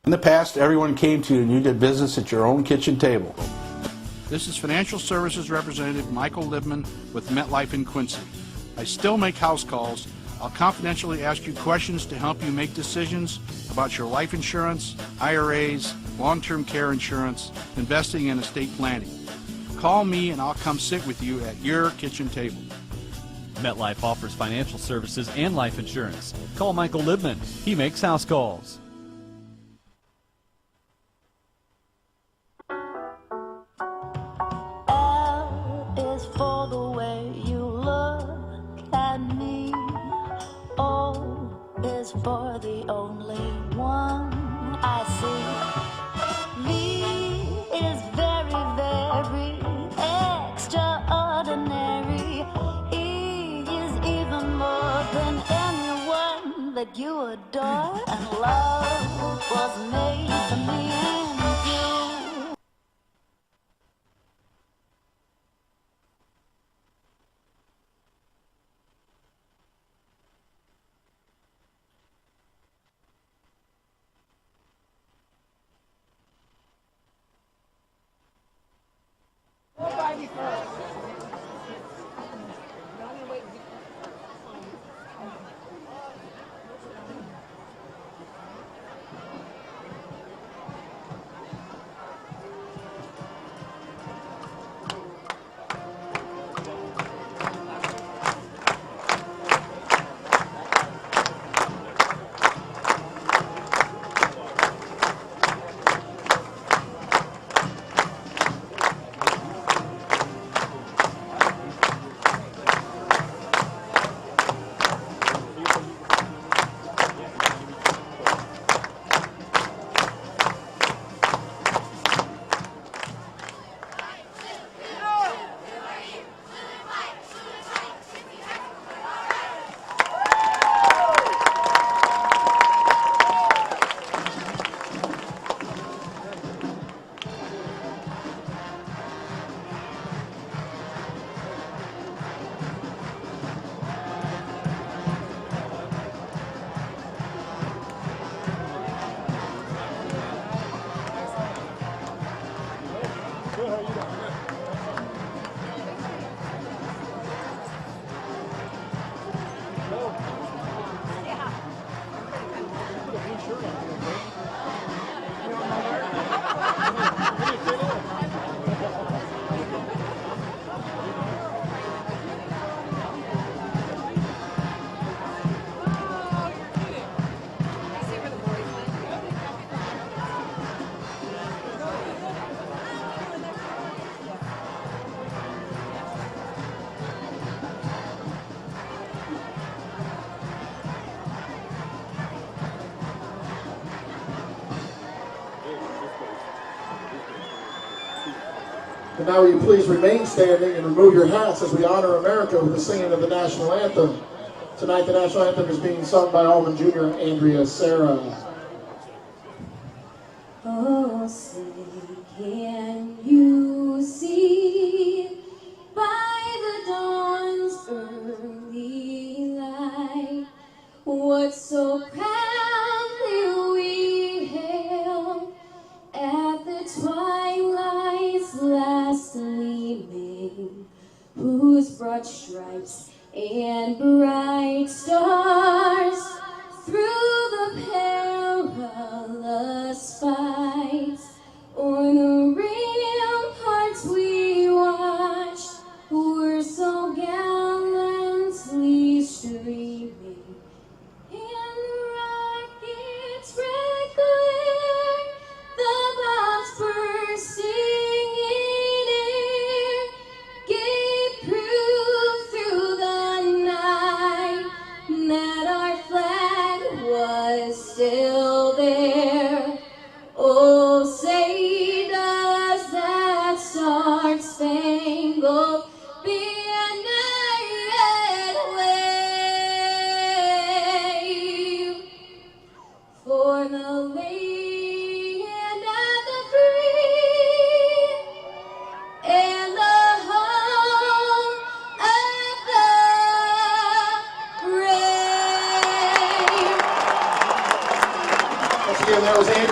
In the past, everyone came to you and you did business at your own kitchen table. This is Financial Services Representative Michael Libman with MetLife in Quincy. I still make house calls. I'll confidentially ask you questions to help you make decisions about your life insurance, IRAs, long-term care insurance, investing, and estate planning. Call me and I'll come sit with you at your kitchen table. MetLife offers financial services and life insurance. Call Michael Libman. He makes house calls. L is for the way you look at me. O is for the only one I see. V is very, very extraordinary. E is even more than anyone that you adore. And love was made for me and you. And now will you please remain standing and remove your hats as we honor America with the singing of the national anthem. Tonight the national anthem is being sung by Alleman Jr. Andrea Sarah. Oh, say, can you see by the dawn's early light what so proudly we hailed at the twilight's last gleaming, whose broad stripes and bright stars through the pale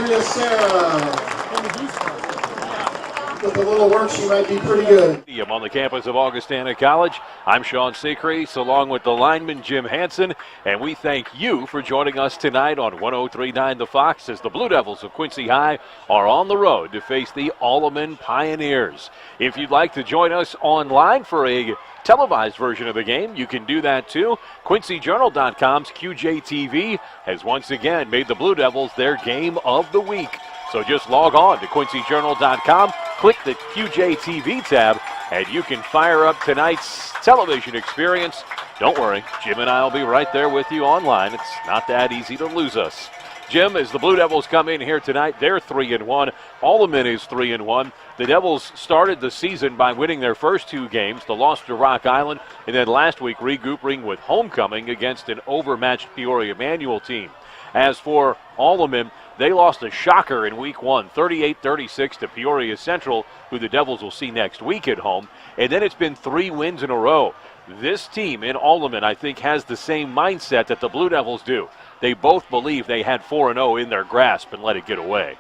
Andrea Sarah. With a little work, she might be pretty good. On the campus of Augustana College, I'm Sean Secrease, along with the lineman Jim Hansen, and we thank you for joining us tonight on 103.9 The Fox as the Blue Devils of Quincy High are on the road to face the Alleman Pioneers. If you'd like to join us online for a televised version of the game, you can do that too. QuincyJournal.com's QJTV has once again made the Blue Devils their game of the week. So just log on to QuincyJournal.com, click the QJTV tab, and you can fire up tonight's television experience. Don't worry, Jim and I will be right there with you online. It's not that easy to lose us. Jim, as the Blue Devils come in here tonight, they're 3-1. Alleman is 3-1. The Devils started the season by winning their first two games, the loss to Rock Island, and then last week regrouping with homecoming against an overmatched Peoria Manual team. As for Alleman, they lost a shocker in week one, 38-36 to Peoria Central, who the Devils will see next week at home. And then it's been 3 wins in a row. This team in Alleman, I think, has the same mindset that the Blue Devils do. They both believe they had 4-0 in their grasp and let it get away.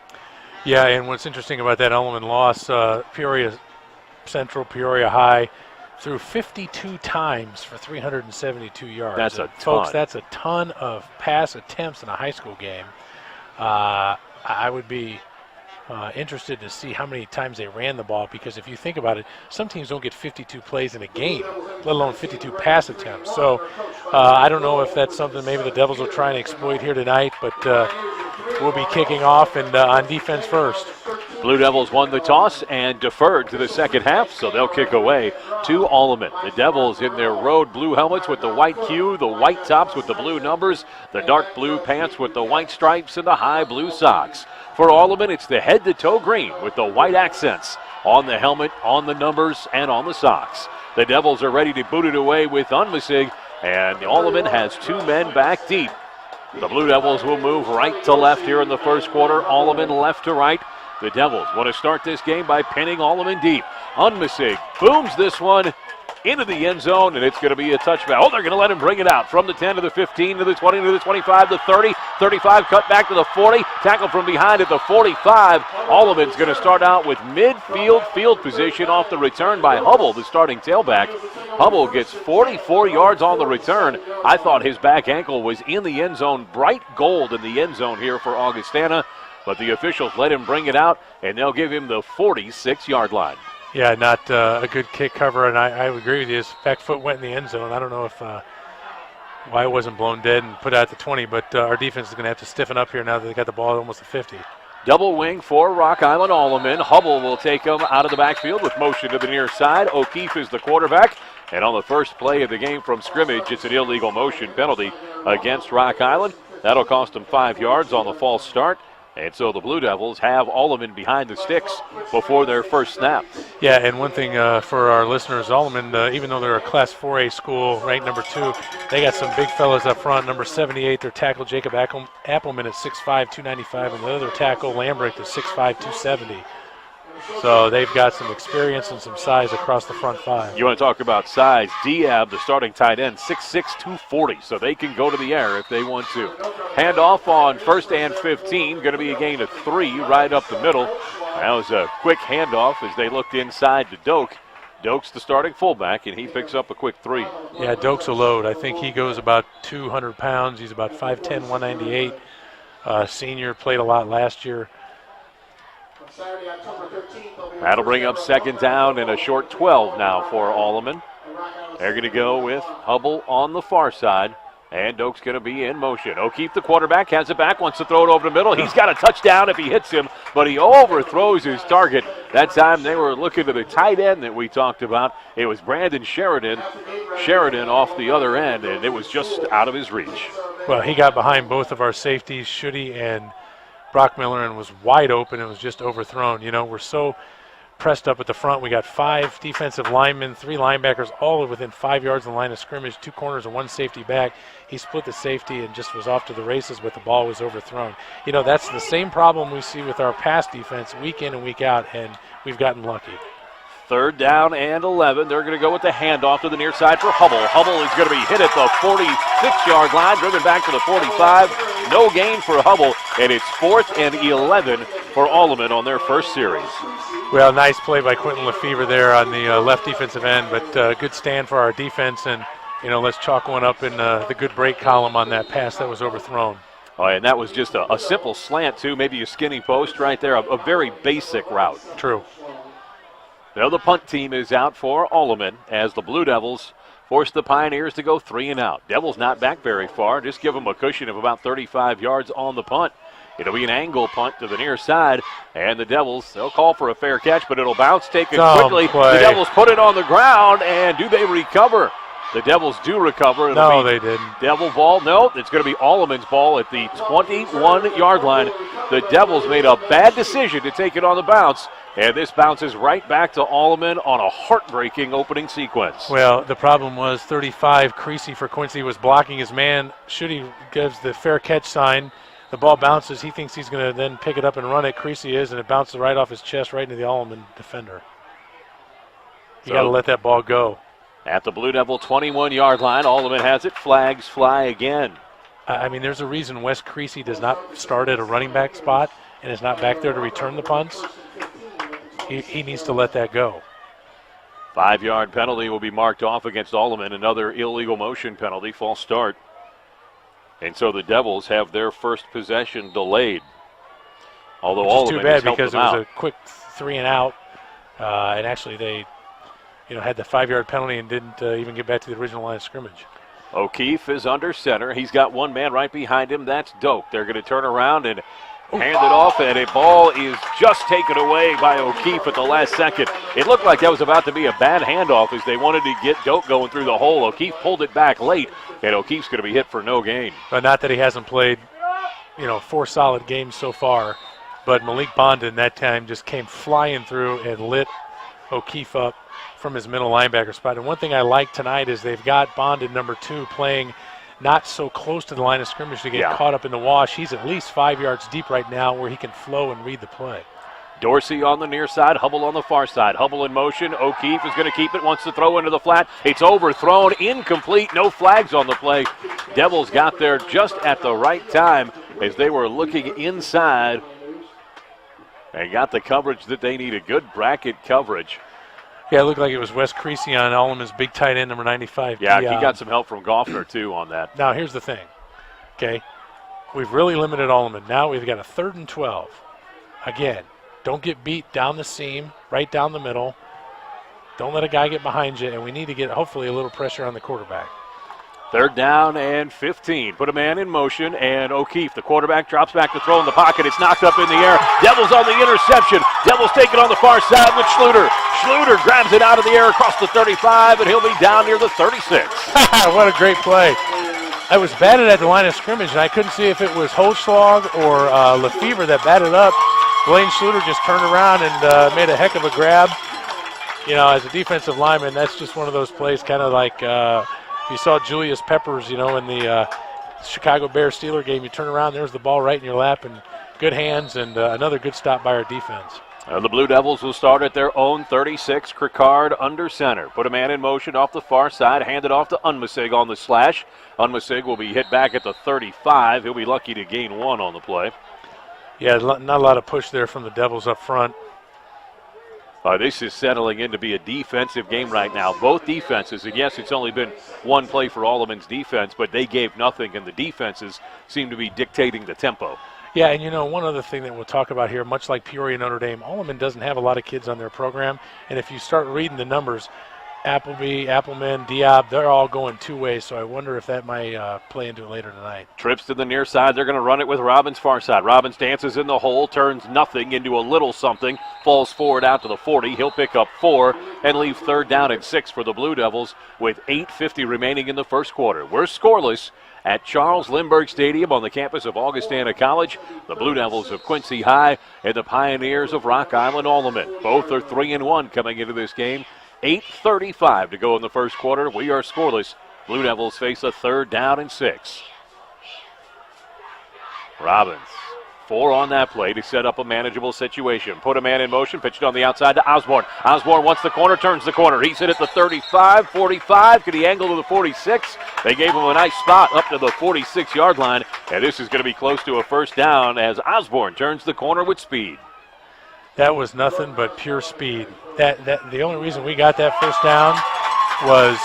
Yeah, and what's interesting about that Alleman loss, Peoria Central, Peoria High, threw 52 times for 372 yards. That's a ton. Folks, that's a ton of pass attempts in a high school game. I would be interested to see how many times they ran the ball, because if you think about it, some teams don't get 52 plays in a game, let alone 52 pass attempts. So I don't know if that's something maybe the Devils will try and exploit here tonight, but we'll be kicking off and on defense first. Blue Devils won the toss and deferred to the second half, so they'll kick away to Alleman. The Devils in their road blue helmets with the white Q, the white tops with the blue numbers, the dark blue pants with the white stripes, and the high blue socks. For Alleman, it's the head-to-toe green with the white accents on the helmet, on the numbers, and on the socks. The Devils are ready to boot it away with Unmisig, and Alleman has 2 men back deep. The Blue Devils will move right to left here in the first quarter. Alleman left to right. The Devils want to start this game by pinning Alleman deep. Unmisig booms this one into the end zone, and it's going to be a touchback. Oh, they're going to let him bring it out from the 10 to the 15 to the 20 to the 25 to 30. 35 cut back to the 40. Tackle from behind at the 45. Alleman's going to start out with midfield field position off the return by Hubble, the starting tailback. Hubble gets 44 yards on the return. I thought his back ankle was in the end zone, bright gold in the end zone here for Augustana. But the officials let him bring it out, and they'll give him the 46-yard line. Yeah, not a good kick cover, and I would agree with you. His back foot went in the end zone. I don't know if why it wasn't blown dead and put out to 20, but our defense is going to have to stiffen up here now that they got the ball at almost a 50. Double wing for Rock Island Alleman. Hubble will take him out of the backfield with motion to the near side. O'Keefe is the quarterback. And on the first play of the game from scrimmage, it's an illegal motion penalty against Rock Island. That'll cost them 5 yards on the false start. And so the Blue Devils have Alleman behind the sticks before their first snap. Yeah, and one thing for our listeners, Alleman, even though they're a Class 4A school, ranked number 2, they got some big fellas up front. Number 78, their tackle, Jacob Appleman, at 6'5", 295, and the other tackle, Lambrecht, is 6'5", 270. So they've got some experience and some size across the front 5. You want to talk about size? Diab, the starting tight end, 6'6", 240, so they can go to the air if they want to. Handoff on 1st and 15, going to be a gain of 3 right up the middle. That was a quick handoff as they looked inside to Doak. Doak's the starting fullback, and he picks up a quick 3. Yeah, Doak's a load. I think he goes about 200 pounds. He's about 5'10", 198. Senior, played a lot last year. That'll bring up second down and a short 12 now for Alleman. They're going to go with Hubble on the far side, and Doak's going to be in motion. O'Keefe, the quarterback, has it back, wants to throw it over the middle. He's got a touchdown if he hits him, but he overthrows his target. That time they were looking to the tight end that we talked about. It was Brandon Sheridan. Sheridan off the other end, and it was just out of his reach. Well, he got behind both of our safeties, Schutte and Brockmiller, and was wide open and was just overthrown. You know, we're so pressed up at the front. We got 5 defensive linemen, 3 linebackers, all within 5 yards of the line of scrimmage, 2 corners and 1 safety back. He split the safety and just was off to the races, but the ball was overthrown. You know, that's the same problem we see with our pass defense week in and week out, and we've gotten lucky. 3rd down and 11. They're going to go with the handoff to the near side for Hubble. Hubble is going to be hit at the 46-yard line, driven back to the 45. no gain for Hubble, and it's 4th and 11 for Alleman on their first series. Well, nice play by Quentin Lefevre there on the left defensive end, but good stand for our defense, and let's chalk one up in the good break column on that pass that was overthrown. Oh, and that was just a simple slant, too, maybe a skinny post right there, a very basic route. True. Now the punt team is out for Alleman as the Blue Devils force the Pioneers to go 3 and out. Devils not back very far, just give them a cushion of about 35 yards on the punt. It'll be an angle punt to the near side, and the Devils, they'll call for a fair catch, but it'll bounce taken quickly. Play. The Devils put it on the ground, and do they recover? The Devils do recover. No, they didn't. Devil ball. No, it's going to be Alleman's ball at the 21-yard line. The Devils made a bad decision to take it on the bounce, and this bounces right back to Alleman on a heartbreaking opening sequence. Well, the problem was 35, Creasy for Quincy was blocking his man. Schutte gives the fair catch sign. The ball bounces. He thinks he's going to then pick it up and run it. Creasy is, and it bounces right off his chest right into the Alleman defender. You got to let that ball go. At the Blue Devil 21-yard line, Alleman has it. Flags fly again. I mean, there's a reason Wes Creasy does not start at a running back spot and is not back there to return the punts. He needs to let that go. 5-yard penalty will be marked off against Alleman. Another illegal motion penalty, false start. And so the Devils have their first possession delayed. Although Alleman too bad has because it helped was a quick 3 and out, and actually they, had the 5-yard penalty and didn't even get back to the original line of scrimmage. O'Keefe is under center. He's got one man right behind him. That's Doak. They're going to turn around and hand it off, and a ball is just taken away by O'Keefe at the last second. It looked like that was about to be a bad handoff as they wanted to get Doak going through the hole. O'Keefe pulled it back late, and O'Keefe's going to be hit for no gain. But not that he hasn't played, 4 solid games so far, but Malik Bondon that time just came flying through and lit O'Keefe up from his middle linebacker spot. And one thing I like tonight is they've got Bondon, number 2, playing not so close to the line of scrimmage to get caught up in the wash. He's at least 5 yards deep right now where he can flow and read the play. Dorsey on the near side, Hubble on the far side. Hubble in motion. O'Keefe is going to keep it, wants to throw into the flat. It's overthrown, incomplete, no flags on the play. Devils got there just at the right time as they were looking inside and got the coverage that they needed. Good bracket coverage. Yeah, it looked like it was Wes Creasy on Alleman's big tight end, number 95. Yeah, he got some help from Goffner, too, on that. Now, here's the thing, okay? We've really limited Alleman. Now we've got a 3rd and 12. Again, don't get beat down the seam, right down the middle. Don't let a guy get behind you, and we need to get, hopefully, a little pressure on the quarterback. 3rd down and 15. Put a man in motion, and O'Keefe, the quarterback, drops back to throw in the pocket. It's knocked up in the air. Devils on the interception. Devils take it on the far side with Schluter. Schluter grabs it out of the air across the 35, and he'll be down near the 36. What a great play. I was batted at the line of scrimmage, and I couldn't see if it was Holzschlag or Lefevre that batted up. Blaine Schluter just turned around and made a heck of a grab. As a defensive lineman, that's just one of those plays, kind of like if you saw Julius Peppers, in the Chicago Bears Steeler game, you turn around, there's the ball right in your lap, and good hands, and another good stop by our defense. The Blue Devils will start at their own 36. Krikard under center. Put a man in motion off the far side. Hand it off to Unmasig on the slash. Unmasig will be hit back at the 35. He'll be lucky to gain 1 on the play. Yeah, not a lot of push there from the Devils up front. This is settling in to be a defensive game right now. Both defenses, and yes, it's only been one play for Alleman's defense, but they gave nothing, and the defenses seem to be dictating the tempo. Yeah, and one other thing that we'll talk about here, much like Peoria Notre Dame, Alleman doesn't have a lot of kids on their program, and if you start reading the numbers, Appleby, Appleman, Diab, they're all going 2 ways, so I wonder if that might play into it later tonight. Trips to the near side. They're going to run it with Robbins far side. Robbins dances in the hole, turns nothing into a little something, falls forward out to the 40. He'll pick up 4 and leave 3rd down and 6 for the Blue Devils with 8:50 remaining in the first quarter. We're scoreless at Charles Lindbergh Stadium on the campus of Augustana College. The Blue Devils of Quincy High and the Pioneers of Rock Island Alleman. Both are 3-1 coming into this game. 8:35 to go in the first quarter. We are scoreless. Blue Devils face a 3rd down and 6. Robbins 4 on that play to set up a manageable situation. Put a man in motion, pitched on the outside to Osborne. Osborne wants the corner, turns the corner. He's hit at the 35, 45. Could he angle to the 46? They gave him a nice spot up to the 46-yard line, and this is going to be close to a first down as Osborne turns the corner with speed. That was nothing but pure speed. The only reason we got that first down was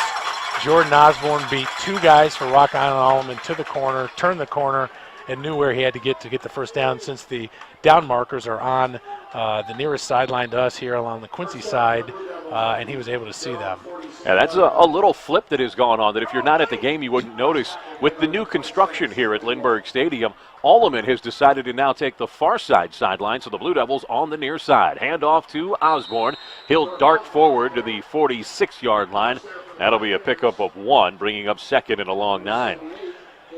Jordan Osborne beat 2 guys for Rock Island Alleman to the corner, turned the corner, and knew where he had to get the first down, since the down markers are on the nearest sideline to us here along the Quincy side, and he was able to see them. Yeah, that's a little flip that has gone on that if you're not at the game you wouldn't notice. With the new construction here at Lindbergh Stadium, Alleman has decided to now take the far side sideline, so the Blue Devils on the near side. Hand off to Osborne. He'll dart forward to the 46-yard line. That'll be a pickup of 1, bringing up second and a long 9.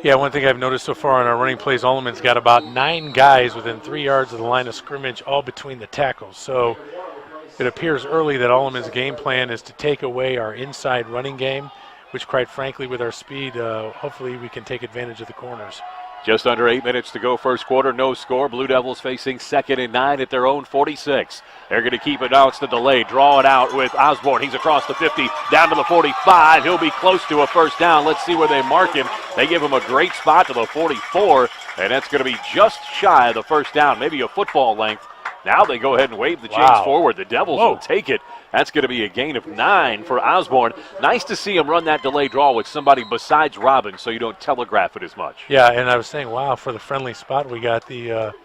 Yeah, one thing I've noticed so far in our running plays, Alleman's got about 9 guys within 3 yards of the line of scrimmage, all between the tackles. So it appears early that Alleman's game plan is to take away our inside running game, which quite frankly with our speed, hopefully we can take advantage of the corners. Just under 8 minutes to go first quarter, no score. Blue Devils facing 2nd and 9 at their own 46. They're going to keep it now. It's the delay. Draw it out with Osborne. He's across the 50, down to the 45. He'll be close to a first down. Let's see where they mark him. They give him a great spot to the 44, and that's going to be just shy of the first down, maybe a football length. Now they go ahead and wave the chains forward. The Devils will take it. That's going to be a gain of 9 for Osborne. Nice to see him run that delay draw with somebody besides Robin so you don't telegraph it as much. Yeah, and I was saying, wow, for the friendly spot we got, the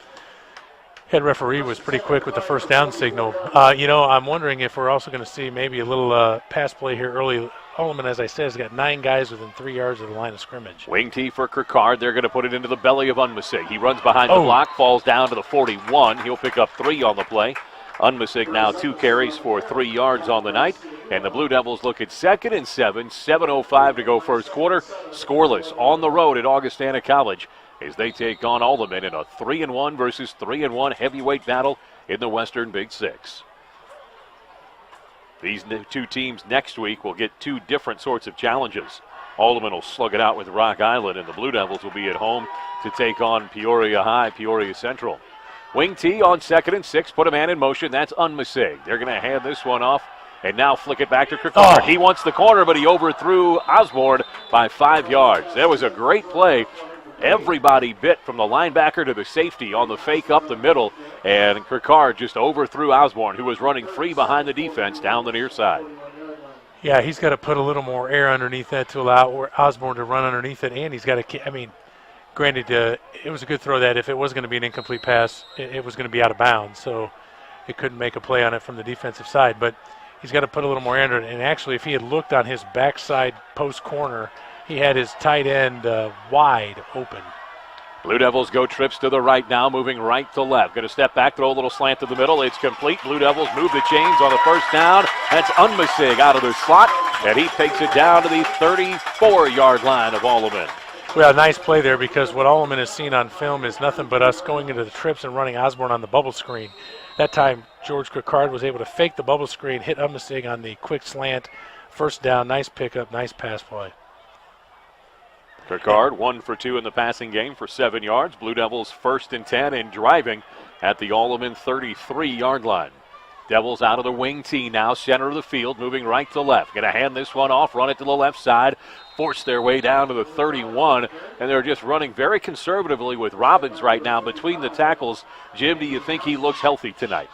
head referee was pretty quick with the first down signal. I'm wondering if we're also going to see maybe a little pass play here early. Alleman, as I said, has got 9 guys within 3 yards of the line of scrimmage. Wing T for Kirkard. They're going to put it into the belly of Unmasig. He runs behind the block, falls down to the 41. He'll pick up 3 on the play. Unmasig now 2 carries for 3 yards on the night. And the Blue Devils look at 2nd and 7, 7:05 to go first quarter. Scoreless on the road at Augustana College as they take on Alleman in a 3-1 versus 3-1 heavyweight battle in the Western Big Six. These 2 teams next week will get 2 different sorts of challenges. Alleman will slug it out with Rock Island, and the Blue Devils will be at home to take on Peoria High, Peoria Central. Wing T on 2nd and 6, put a man in motion. That's Unmasig. They're going to hand this one off and now flick it back to Kirkard. He wants the corner, but he overthrew Osborne by 5 yards. That was a great play. Everybody bit from the linebacker to the safety on the fake up the middle, and Kirkard just overthrew Osborne, who was running free behind the defense down the near side. Yeah, he's got to put a little more air underneath that to allow Osborne to run underneath it, and he's got to, granted, it was a good throw that if it was going to be an incomplete pass, it was going to be out of bounds, so it couldn't make a play on it from the defensive side, but he's got to put a little more air under it, and actually if he had looked on his backside post corner, he had his tight end wide open. Blue Devils go trips to the right now, moving right to left. Going to step back, throw a little slant to the middle. It's complete. Blue Devils move the chains on the first down. That's Unmasig out of the slot, and he takes it down to the 34-yard line of Alleman. Well, nice play there because what Alleman has seen on film is nothing but us going into the trips and running Osborne on the bubble screen. That time, George Kirkard was able to fake the bubble screen, hit Unmasig on the quick slant. First down, nice pickup, nice pass play. Kirkard 1 for 2 in the passing game for 7 yards. Blue Devils 1st and 10 and driving at the Alleman 33-yard line. Devils out of the wing tee now, center of the field, moving right to left. Going to hand this one off, run it to the left side, force their way down to the 31, and they're just running very conservatively with Robbins right now between the tackles. Jim, do you think he looks healthy tonight?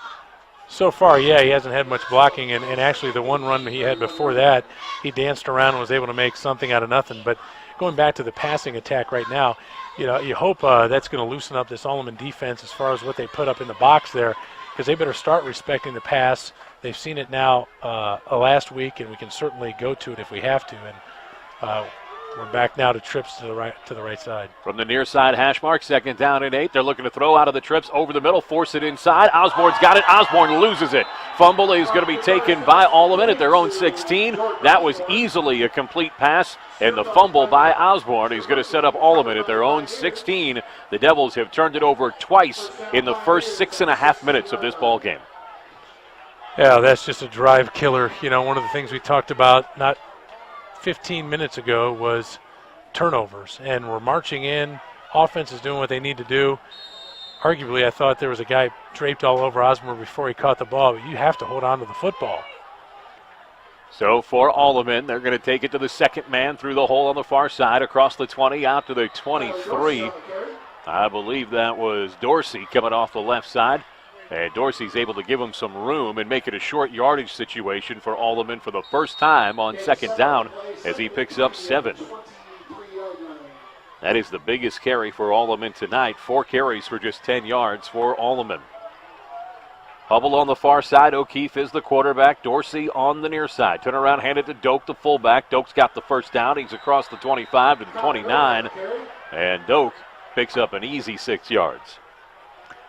So far, yeah, he hasn't had much blocking, and actually the one run he had before that, he danced around and was able to make something out of nothing. But going back to the passing attack right now, you hope that's going to loosen up this Alleman defense as far as what they put up in the box there, because they better start respecting the pass. They've seen it now last week, and we can certainly go to it if we have to. And we're back now to trips to the right side. From the near side hash mark, 2nd down and 8. They're looking to throw out of the trips over the middle, force it inside. Osborne's got it. Osborne loses it. Fumble is going to be taken by Alleman at their own 16. That was easily a complete pass, and the fumble by Osborne is going to set up Alleman at their own 16. The Devils have turned it over twice in the first 6.5 minutes of this ball game. Yeah, that's just a drive killer. One of the things we talked about not 15 minutes ago was turnovers, and we're marching in. Offense is doing what they need to do. arguably I thought there was a guy draped all over Osborne before he caught the ball, but you have to hold on to the football. So for Alleman, they're going to take it to the second man through the hole on the far side, across the 20, out to the 23. I believe that was Dorsey coming off the left side. And Dorsey's able to give him some room and make it a short yardage situation for Alleman for the first time on second down as he picks up 7. That is the biggest carry for Alleman tonight. 4 carries for just 10 yards for Alleman. Hubble on the far side. O'Keefe is the quarterback. Dorsey on the near side. Turn around, hand it to Doak, the fullback. Doak's got the first down. He's across the 25 to the 29. And Doak picks up an easy 6 yards.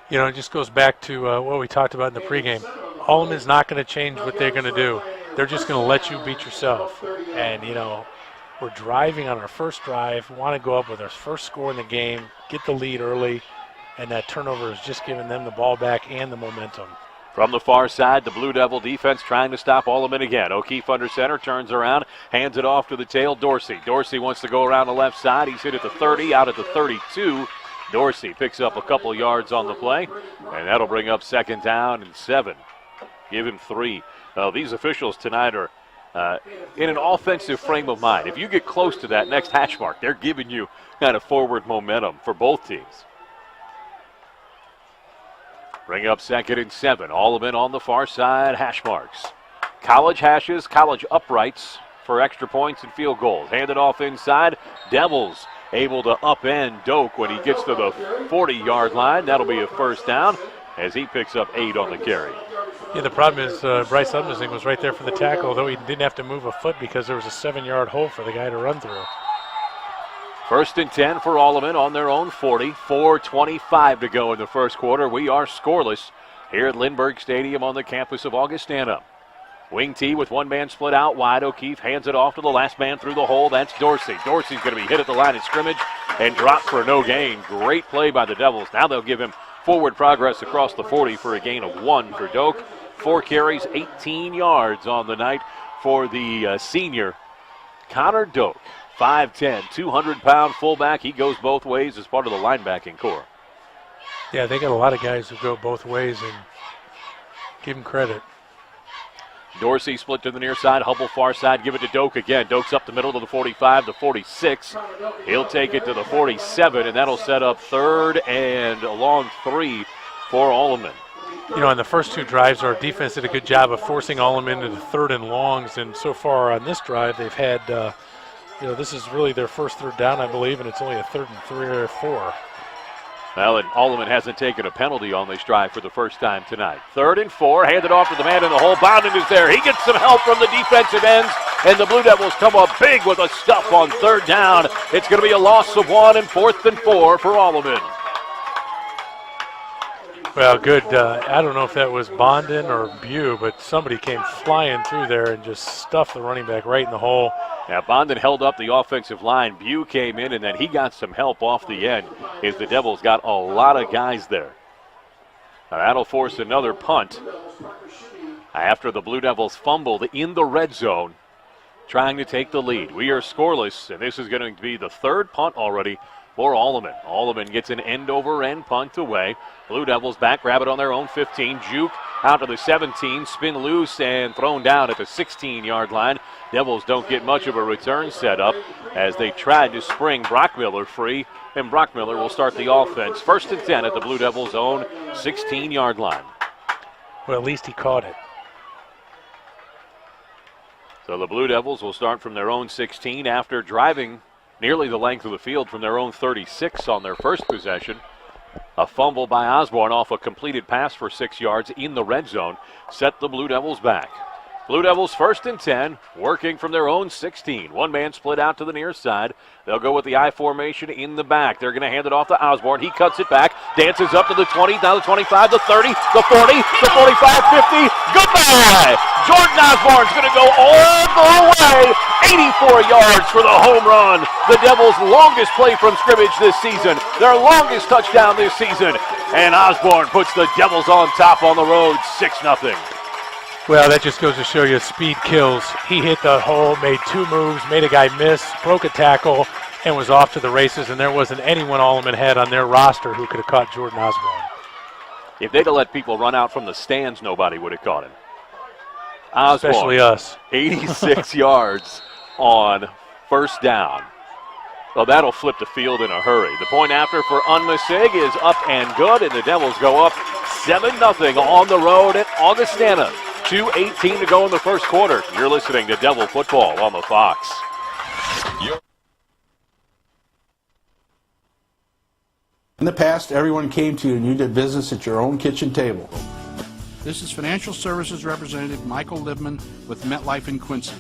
You know, it just goes back to what we talked about in the pregame. Alleman's not going to change what they're going to do. They're just going to let you beat yourself. And, you know, we're driving on our first drive, want to go up with our first score in the game, get the lead early, and that turnover is just giving them the ball back and the momentum. From the far side, the Blue Devil defense trying to stop Alleman again. O'Keefe under center, turns around, hands it off to the tail, Dorsey. Dorsey wants to go around the left side. He's hit at the 30, out at the 32. Dorsey picks up a couple yards on the play, and that'll bring up second down and 7. Give him 3. These officials tonight are in an offensive frame of mind. If you get close to that next hash mark, they're giving you kind of forward momentum for both teams. Bring up second and 7. Alleman on the far side, hash marks. College hashes, college uprights for extra points and field goals. Handed off inside. Devils able to upend Doak when he gets to the 40-yard line. That'll be a first down as he picks up 8 on the carry. Yeah, the problem is Bryce Upmissing was right there for the tackle, although he didn't have to move a foot because there was a 7-yard hole for the guy to run through. First and 10 for Alleman on their own 40. 4:25 to go in the first quarter. We are scoreless here at Lindbergh Stadium on the campus of Augustana. Wing T with one man split out wide. O'Keefe hands it off to the last man through the hole. That's Dorsey. Dorsey's going to be hit at the line of scrimmage and dropped for no gain. Great play by the Devils. Now they'll give him forward progress across the 40 for a gain of 1 for Doak. 4 carries, 18 yards on the night for the senior Connor Doak. 5'10", 200-pound fullback. He goes both ways as part of the linebacking core. Yeah, they got a lot of guys who go both ways, and give them credit. Dorsey split to the near side, Hubble far side, give it to Doak again. Doak's up the middle to the 45, the 46. He'll take it to the 47, and that'll set up 3rd and a long 3 for Alleman. You know, on the first 2 drives, our defense did a good job of forcing Alleman into the 3rd and longs, and so far on this drive, they've had, this is really their first 3rd down, I believe, and it's only a 3rd and 3 or 4. Well, and Alleman hasn't taken a penalty on this drive for the first time tonight. 3rd and 4, handed off to the man in the hole. Bondon is there. He gets some help from the defensive ends, and the Blue Devils come up big with a stuff on 3rd down. It's going to be a loss of 1 and 4th and 4 for Alleman. Well, good. I don't know if that was Bondon or Bew, but somebody came flying through there and just stuffed the running back right in the hole. Now, Bondon held up the offensive line. Bew came in, and then he got some help off the end as the Devils got a lot of guys there. Now, that'll force another punt after the Blue Devils fumbled in the red zone, trying to take the lead. We are scoreless, and this is going to be the 3rd punt already for Alleman. Alleman gets an end-over-end punt away. Blue Devils back, grab it on their own 15. Juke out to the 17, spin loose and thrown down at the 16-yard line. Devils don't get much of a return set up as they tried to spring Brockmiller free, and Brockmiller will start the offense. 1st and 10 at the Blue Devils' own 16-yard line. Well, at least he caught it. So the Blue Devils will start from their own 16 after driving nearly the length of the field from their own 36 on their first possession. A fumble by Osborne off a completed pass for 6 yards in the red zone set the Blue Devils back. Blue Devils 1st and 10, working from their own 16. One man split out to the near side. They'll go with the I formation in the back. They're going to hand it off to Osborne. He cuts it back, dances up to the 20, down the 25, the 30, the 40, the 45, 50. Goodbye! Jordan Osborne's going to go all the way. 84 yards for the home run. The Devils' longest play from scrimmage this season. Their longest touchdown this season. And Osborne puts the Devils on top on the road, 6-0. Well, that just goes to show you speed kills. He hit the hole, made 2 moves, made a guy miss, broke a tackle, and was off to the races, and there wasn't anyone Alleman had on their roster who could have caught Jordan Osborne. If they'd have let people run out from the stands, nobody would have caught him. Osborne, especially us. 86 yards on first down. Well, that'll flip the field in a hurry. The point after for Unmasig is up and good, and the Devils go up 7-0 on the road at Augustana. 2:18 to go in the first quarter. You're listening to Devil Football on the Fox. In the past, everyone came to you and you did business at your own kitchen table. This is Financial Services Representative Michael Libman with MetLife in Quincy.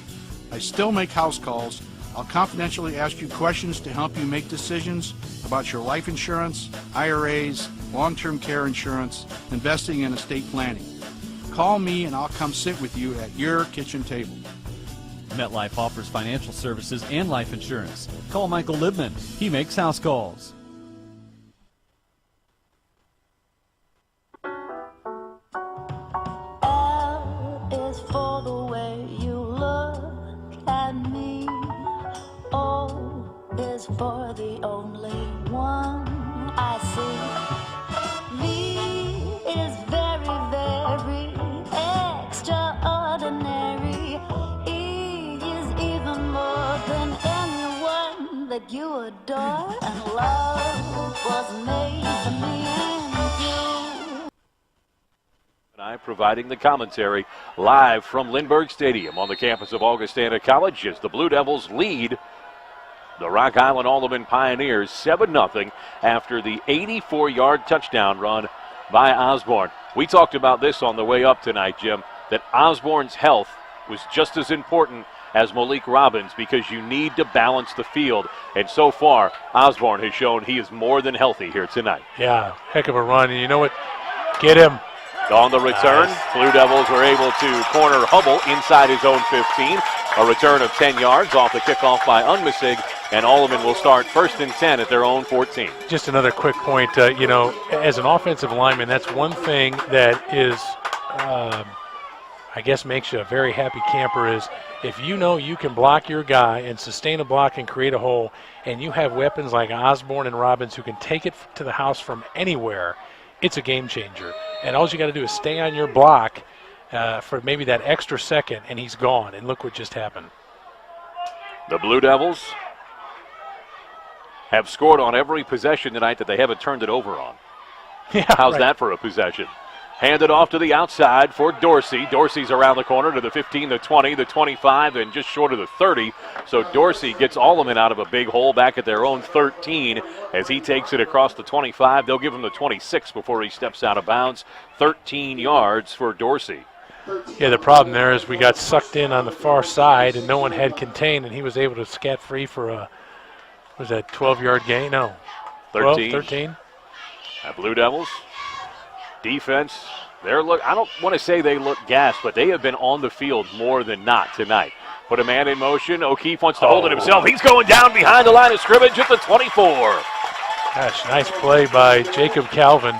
I still make house calls. I'll confidentially ask you questions to help you make decisions about your life insurance, IRAs, long-term care insurance, investing and estate planning. Call me and I'll come sit with you at your kitchen table. MetLife offers financial services and life insurance. Call Michael Libman. He makes house calls. L is for the way you look at me. O is for the only one I see. V is very, very extraordinary. E is even more than anyone that you adore. And love was made for me and you. And I providing the commentary live from Lindbergh Stadium on the campus of Augustana College as the Blue Devils lead the Rock Island Alleman Pioneers 7-0 after the 84-yard touchdown run by Osborne. We talked about this on the way up tonight, Jim, that Osborne's health was just as important as Malik Robbins because you need to balance the field. And so far, Osborne has shown he is more than healthy here tonight. Yeah, heck of a run. And you know what? Get him. On the return, Blue Devils were able to corner Hubble inside his own 15. A return of 10 yards off the kickoff by Unmasig, and Alleman will start 1st and 10 at their own 14. Just another quick point, as an offensive lineman, that's one thing that is, I guess makes you a very happy camper is if you know you can block your guy and sustain a block and create a hole, and you have weapons like Osborne and Robbins who can take it to the house from anywhere, it's a game changer. And all you got to do is stay on your block for maybe that extra second, and he's gone. And look what just happened. The Blue Devils have scored on every possession tonight that they haven't turned it over on. Yeah, How's right. that for a possession? Handed off to the outside for Dorsey. Dorsey's around the corner to the 15, the 20, the 25, and just short of the 30. So Dorsey gets Alleman out of a big hole back at their own 13 as he takes it across the 25. They'll give him the 26 before he steps out of bounds. 13 yards for Dorsey. Yeah, the problem there is we got sucked in on the far side, and no one had contained, and he was able to scat free for a, was that 12-yard gain? No. 13. 13. Blue Devils. Defense, I don't want to say they look gassed, but they have been on the field more than not tonight. Put a man in motion. O'Keefe wants to hold it himself. He's going down behind the line of scrimmage at the 24. Gosh, nice play by Jacob Calvin.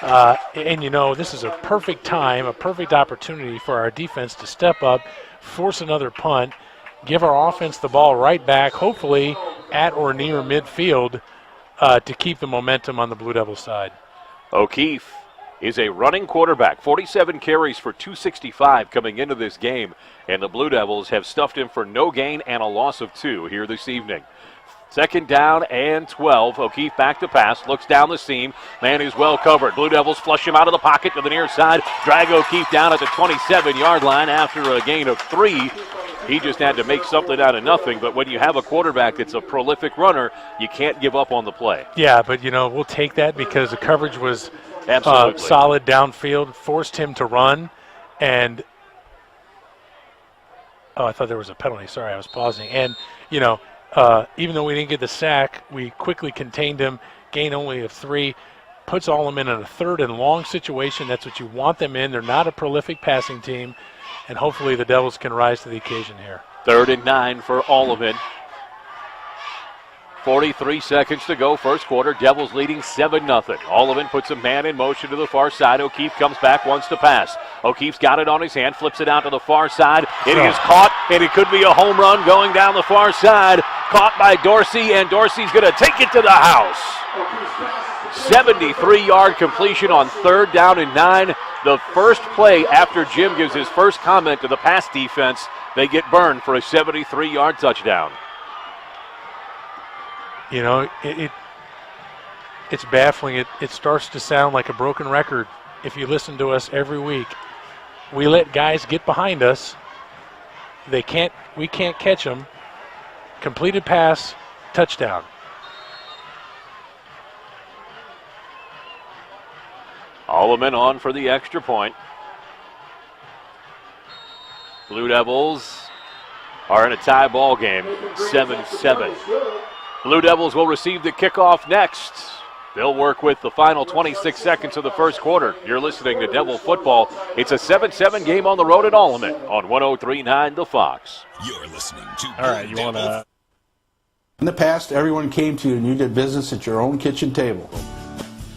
And this is a perfect time, a perfect opportunity for our defense to step up, force another punt, give our offense the ball right back, hopefully at or near midfield, to keep the momentum on the Blue Devils side. O'Keefe is a running quarterback, 47 carries for 265 coming into this game, and the Blue Devils have stuffed him for no gain and a loss of 2 here this evening. 2nd down and 12. O'Keefe back to pass, looks down the seam. Man is well covered. Blue Devils flush him out of the pocket to the near side. Drag O'Keefe down at the 27-yard line after a gain of 3. He just had to make something out of nothing, but when you have a quarterback that's a prolific runner, you can't give up on the play. Yeah, but, we'll take that because the coverage was Absolutely. Solid downfield, forced him to run, and I thought there was a penalty. Sorry, I was pausing. And, even though we didn't get the sack, we quickly contained him, gain only of 3, puts Alleman in a 3rd and long situation. That's what you want them in. They're not a prolific passing team, and hopefully the Devils can rise to the occasion here. 3rd and 9 for Alleman. 43 seconds to go, first quarter. Devils leading 7-0. Alleman puts a man in motion to the far side. O'Keefe comes back, wants to pass. O'Keefe's got it on his hand, flips it out to the far side. It is caught, and it could be a home run going down the far side. Caught by Dorsey, and Dorsey's going to take it to the house. 73-yard completion on 3rd down and 9. The first play after Jim gives his first comment to the pass defense, they get burned for a 73-yard touchdown. You know, it's baffling. It starts to sound like a broken record if you listen to us every week. We let guys get behind us. We can't catch them. Completed pass, touchdown. Alleman on for the extra point. Blue Devils are in a tie ball game, 7-7. Blue Devils will receive the kickoff next. They'll work with the final 26 seconds of the first quarter. You're listening to Devil Football. It's a 7-7 game on the road at Alleman on 103.9 The Fox. You're listening to All right, you want to... In the past, everyone came to you and you did business at your own kitchen table.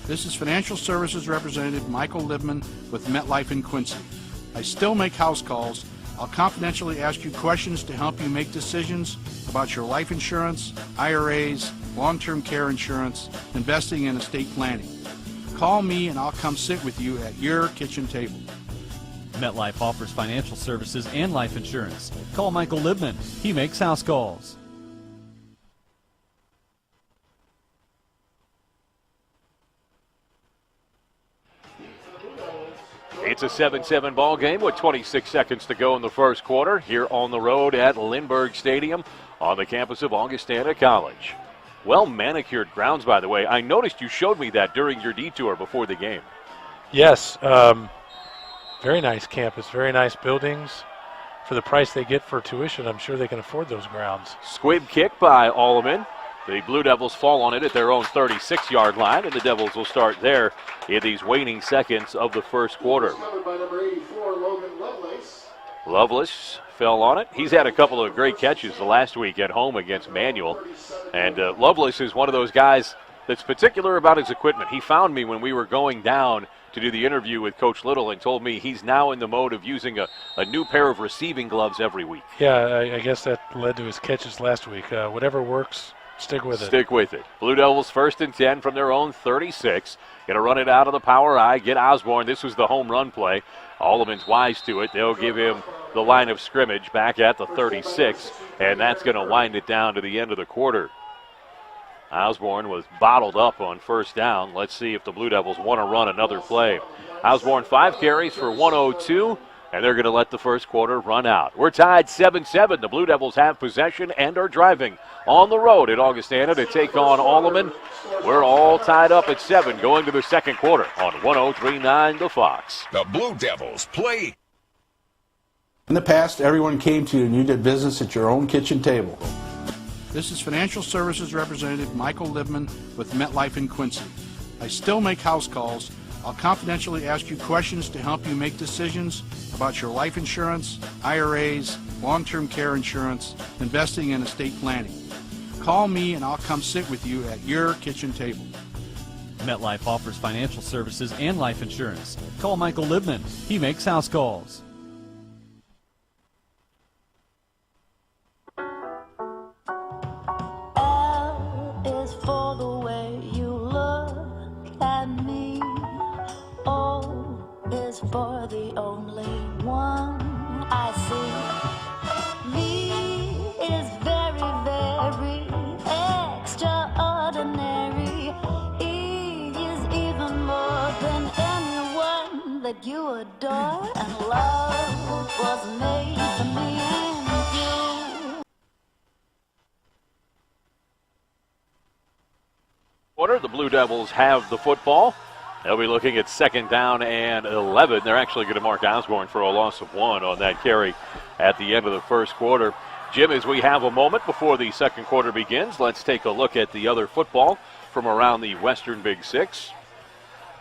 This is Financial Services Representative Michael Libman with MetLife in Quincy. I still make house calls. I'll confidentially ask you questions to help you make decisions about your life insurance, IRAs, long-term care insurance, investing and estate planning. Call me and I'll come sit with you at your kitchen table. MetLife offers financial services and life insurance. Call Michael Libman. He makes house calls. It's a 7-7 ball game with 26 seconds to go in the first quarter here on the road at Lindbergh Stadium on the campus of Augustana College. Well manicured grounds, by the way. I noticed you showed me that during your detour before the game. Yes, very nice campus, very nice buildings. For the price they get for tuition, I'm sure they can afford those grounds. Squib kick by Alleman. The Blue Devils fall on it at their own 36-yard line, and the Devils will start there in these waning seconds of the first quarter. Lovelace fell on it. He's had a couple of great catches the last week at home against Manual. And Lovelace is one of those guys that's particular about his equipment. He found me when we were going down to do the interview with Coach Little and told me he's now in the mode of using a new pair of receiving gloves every week. Yeah, I guess that led to his catches last week. Whatever works, stick with it. Stick with it. Blue Devils 1st and 10 from their own 36. Going to run it out of the power I. Get Osborne. This was the home run play. Alleman's wise to it. They'll give him the line of scrimmage back at the 36, and that's going to wind it down to the end of the quarter. Osborne was bottled up on 1st down. Let's see if the Blue Devils want to run another play. Osborne 5 carries for 102, and they're going to let the first quarter run out. We're tied 7-7. The Blue Devils have possession and are driving on the road at Augustana to take on Alleman. We're all tied up at 7 going to the second quarter on 103.9 The Fox. the Blue Devils play. In the past, everyone came to you and you did business at your own kitchen table. This is Financial Services Representative Michael Libman with MetLife in Quincy. I still make house calls. I'll confidentially ask you questions to help you make decisions about your life insurance, IRAs, long-term care insurance, investing and estate planning. Call me and I'll come sit with you at your kitchen table. MetLife offers financial services and life insurance. Call Michael Libman. He makes house calls. L is for the way you look at me. O is for the only one I see. V is very, very extraordinary. E is even more than anyone that you adore. And love was made for me and you. Quarter, the Blue Devils have the football. They'll be looking at 2nd down and 11. They're actually going to mark Osborne for a loss of 1 on that carry at the end of the first quarter. Jim, as we have a moment before the second quarter begins, let's take a look at the other football from around the Western Big Six.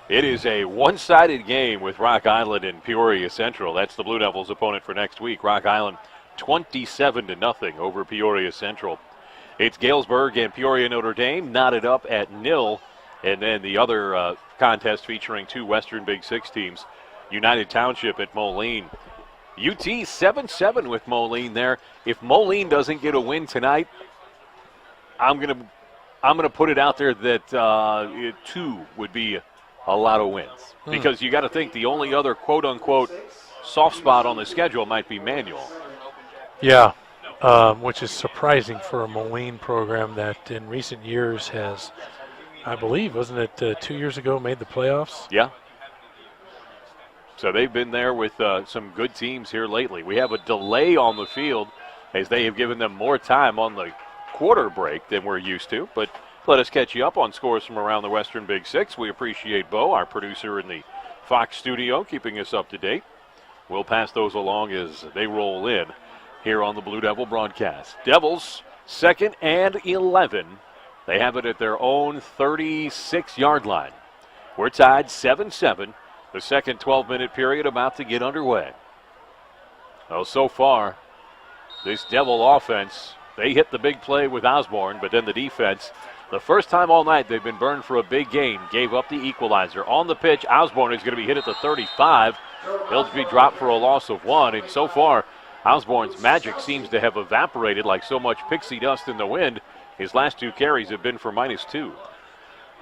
It is a one-sided game with Rock Island and Peoria Central. That's the Blue Devils' opponent for next week. Rock Island 27-0 over Peoria Central. It's Galesburg and Peoria Notre Dame knotted up at 0. And then the other contest featuring 2 Western Big Six teams, United Township at Moline. UT 7-7 with Moline there. If Moline doesn't get a win tonight, I'm gonna put it out there that 2 would be a lot of wins because you got to think the only other quote unquote soft spot on the schedule might be Manual. Yeah, which is surprising for a Moline program that in recent years has, I believe, wasn't it 2 years ago, made the playoffs? Yeah. So they've been there with some good teams here lately. We have a delay on the field as they have given them more time on the quarter break than we're used to. But let us catch you up on scores from around the Western Big Six. We appreciate Bo, our producer in the Fox studio, keeping us up to date. We'll pass those along as they roll in here on the Blue Devil broadcast. Devils, 2nd and 11. They have it at their own 36-yard line. We're tied 7-7. The second 12-minute period about to get underway. Well, so far, this Devil offense, they hit the big play with Osborne, but then the defense, the first time all night they've been burned for a big gain, gave up the equalizer. On the pitch, Osborne is going to be hit at the 35. He'll be dropped for a loss of 1, and so far, Osborne's magic seems to have evaporated like so much pixie dust in the wind. His last 2 carries have been for -2.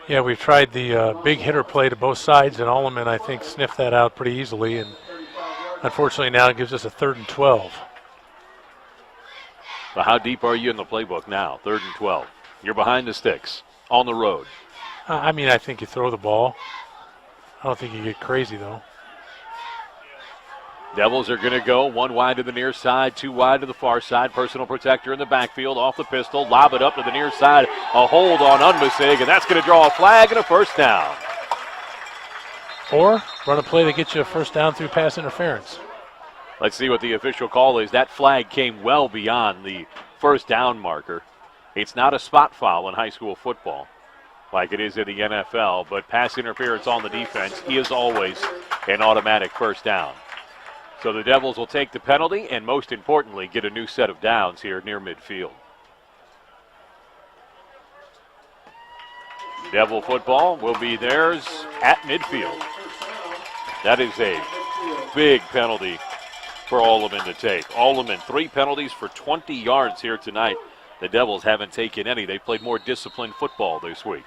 Yeah, we've tried the big hitter play to both sides, and Alleman, I think, sniffed that out pretty easily. And unfortunately, now it gives us a 3rd and 12. But how deep are you in the playbook now? 3rd and 12. You're behind the sticks on the road. I mean, I think you throw the ball. I don't think you get crazy, though. Devils are going to go 1 wide to the near side, 2 wide to the far side. Personal protector in the backfield, off the pistol, lob it up to the near side. A hold on Unmisig, and that's going to draw a flag and a first down. Or run a play that gets you a first down through pass interference. Let's see what the official call is. That flag came well beyond the first down marker. It's not a spot foul in high school football like it is in the NFL, but pass interference on the defense is always an automatic first down. So the Devils will take the penalty and, most importantly, get a new set of downs here near midfield. Devil football will be theirs at midfield. That is a big penalty for Alleman to take. Alleman, 3 penalties for 20 yards here tonight. The Devils haven't taken any. They played more disciplined football this week.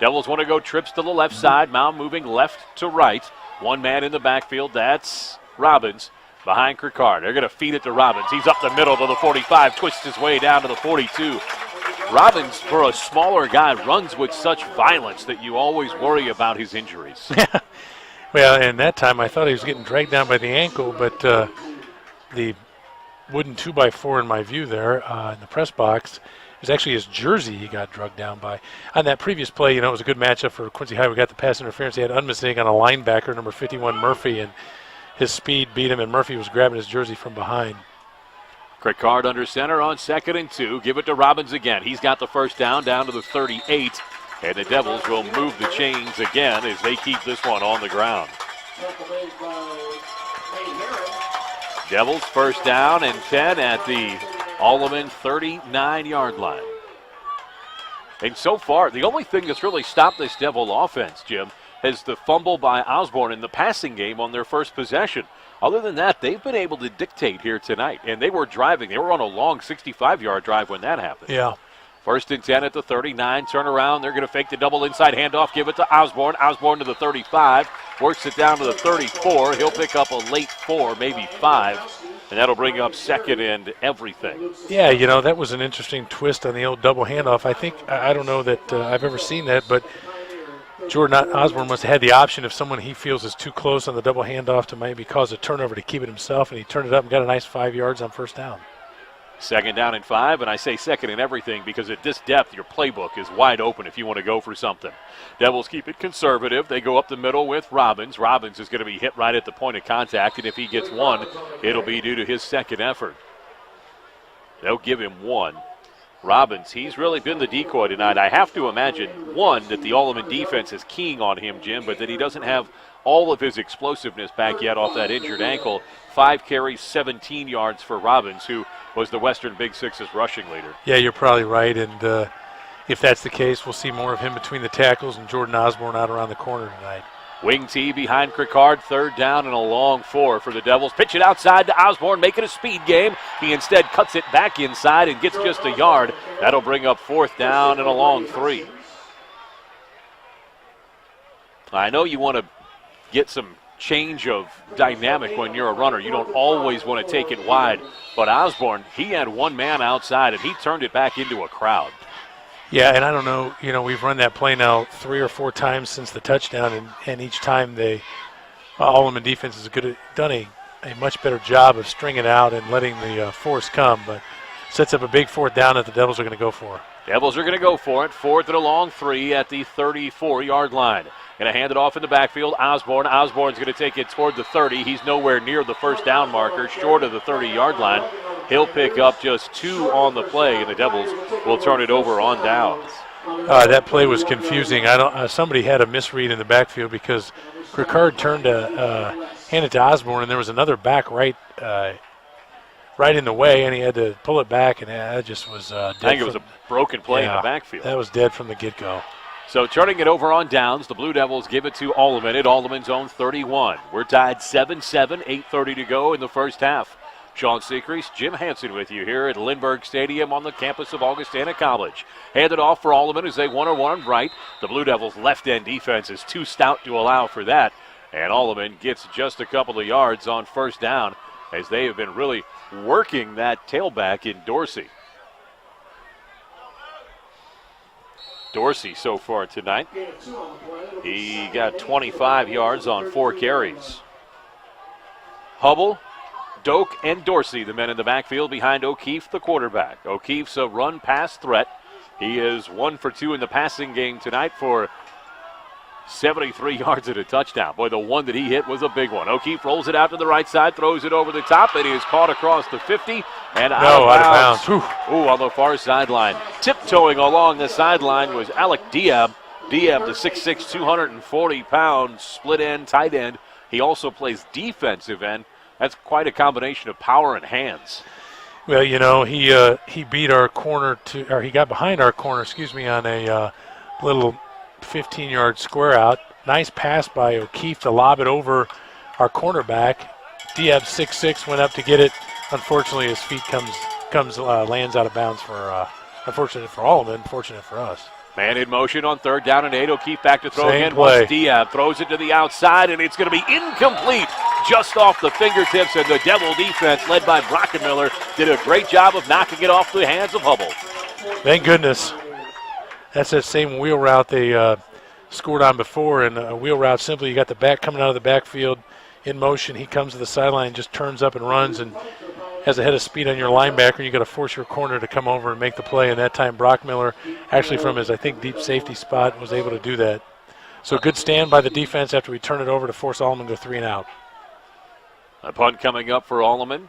Devils want to go trips to the left side. Mound moving left to right. 1 man in the backfield. That's Robbins behind Krikard. They're going to feed it to Robbins. He's up the middle to the 45, twists his way down to the 42. Robbins, for a smaller guy, runs with such violence that you always worry about his injuries. Well, and that time I thought he was getting dragged down by the ankle, but the wooden 2x4 in my view there in the press box is actually his jersey he got drugged down by. On that previous play, it was a good matchup for Quincy High. We got the pass interference. He had Unmisig on a linebacker, number 51, Murphy, and his speed beat him, and Murphy was grabbing his jersey from behind. Krikard under center on 2nd and 2. Give it to Robbins again. He's got the first down to the 38. And the Devils will move the chains again as they keep this one on the ground. Devils first down and 10 at the Alleman 39-yard line. And so far, the only thing that's really stopped this Devil offense, Jim, is the fumble by Osborne in the passing game on their first possession. Other than that, they've been able to dictate here tonight. And they were driving. They were on a long 65-yard drive when that happened. Yeah. 1st and 10 at the 39. Turn around. They're going to fake the double inside handoff. Give it to Osborne. Osborne to the 35. Works it down to the 34. He'll pick up a late 4, maybe 5. And that'll bring up 2nd and everything. Yeah, that was an interesting twist on the old double handoff. I don't know that I've ever seen that, but Jordan Osborne must have had the option if someone he feels is too close on the double handoff to maybe cause a turnover to keep it himself, and he turned it up and got a nice 5 yards on first down. 2nd down and 5, and I say 2nd and everything because at this depth, your playbook is wide open if you want to go for something. Devils keep it conservative. They go up the middle with Robbins. Robbins is going to be hit right at the point of contact, and if he gets 1, it'll be due to his 2nd effort. They'll give him 1. Robbins, he's really been the decoy tonight. I have to imagine, 1, that the Alleman defense is keying on him, Jim, but that he doesn't have all of his explosiveness back yet off that injured ankle. 5 carries, 17 yards for Robbins, who was the Western Big Six's rushing leader. Yeah, you're probably right, and if that's the case, we'll see more of him between the tackles and Jordan Osborne out around the corner tonight. Wing T behind Cricard, third down and a long 4 for the Devils. Pitch it outside to Osborne, make it a speed game. He instead cuts it back inside and gets just a yard. That'll bring up 4th down and a long 3. I know you want to get some change of dynamic when you're a runner. You don't always want to take it wide. But Osborne, he had one man outside, and he turned it back into a crowd. Yeah, and I don't know, we've run that play now 3 or 4 times since the touchdown, and each time Alleman defense has done a much better job of stringing out and letting the force come, but sets up a big 4th down that the Devils are going to go for. Devils are going to go for it. 4th and a long 3 at the 34-yard line. Going to hand it off in the backfield. Osborne. Osborne's going to take it toward the 30. He's nowhere near the first down marker, short of the 30-yard line. He'll pick up just 2 on the play, and the Devils will turn it over on downs. That play was confusing. Somebody had a misread in the backfield because Ricard turned to hand it to Osborne, and there was another back right in the way, and he had to pull it back, and that just was dead. I think it was a broken play in the backfield. That was dead from the get-go. So turning it over on downs, the Blue Devils give it to Alleman at Alleman's own 31. We're tied 7-7, 8:30 to go in the first half. Sean Secreest, Jim Hansen with you here at Lindbergh Stadium on the campus of Augustana College. Handed off for Alleman as they one right. The Blue Devils' left end defense is too stout to allow for that. And Alleman gets just a couple of yards on first down as they have been really working that tailback in Dorsey. Dorsey so far tonight, he got 25 yards on 4 carries. Hubble, Doak, and Dorsey, the men in the backfield behind O'Keefe, the quarterback. O'Keefe's a run-pass threat. He is 1 for 2 in the passing game tonight for 73 yards and a touchdown. Boy, the one that he hit was a big one. O'Keefe rolls it out to the right side, throws it over the top, and he is caught across the 50 and out of bounds. Ooh, on the far sideline. Tiptoeing along the sideline was Alec Diab. Diab, the 6'6", 240-pound split end, tight end. He also plays defensive end. That's quite a combination of power and hands. Well, he beat our corner he got behind our corner, on a little 15-yard square out. Nice pass by O'Keefe to lob it over our cornerback. Diab 6'6" went up to get it. Unfortunately, his feet lands out of bounds for unfortunate for Alleman, fortunate for us. Man in motion on 3rd down and 8. O'Keefe back to throw again. Play. Diab throws it to the outside, and it's going to be incomplete just off the fingertips, and the Devil defense, led by Brockenmiller, did a great job of knocking it off the hands of Hubble. Thank goodness. That's that same wheel route they scored on before, and a wheel route simply you got the back coming out of the backfield in motion. He comes to the sideline, just turns up and runs, and has a head of speed on your linebacker. You got to force your corner to come over and make the play. And that time, Brockmiller, actually from his deep safety spot, was able to do that. So good stand by the defense after we turn it over to force Alleman to go 3 and out. A punt coming up for Alleman.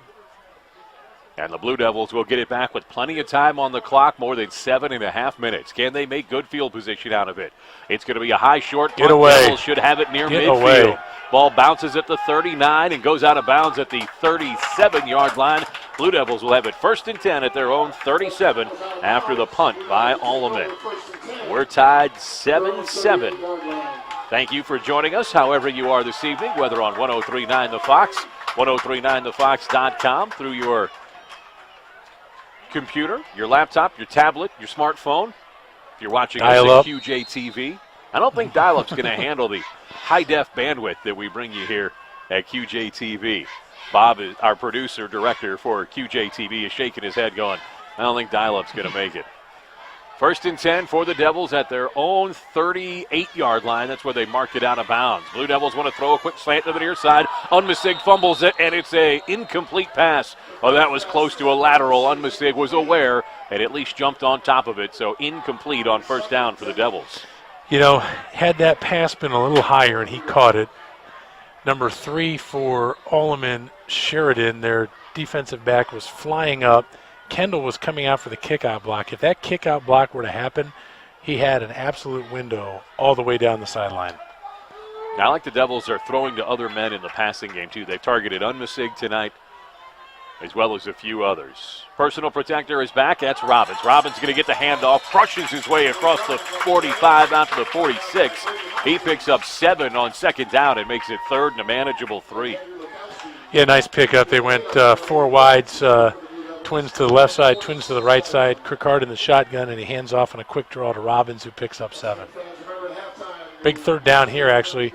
And the Blue Devils will get it back with plenty of time on the clock, more than 7.5 minutes. Can they make good field position out of it? It's going to be a high short punt. Get away. Devils should have it near midfield. Away. Ball bounces at the 39 and goes out of bounds at the 37-yard line. Blue Devils will have it 1st and 10 at their own 37 after the punt by Alleman. We're tied 7-7. Thank you for joining us, however you are this evening, whether on 103.9 The Fox, 1039thefox.com, through your computer, your laptop, your tablet, your smartphone. If you're watching us at QJ TV, I don't think dial-up's going to handle the high-def bandwidth that we bring you here at QJ TV. Bob, is our producer, director for QJ TV, is shaking his head going, I don't think dial-up's going to make it. 1st and 10 for the Devils at their own 38-yard line. That's where they marked it out of bounds. Blue Devils want to throw a quick slant to the near side. Unmisig fumbles it, and it's a incomplete pass. Oh, that was close to a lateral. Unmisig was aware and at least jumped on top of it, so incomplete on 1st down for the Devils. Had that pass been a little higher and he caught it, number 3 for Alleman, Sheridan, their defensive back, was flying up. Kendall was coming out for the kickout block. If that kickout block were to happen, he had an absolute window all the way down the sideline. Now, I like the Devils are throwing to other men in the passing game, too. They've targeted Unmisig tonight. as well as a few others. Personal protector is back. That's Robbins. Robbins going to get the handoff, crushes his way across the 45 out to the 46. He picks up 7 on second down and makes it third and a manageable 3. Yeah, nice pickup. They went 4 wides, twins to the left side, twins to the right side. Crickard in the shotgun, and he hands off on a quick draw to Robbins, who picks up 7. Big third down here, actually.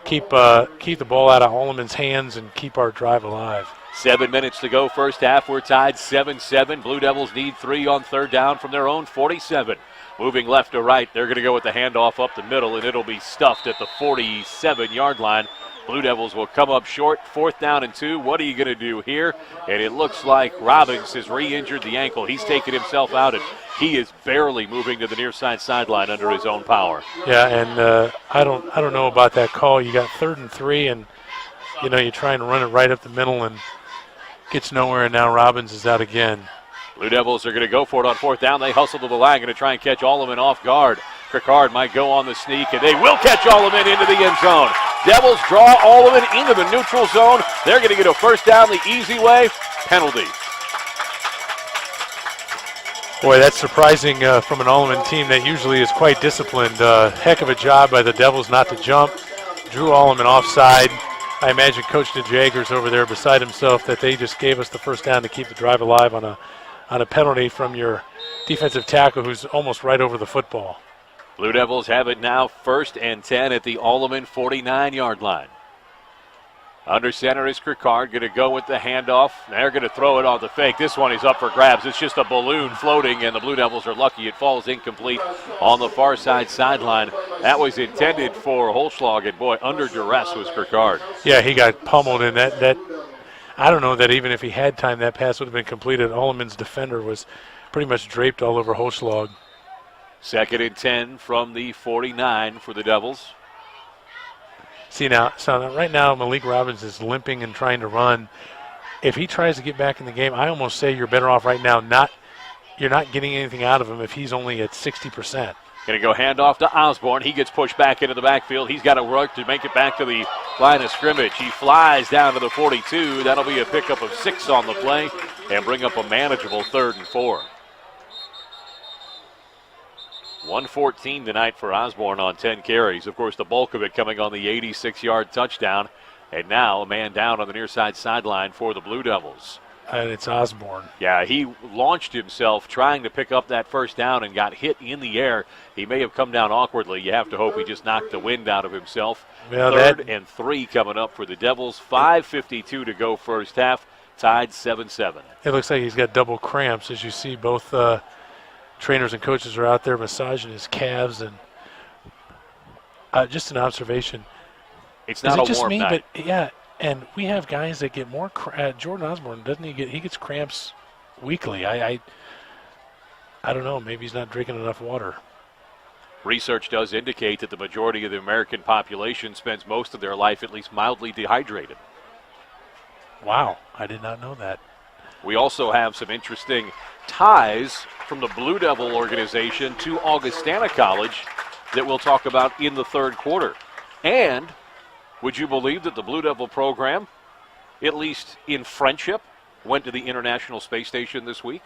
Keep the ball out of Alleman's hands and keep our drive alive. 7 minutes to go, first half. We're tied 7-7. Blue Devils need 3 on third down from their own 47. Moving left to right, they're going to go with the handoff up the middle, and it'll be stuffed at the 47-yard line. Blue Devils will come up short, 4th down and 2. What are you going to do here? And it looks like Robbins has re-injured the ankle. He's taken himself out, and he is barely moving to the near side sideline under his own power. Yeah, and I don't know about that call. You got 3rd and 3, and you try and run it right up the middle and gets nowhere, and now Robbins is out again. Blue Devils are going to go for it on 4th down. They hustle to the line, going to try and catch Alleman off guard. Crickard might go on the sneak, and they will catch Alleman into the end zone. Devils draw Alleman into the neutral zone. They're going to get a first down the easy way. Penalty. Boy, that's surprising from an Alleman team that usually is quite disciplined. Heck of a job by the Devils not to jump. Drew Alleman offside. I imagine Coach DeJagger's over there beside himself that they just gave us the first down to keep the drive alive on a penalty from your defensive tackle who's almost right over the football. Blue Devils have it now 1st and 10 at the Alleman 49-yard line. Under center is Crickard, going to go with the handoff. They're going to throw it on the fake. This one is up for grabs. It's just a balloon floating, and the Blue Devils are lucky it falls incomplete on the far side sideline. That was intended for Holschlag, and boy, under duress was Crickard. Yeah, he got pummeled, and that I don't know that even if he had time, that pass would have been completed. Alleman's defender was pretty much draped all over Holschlag. 2nd and 10 from the 49 for the Devils. See now, right now Malik Robbins is limping and trying to run. If he tries to get back in the game, I almost say you're better off right now. You're not getting anything out of him if he's only at 60%. Going to go handoff to Osborne. He gets pushed back into the backfield. He's got to work to make it back to the line of scrimmage. He flies down to the 42. That'll be a pickup of 6 on the play and bring up a manageable 3rd and 4. 114 tonight for Osborne on 10 carries. Of course, the bulk of it coming on the 86-yard touchdown. And now a man down on the near side sideline for the Blue Devils. And it's Osborne. Yeah, he launched himself trying to pick up that first down and got hit in the air. He may have come down awkwardly. You have to hope he just knocked the wind out of himself. Well, 3rd and 3 coming up for the Devils. 5:52 to go first half. Tied 7-7. It looks like he's got double cramps. As you see, both trainers and coaches are out there massaging his calves. And just an observation. It's not a warm night. But yeah, and we have guys that get more. Jordan Osborne, doesn't he get? He gets cramps weekly. I don't know. Maybe he's not drinking enough water. Research does indicate that the majority of the American population spends most of their life at least mildly dehydrated. Wow, I did not know that. We also have some interesting ties from the Blue Devil organization to Augustana College that we'll talk about in the 3rd quarter. And would you believe that the Blue Devil program, at least in friendship, went to the International Space Station this week?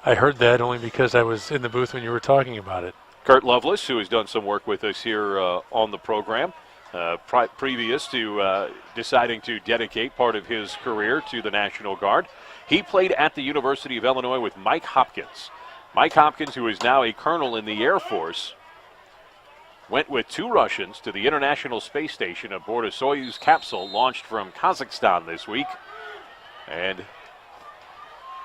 I heard that only because I was in the booth when you were talking about it. Kurt Lovelace, who has done some work with us here on the program, previous to deciding to dedicate part of his career to the National Guard. He played at the University of Illinois with Mike Hopkins. Mike Hopkins, who is now a colonel in the Air Force, went with 2 Russians to the International Space Station aboard a Soyuz capsule launched from Kazakhstan this week. And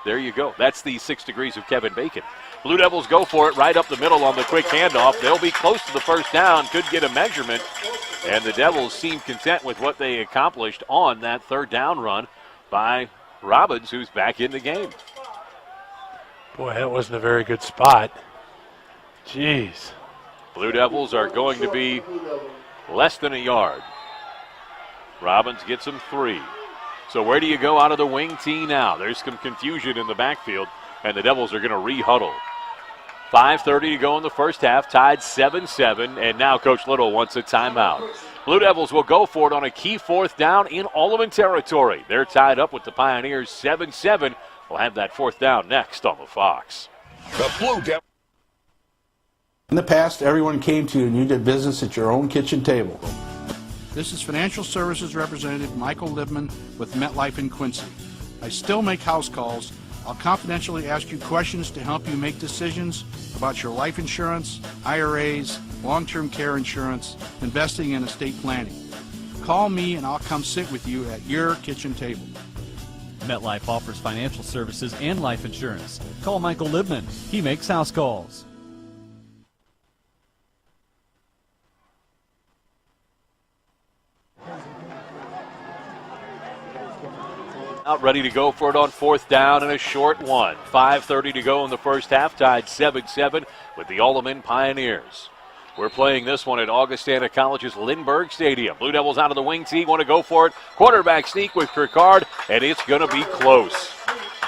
there you go. That's the 6 degrees of Kevin Bacon. Blue Devils go for it right up the middle on the quick handoff. They'll be close to the first down, could get a measurement. And the Devils seem content with what they accomplished on that 3rd down run by Robbins, who's back in the game. Boy, that wasn't a very good spot. Jeez. Blue Devils are going to be less than a yard. Robbins gets him 3. So where do you go out of the wing tee now? There's some confusion in the backfield, and the Devils are going to re-huddle. 5:30 to go in the first half, tied 7-7, and now Coach Little wants a timeout. Blue Devils will go for it on a key fourth down in Alleman territory. They're tied up with the Pioneers 7-7. We'll have that fourth down next on the Fox. The Blue Devils. In the past, everyone came to you and you did business at your own kitchen table. This is Financial Services Representative Michael Libman with MetLife in Quincy. I still make house calls. I'll confidentially ask you questions to help you make decisions about your life insurance, IRAs, long-term care insurance, investing, and estate planning. Call me and I'll come sit with you at your kitchen table. MetLife offers financial services and life insurance. Call Michael Libman. He makes house calls. Out ready to go for it on fourth down and a short one. 5:30 to go in the first half, tied 7-7 with the Alleman Pioneers. We're playing this one at Augustana College's Lindbergh Stadium. Blue Devils out of the wing tee, want to go for it. Quarterback sneak with Kirkard, and it's going to be close.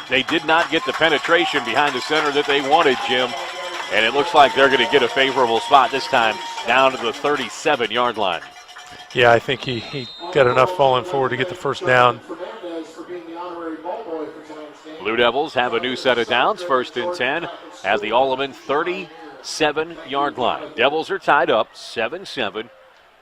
They did not get the penetration behind the center that they wanted, Jim, and it looks like they're going to get a favorable spot this time down to the 37-yard line. Yeah, I think he got enough falling forward to get the first down. Blue Devils have a new set of downs, 1st and 10 at the Alleman 37-yard line. Devils are tied up 7-7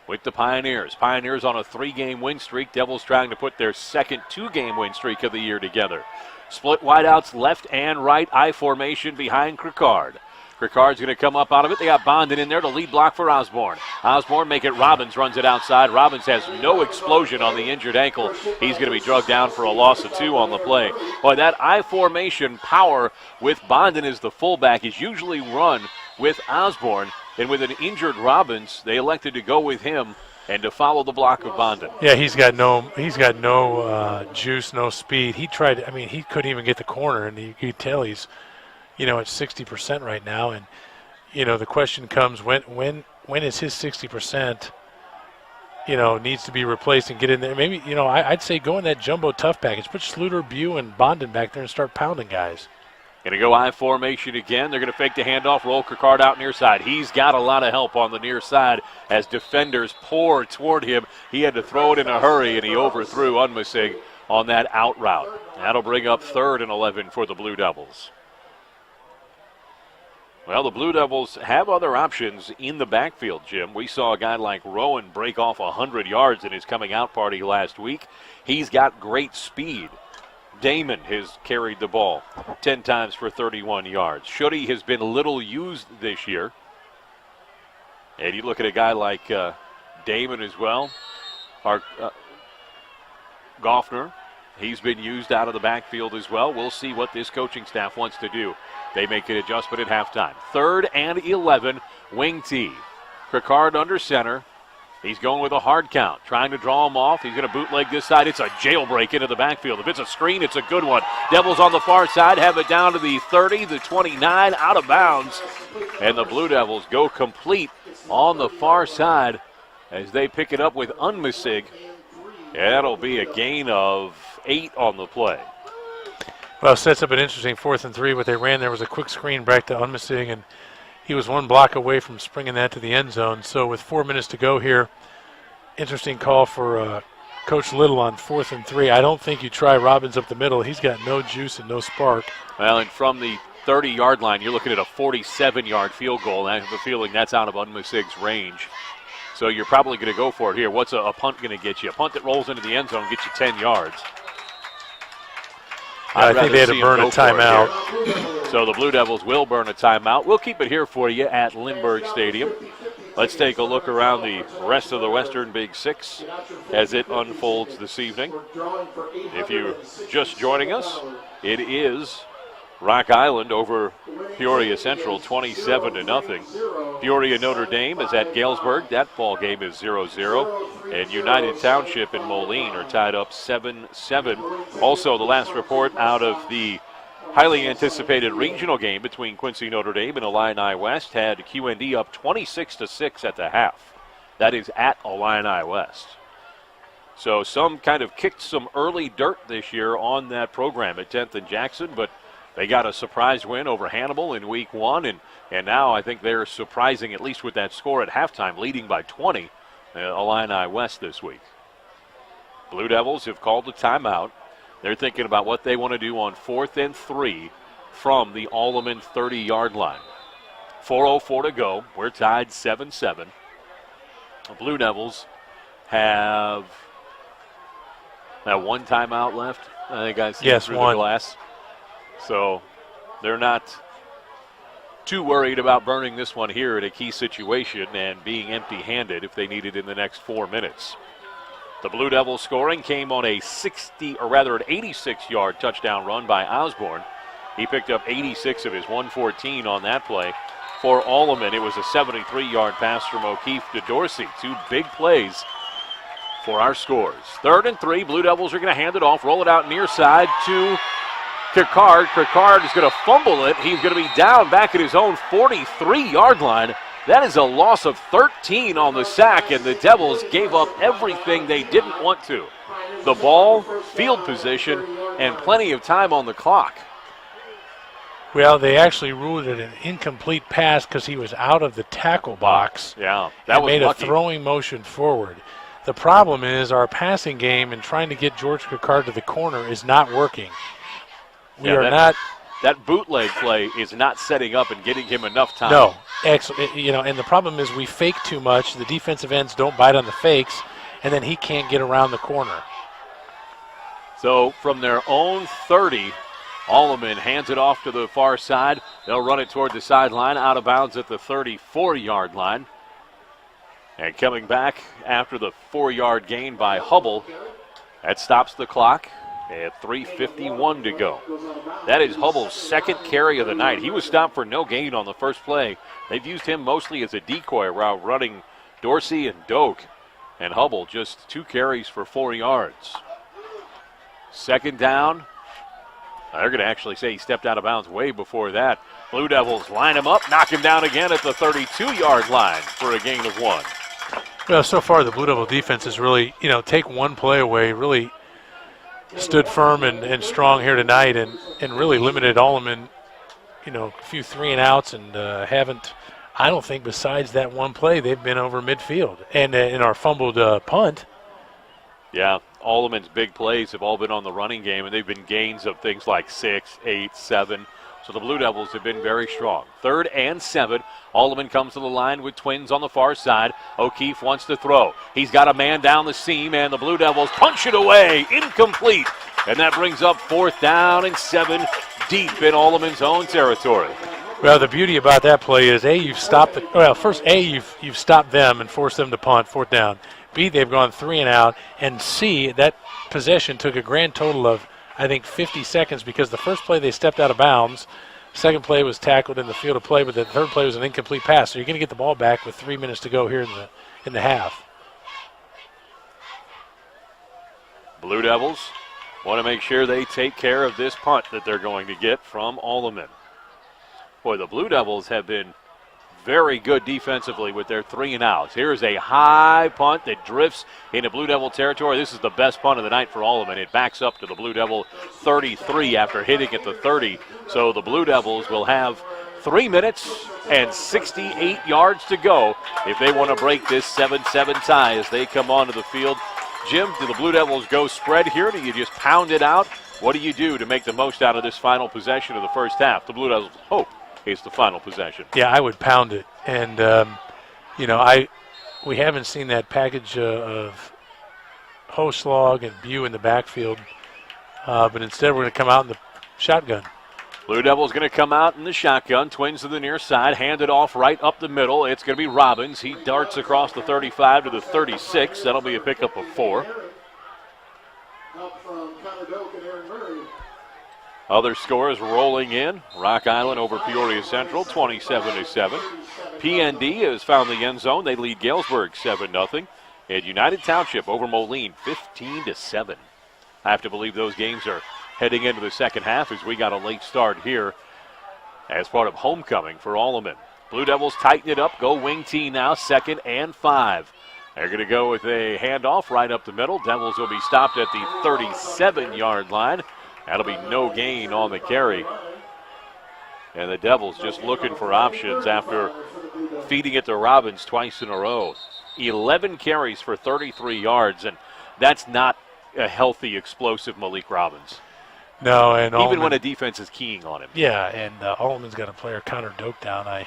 with the Pioneers. Pioneers on a 3-game win streak. Devils trying to put their second 2-game win streak of the year together. Split wideouts left and right, I formation behind Kirkard. Kirkard's going to come up out of it. They got Bondin in there to lead block for Osborne. Osborne make it Robbins, runs it outside. Robbins has no explosion on the injured ankle. He's going to be drugged down for a loss of 2 on the play. Boy, that I formation power with Bondin as the fullback is usually run with Osborne. And with an injured Robbins, they elected to go with him and to follow the block of Bondin. Yeah, he's got no juice, no speed. He tried. I mean, he couldn't even get the corner, and you could tell he's, at 60% right now. And the question comes, when is his 60%? Needs to be replaced and get in there. Maybe I'd say go in that jumbo tough package. Put Schluter, Bew, and Bondin back there and start pounding guys. Going to go I formation again. They're going to fake the handoff, roll Kirkard out near side. He's got a lot of help on the near side as defenders pour toward him. He had to throw it in a hurry, and he overthrew Unmasig on that out route. That'll bring up 3rd and 11 for the Blue Devils. Well, the Blue Devils have other options in the backfield, Jim. We saw a guy like Rowan break off 100 yards in his coming out party last week. He's got great speed. Damon has carried the ball 10 times for 31 yards. Schutte has been little used this year. And you look at a guy like Damon as well. Goffner, he's been used out of the backfield as well. We'll see what this coaching staff wants to do. They make an adjustment at halftime. 3rd and 11, wing tee. Kirkard under center. He's going with a hard count, trying to draw him off. He's going to bootleg this side. It's a jailbreak into the backfield. If it's a screen, it's a good one. Devils on the far side have it down to the 30, the 29, out of bounds. And the Blue Devils go complete on the far side as they pick it up with Unmasig. That'll be a gain of 8 on the play. Well, it sets up an interesting 4th and 3. What they ran there was a quick screen back to Unmasig, and he was 1 block away from springing that to the end zone. So with 4 minutes to go here, interesting call for Coach Little on 4th and 3. I don't think you try Robbins up the middle. He's got no juice and no spark. Well, and from the 30-yard line, you're looking at a 47-yard field goal. I have a feeling that's out of Unmasig's range. So you're probably going to go for it here. What's a punt going to get you? A punt that rolls into the end zone gets you 10 yards. I think they had to burn a timeout. So the Blue Devils will burn a timeout. We'll keep it here for you at Lindbergh Stadium. Let's take a look around the rest of the Western Big Six as it unfolds this evening. If you're just joining us, it is Rock Island over Peoria Central, 27-0. Peoria Notre Dame is at Galesburg. That ball game is 0-0. And United Township and Moline are tied up 7-7. Also, the last report out of the highly anticipated regional game between Quincy Notre Dame and Illini West had QND up 26-6 at the half. That is at Illini West. So some kind of kicked some early dirt this year on that program at 10th and Jackson, but they got a surprise win over Hannibal in week 1, and now I think they're surprising, at least with that score at halftime, leading by 20 Illini West this week. Blue Devils have called a timeout. They're thinking about what they want to do on 4th and 3 from the Alleman 30-yard line. 4:04 to go. We're tied 7-7. The Blue Devils have one timeout left. I think I see through the glass. So they're not too worried about burning this one here in a key situation and being empty-handed if they need it in the next 4 minutes. The Blue Devils scoring came on an 86-yard touchdown run by Osborne. He picked up 86 of his 114 on that play. For Alleman, it was a 73-yard pass from O'Keefe to Dorsey. 2 big plays for our scores. 3rd and 3, Blue Devils are going to hand it off, roll it out near side to Kirkard. Kirkard is going to fumble it. He's going to be down back at his own 43-yard line. That is a loss of 13 on the sack, and the Devils gave up everything they didn't want to. The ball, field position, and plenty of time on the clock. Well, they actually ruled it an incomplete pass because he was out of the tackle box. Yeah, that was made lucky. A throwing motion forward. The problem is our passing game and trying to get George Kirkard to the corner is not working. That bootleg play is not setting up and getting him enough time. No, and the problem is we fake too much. The defensive ends don't bite on the fakes, and then he can't get around the corner. So from their own 30, Alleman hands it off to the far side. They'll run it toward the sideline, out of bounds at the 34-yard line. And coming back after the 4-yard gain by Hubble, that stops the clock at 3:51 to go. That is Hubble's second carry of the night. He was stopped for no gain on the first play. They've used him mostly as a decoy while running Dorsey and Doak. And Hubble just 2 carries for 4 yards. 2nd down. They're going to actually say he stepped out of bounds way before that. Blue Devils line him up, knock him down again at the 32-yard line for a gain of 1. Well, so far the Blue Devil defense has really, take one play away, really stood firm and strong here tonight and really limited Alleman, a few 3-and-outs and haven't, I don't think besides that one play, they've been over midfield. And in our fumbled punt. Yeah, Alleman's big plays have all been on the running game, and they've been gains of things like 6, 8, 7. So the Blue Devils have been very strong. 3rd and 7. Alleman comes to the line with twins on the far side. O'Keefe wants to throw. He's got a man down the seam, and the Blue Devils punch it away. Incomplete. And that brings up 4th down and 7 deep in Alleman's own territory. Well, the beauty about that play is, you've stopped you've stopped them and forced them to punt, 4th down. B, they've gone 3-and-out. And C, that possession took a grand total of, I think, 50 seconds because the first play they stepped out of bounds. Second play was tackled in the field of play, but the third play was an incomplete pass. So you're going to get the ball back with 3 minutes to go here in the half. Blue Devils want to make sure they take care of this punt that they're going to get from Alleman. Boy, the Blue Devils have been very good defensively with their 3-and-outs. Here's a high punt that drifts into Blue Devil territory. This is the best punt of the night for Alleman. It backs up to the Blue Devil 33 after hitting at the 30. So the Blue Devils will have 3 minutes and 68 yards to go if they want to break this 7-7 tie as they come onto the field. Jim, do the Blue Devils go spread here? Do you just pound it out? What do you do to make the most out of this final possession of the first half? The Blue Devils hope is the final possession. Yeah, I would pound it. And, we haven't seen that package of Hoslag and Bew in the backfield. But instead we're going to come out in the shotgun. Blue Devils going to come out in the shotgun. Twins to the near side. Hand it off right up the middle. It's going to be Robbins. He darts across the 35 to the 36. That'll be a pickup of 4. Other scores rolling in. Rock Island over Peoria Central, 27-7. PND has found the end zone. They lead Galesburg 7-0. And United Township over Moline, 15-7. I have to believe those games are heading into the second half as we got a late start here as part of homecoming for Alleman. Blue Devils tighten it up, go wing T now, 2nd and 5. They're going to go with a handoff right up the middle. Devils will be stopped at the 37-yard line. That'll be no gain on the carry. And the Devils just looking for options after feeding it to Robbins twice in a row. 11 carries for 33 yards, and that's not a healthy, explosive Malik Robbins. No, and Even when Alleman, a defense is keying on him. yeah, and Alleman's got a player, Connor Doak, down. I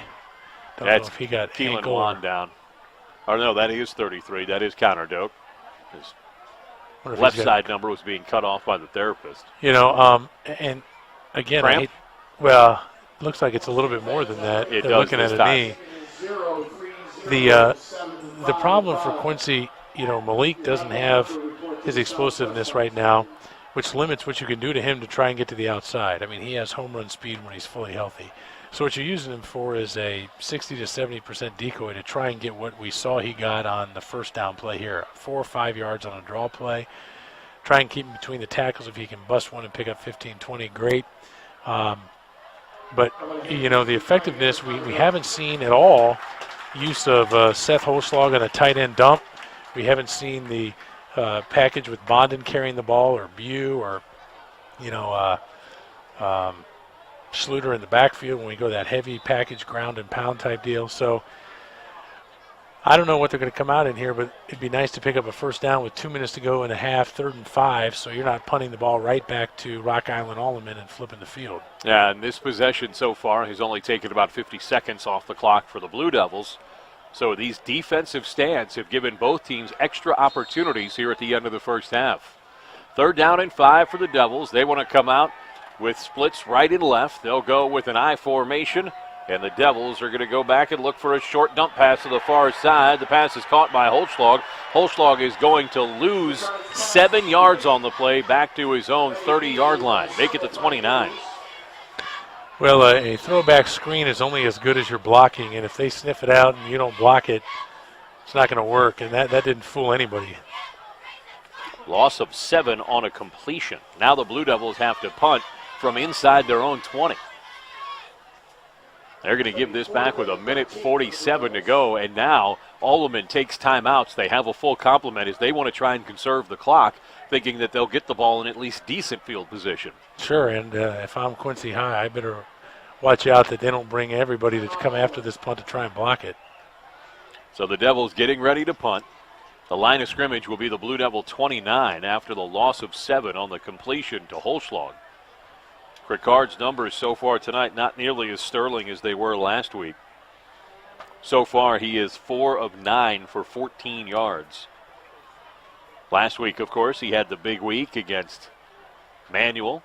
don't That's know if he got Keelan ankle Wan or down. Or no, that is 33. That is Connor Doak. His wonder if left he's got- side number was being cut off by the therapist. You know, and again, Cramp? well, looks like it's a little bit more than that. It They're does looking this at a time. knee. The problem for Quincy, you know, Malik doesn't have his explosiveness right now, which limits what you can do to him to try and get to the outside. I mean, he has home run speed when he's fully healthy. So what you're using him for is a 60 to 70% decoy to try and get what we saw he got on the first down play here, 4 or 5 yards on a draw play. Try and keep him between the tackles. If he can bust one and pick up 15, 20, great. But, you know, the effectiveness, we haven't seen at all use of Seth Holschlag on a tight end dump. We haven't seen the package with Bondin carrying the ball, or Bew, or, you know, Schluter in the backfield when we go that heavy package ground and pound type deal. So I don't know what they're going to come out in here, but it'd be nice to pick up a first down with 2 minutes to go and a half, 3rd and 5, so you're not punting the ball right back to Rock Island Alleman and flipping the field. Yeah, and this possession so far has only taken about 50 seconds off the clock for the Blue Devils. So these defensive stands have given both teams extra opportunities here at the end of the first half. 3rd down and 5 for the Devils. They want to come out with splits right and left. They'll go with an I formation, and the Devils are going to go back and look for a short dump pass to the far side. The pass is caught by Holschlag. Holschlag is going to lose 7 yards on the play back to his own 30-yard line. Make it to 29. Well, a throwback screen is only as good as your blocking, and if they sniff it out and you don't block it, it's not going to work, and that didn't fool anybody. Loss of 7 on a completion. Now the Blue Devils have to punt from inside their own 20. They're going to give this back with 1:47 to go, and now Alleman takes timeouts. They have a full complement as they want to try and conserve the clock, thinking that they'll get the ball in at least decent field position. Sure, and if I'm Quincy High, I better watch out that they don't bring everybody to come after this punt to try and block it. So the Devils getting ready to punt. The line of scrimmage will be the Blue Devil 29 after the loss of 7 on the completion to Holschlag. Ricard's numbers so far tonight not nearly as sterling as they were last week. So far, he is 4 of 9 for 14 yards. Last week, of course, he had the big week against Manual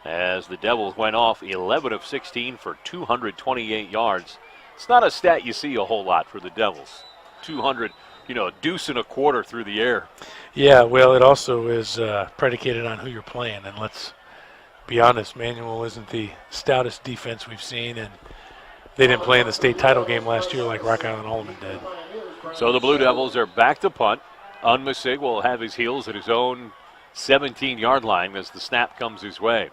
as the Devils went off 11 of 16 for 228 yards. It's not a stat you see a whole lot for the Devils. 200, a deuce and a quarter through the air. Yeah, well, it also is predicated on who you're playing, and let's be honest, Manual isn't the stoutest defense we've seen, and they didn't play in the state title game last year like Rock Island Alleman did. So the Blue Devils are back to punt. Unmasig will have his heels at his own 17-yard line as the snap comes his way.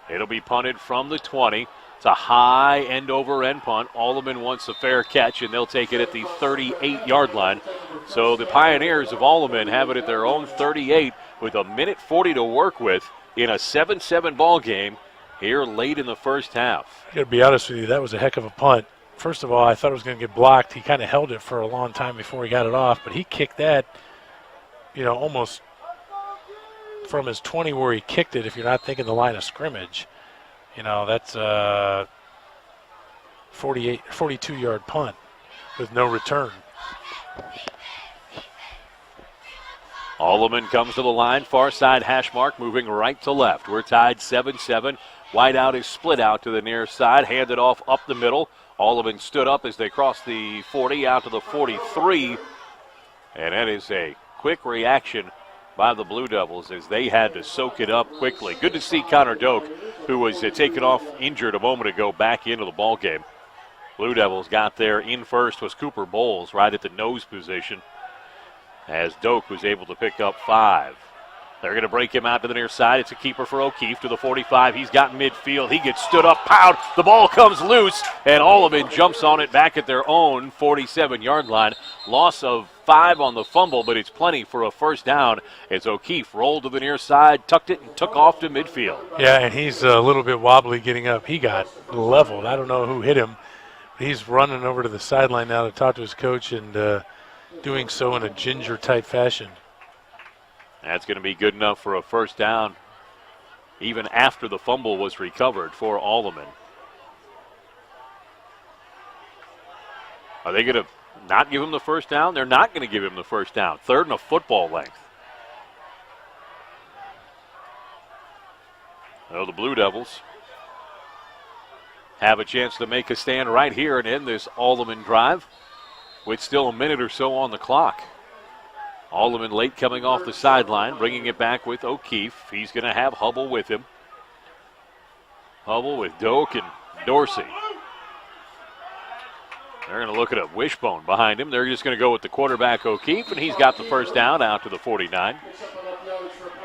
It'll be punted from the 20. It's a high end-over-end punt. Alleman wants a fair catch, and they'll take it at the 38-yard line. So the Pioneers of Alleman have it at their own 38 with 1:40 to work with in a 7-7 ball game here late in the first half. I got to be honest with you, that was a heck of a punt. First of all, I thought it was going to get blocked. He kind of held it for a long time before he got it off, but he kicked that, almost from his 20 where he kicked it, if you're not thinking the line of scrimmage. That's a 42-yard punt with no return. Alleman comes to the line, far side hash mark, moving right to left. We're tied 7-7. Wideout is split out to the near side, handed off up the middle. Alleman stood up as they crossed the 40 out to the 43. And that is a quick reaction by the Blue Devils as they had to soak it up quickly. Good to see Connor Doak, who was taken off injured a moment ago, back into the ball game. Blue Devils got there. In first was Cooper Bowles right at the nose position as Doak was able to pick up 5. They're going to break him out to the near side. It's a keeper for O'Keefe to the 45. He's got midfield. He gets stood up, pound. The ball comes loose, and Alleman jumps on it back at their own 47-yard line. Loss of 5 on the fumble, but it's plenty for a first down as O'Keefe rolled to the near side, tucked it, and took off to midfield. Yeah, and he's a little bit wobbly getting up. He got leveled. I don't know who hit him. He's running over to the sideline now to talk to his coach, and doing so in a ginger-type fashion. That's going to be good enough for a first down, even after the fumble was recovered for Alleman. Are they going to not give him the first down? They're not going to give him the first down. Third and a football length. So the Blue Devils have a chance to make a stand right here and end this Alleman drive with still a minute or so on the clock. Alleman late coming off the sideline, bringing it back with O'Keefe. He's going to have Hubble with him. Hubble with Doak and Dorsey. They're going to look at a wishbone behind him. They're just going to go with the quarterback, O'Keefe, and he's got the first down out to the 49.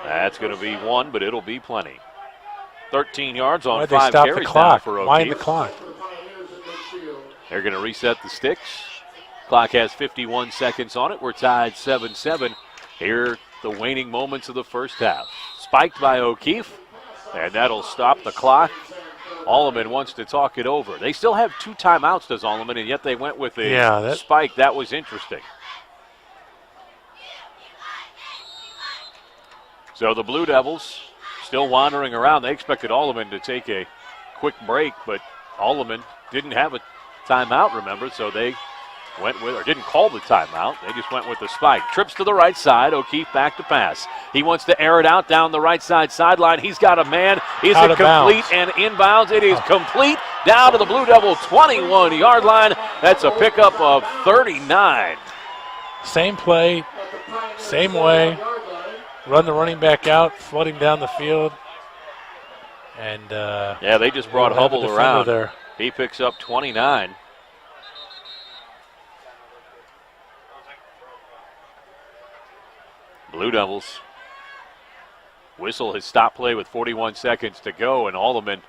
That's going to be one, but it'll be plenty. 13 yards on 5 carries now for O'Keefe. Wind the clock. They're going to reset the sticks. Clock has 51 seconds on it. We're tied 7-7 here, the waning moments of the first half. Spiked by O'Keefe, and that'll stop the clock. Alleman wants to talk it over. They still have 2 timeouts, does Alleman, and yet they went with a spike. That was interesting. So the Blue Devils still wandering around. They expected Alleman to take a quick break, but Alleman didn't have a timeout, remember, so they went with, or didn't call the timeout. They just went with the spike. Trips to the right side. O'Keefe back to pass. He wants to air it out down the right side sideline. He's got a man. Is it complete and inbounds? It is complete down to the Blue Devil 21-yard line. That's a pickup of 39. Same play, same way. Run the running back out, flooding down the field. And yeah, they just brought Hubble around. There. He picks up 29. Blue Devils whistle his stop play with 41 seconds to go, and Alleman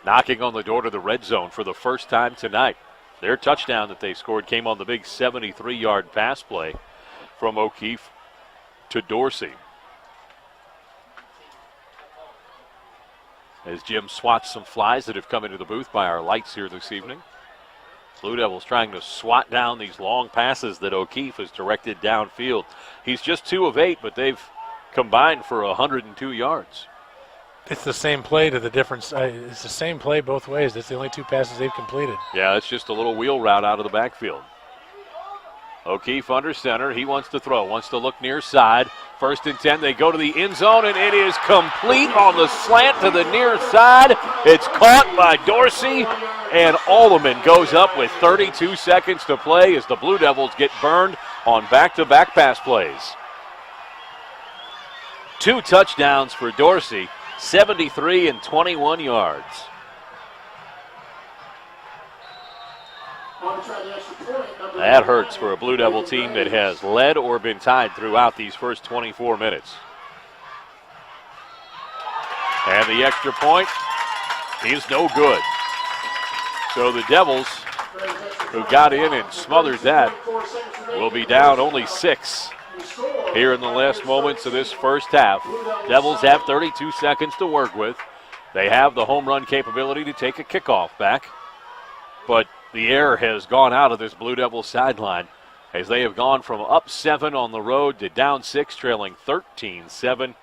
knocking on the door to the red zone for the first time tonight. Their touchdown that they scored came on the big 73-yard pass play from O'Keefe to Dorsey. As Jim swats some flies that have come into the booth by our lights here this evening. Blue Devils trying to swat down these long passes that O'Keefe has directed downfield. He's just 2 of 8, but they've combined for 102 yards. It's the same play to the difference. It's the same play both ways. That's the only 2 passes they've completed. Yeah, it's just a little wheel route out of the backfield. O'Keefe under center. He wants to throw, wants to look near side. 1st and 10. They go to the end zone, and it is complete on the slant to the near side. It's caught by Dorsey, and Alleman goes up with 32 seconds to play as the Blue Devils get burned on back-to-back pass plays. 2 touchdowns for Dorsey, 73 and 21 yards. That hurts for a Blue Devil team that has led or been tied throughout these first 24 minutes. And the extra point is no good. So the Devils, who got in and smothered that, will be down only 6 here in the last moments of this first half. Devils have 32 seconds to work with. They have the home run capability to take a kickoff back, but the air has gone out of this Blue Devil sideline as they have gone from up 7 on the road to down 6, trailing 13-7.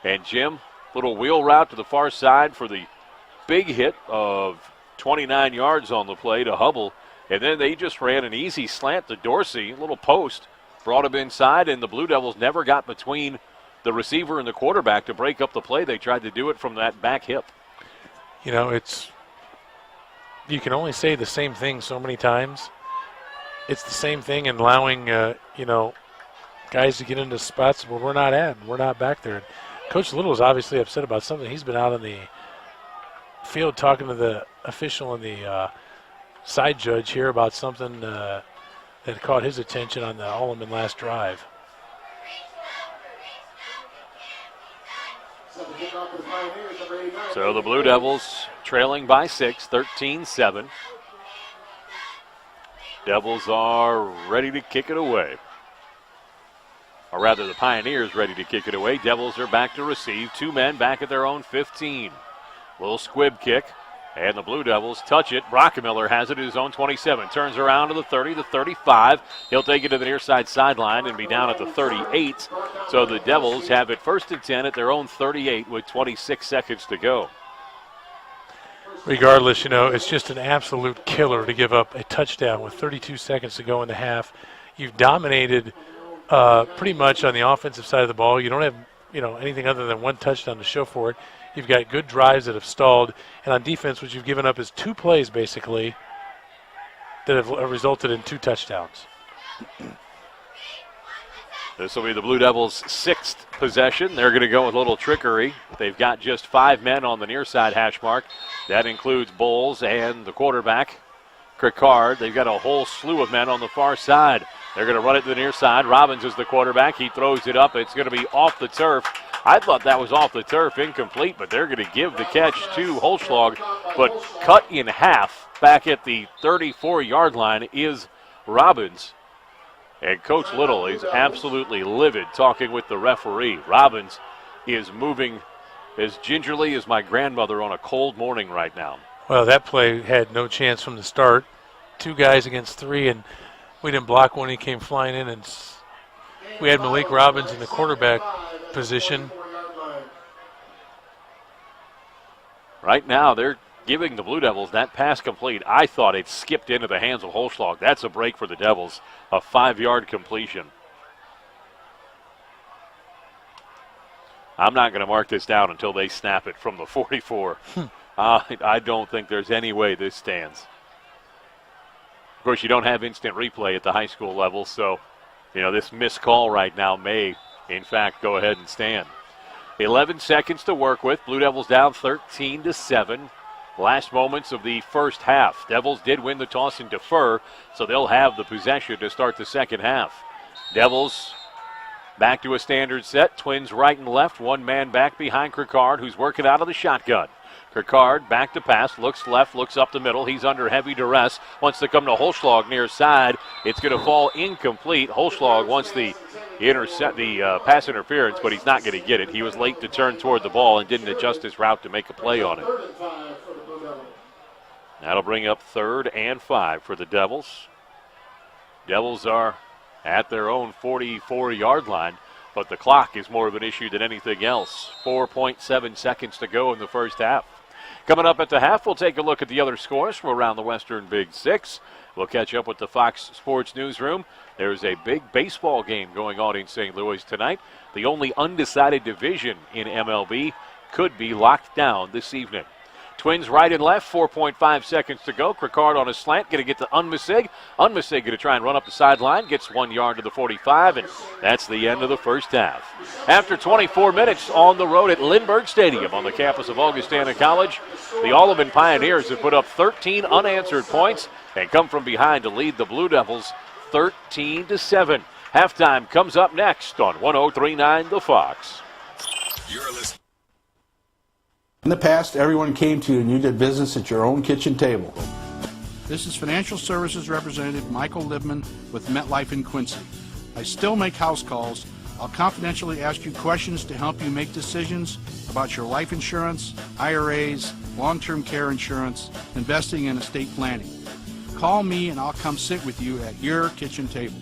And Jim, little wheel route to the far side for the big hit of 29 yards on the play to Hubble. And then they just ran an easy slant to Dorsey, little post, brought him inside, and the Blue Devils never got between the receiver and the quarterback to break up the play. They tried to do it from that back hip. You know, you can only say the same thing so many times. It's the same thing in allowing, guys to get into spots where we're not at. We're not back there. Coach Little is obviously upset about something. He's been out on the field talking to the official and the side judge here about something that caught his attention on the Alleman last drive. So the Blue Devils trailing by 6, 13-7. Devils are ready to kick it away. Or rather, the Pioneers ready to kick it away. Devils are back to receive. 2 men back at their own 15. Little squib kick. And the Blue Devils touch it. Brockmiller has it at his own 27. Turns around to the 30, the 35. He'll take it to the near side sideline and be down at the 38. So the Devils have it 1st and 10 at their own 38 with 26 seconds to go. Regardless, you know, it's just an absolute killer to give up a touchdown with 32 seconds to go in the half. You've dominated pretty much on the offensive side of the ball. You don't have, you know, anything other than one touchdown to show for it. You've got good drives that have stalled. And on defense, what you've given up is 2 plays, basically, that have resulted in 2 touchdowns. This will be the Blue Devils' 6th possession. They're going to go with a little trickery. They've got just 5 men on the near side hash mark. That includes Bowles and the quarterback, Cricard. They've got a whole slew of men on the far side. They're going to run it to the near side. Robbins is the quarterback. He throws it up. It's going to be off the turf. I thought that was off the turf, incomplete, but they're going to give the catch to Holschlag. But cut in half back at the 34-yard line is Robbins. And Coach Little is absolutely livid talking with the referee. Robbins is moving as gingerly as my grandmother on a cold morning right now. Well, that play had no chance from the start. 2 guys against 3, and we didn't block when he came flying in, and we had Malik Robbins in the quarterback position. Right now, they're giving the Blue Devils that pass complete. I thought it skipped into the hands of Holschlag. That's a break for the Devils, a 5-yard completion. I'm not going to mark this down until they snap it from the 44. I don't think there's any way this stands. Of course, you don't have instant replay at the high school level, so, you know, this missed call right now may, in fact, go ahead and stand. 11 seconds to work with. Blue Devils down 13-7. Last moments of the first half. Devils did win the toss and defer, so they'll have the possession to start the second half. Devils back to a standard set. Twins right and left. 1 man back behind Cricard, who's working out of the shotgun. Cricard back to pass, looks left, looks up the middle. He's under heavy duress. Wants to come to Holschlag near side. It's going to fall incomplete. Holschlag wants the pass interference, but he's not going to get it. He was late to turn toward the ball and didn't adjust his route to make a play on it. That'll bring up 3rd and 5 for the Devils. Devils are at their own 44-yard line, but the clock is more of an issue than anything else. 4.7 seconds to go in the first half. Coming up at the half, we'll take a look at the other scores from around the Western Big Six. We'll catch up with the Fox Sports Newsroom. There's a big baseball game going on in St. Louis tonight. The only undecided division in MLB could be locked down this evening. Twins right and left, 4.5 seconds to go. Cricard on a slant, going to get to Unmisig. Unmisig going to try and run up the sideline, gets 1 yard to the 45, and that's the end of the first half. After 24 minutes on the road at Lindbergh Stadium on the campus of Augustana College, the Alleman Pioneers have put up 13 unanswered points and come from behind to lead the Blue Devils 13-7. Halftime comes up next on 103.9 The Fox. You're listening. In the past, everyone came to you and you did business at your own kitchen table. This is Financial Services Representative Michael Libman with MetLife in Quincy. I still make house calls. I'll confidentially ask you questions to help you make decisions about your life insurance, IRAs, long-term care insurance, investing and estate planning. Call me and I'll come sit with you at your kitchen table.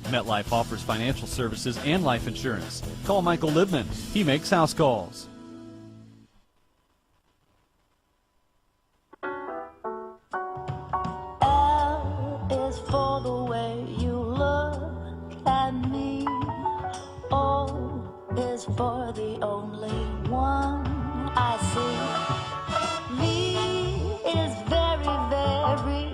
MetLife offers financial services and life insurance. Call Michael Libman. He makes house calls. L is for the way you look at me. O is for the only one I see. V is very, very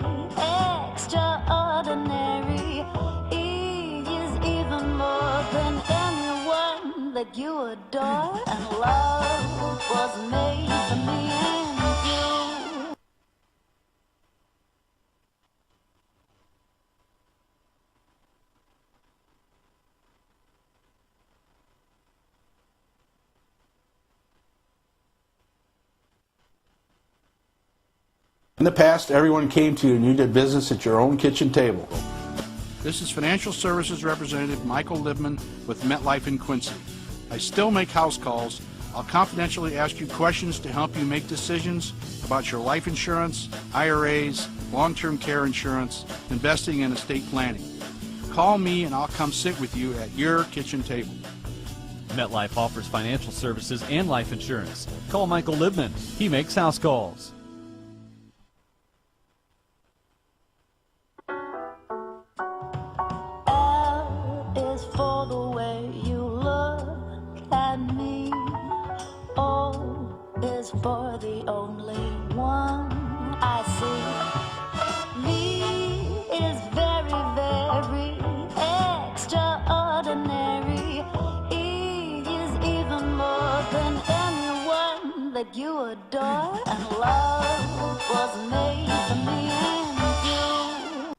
extraordinary. E is even more than anyone that you adore. And love was made for me and you. In the past, everyone came to you and you did business at your own kitchen table. This is Financial Services Representative Michael Libman with MetLife in Quincy. I still make house calls. I'll confidentially ask you questions to help you make decisions about your life insurance, IRAs, long-term care insurance, investing, and estate planning. Call me and I'll come sit with you at your kitchen table. MetLife offers financial services and life insurance. Call Michael Libman. He makes house calls. L is for the way you look at me. O is for the only one I see. V is very, very extraordinary. E is even more than anyone that you adore. And love was made for me and you.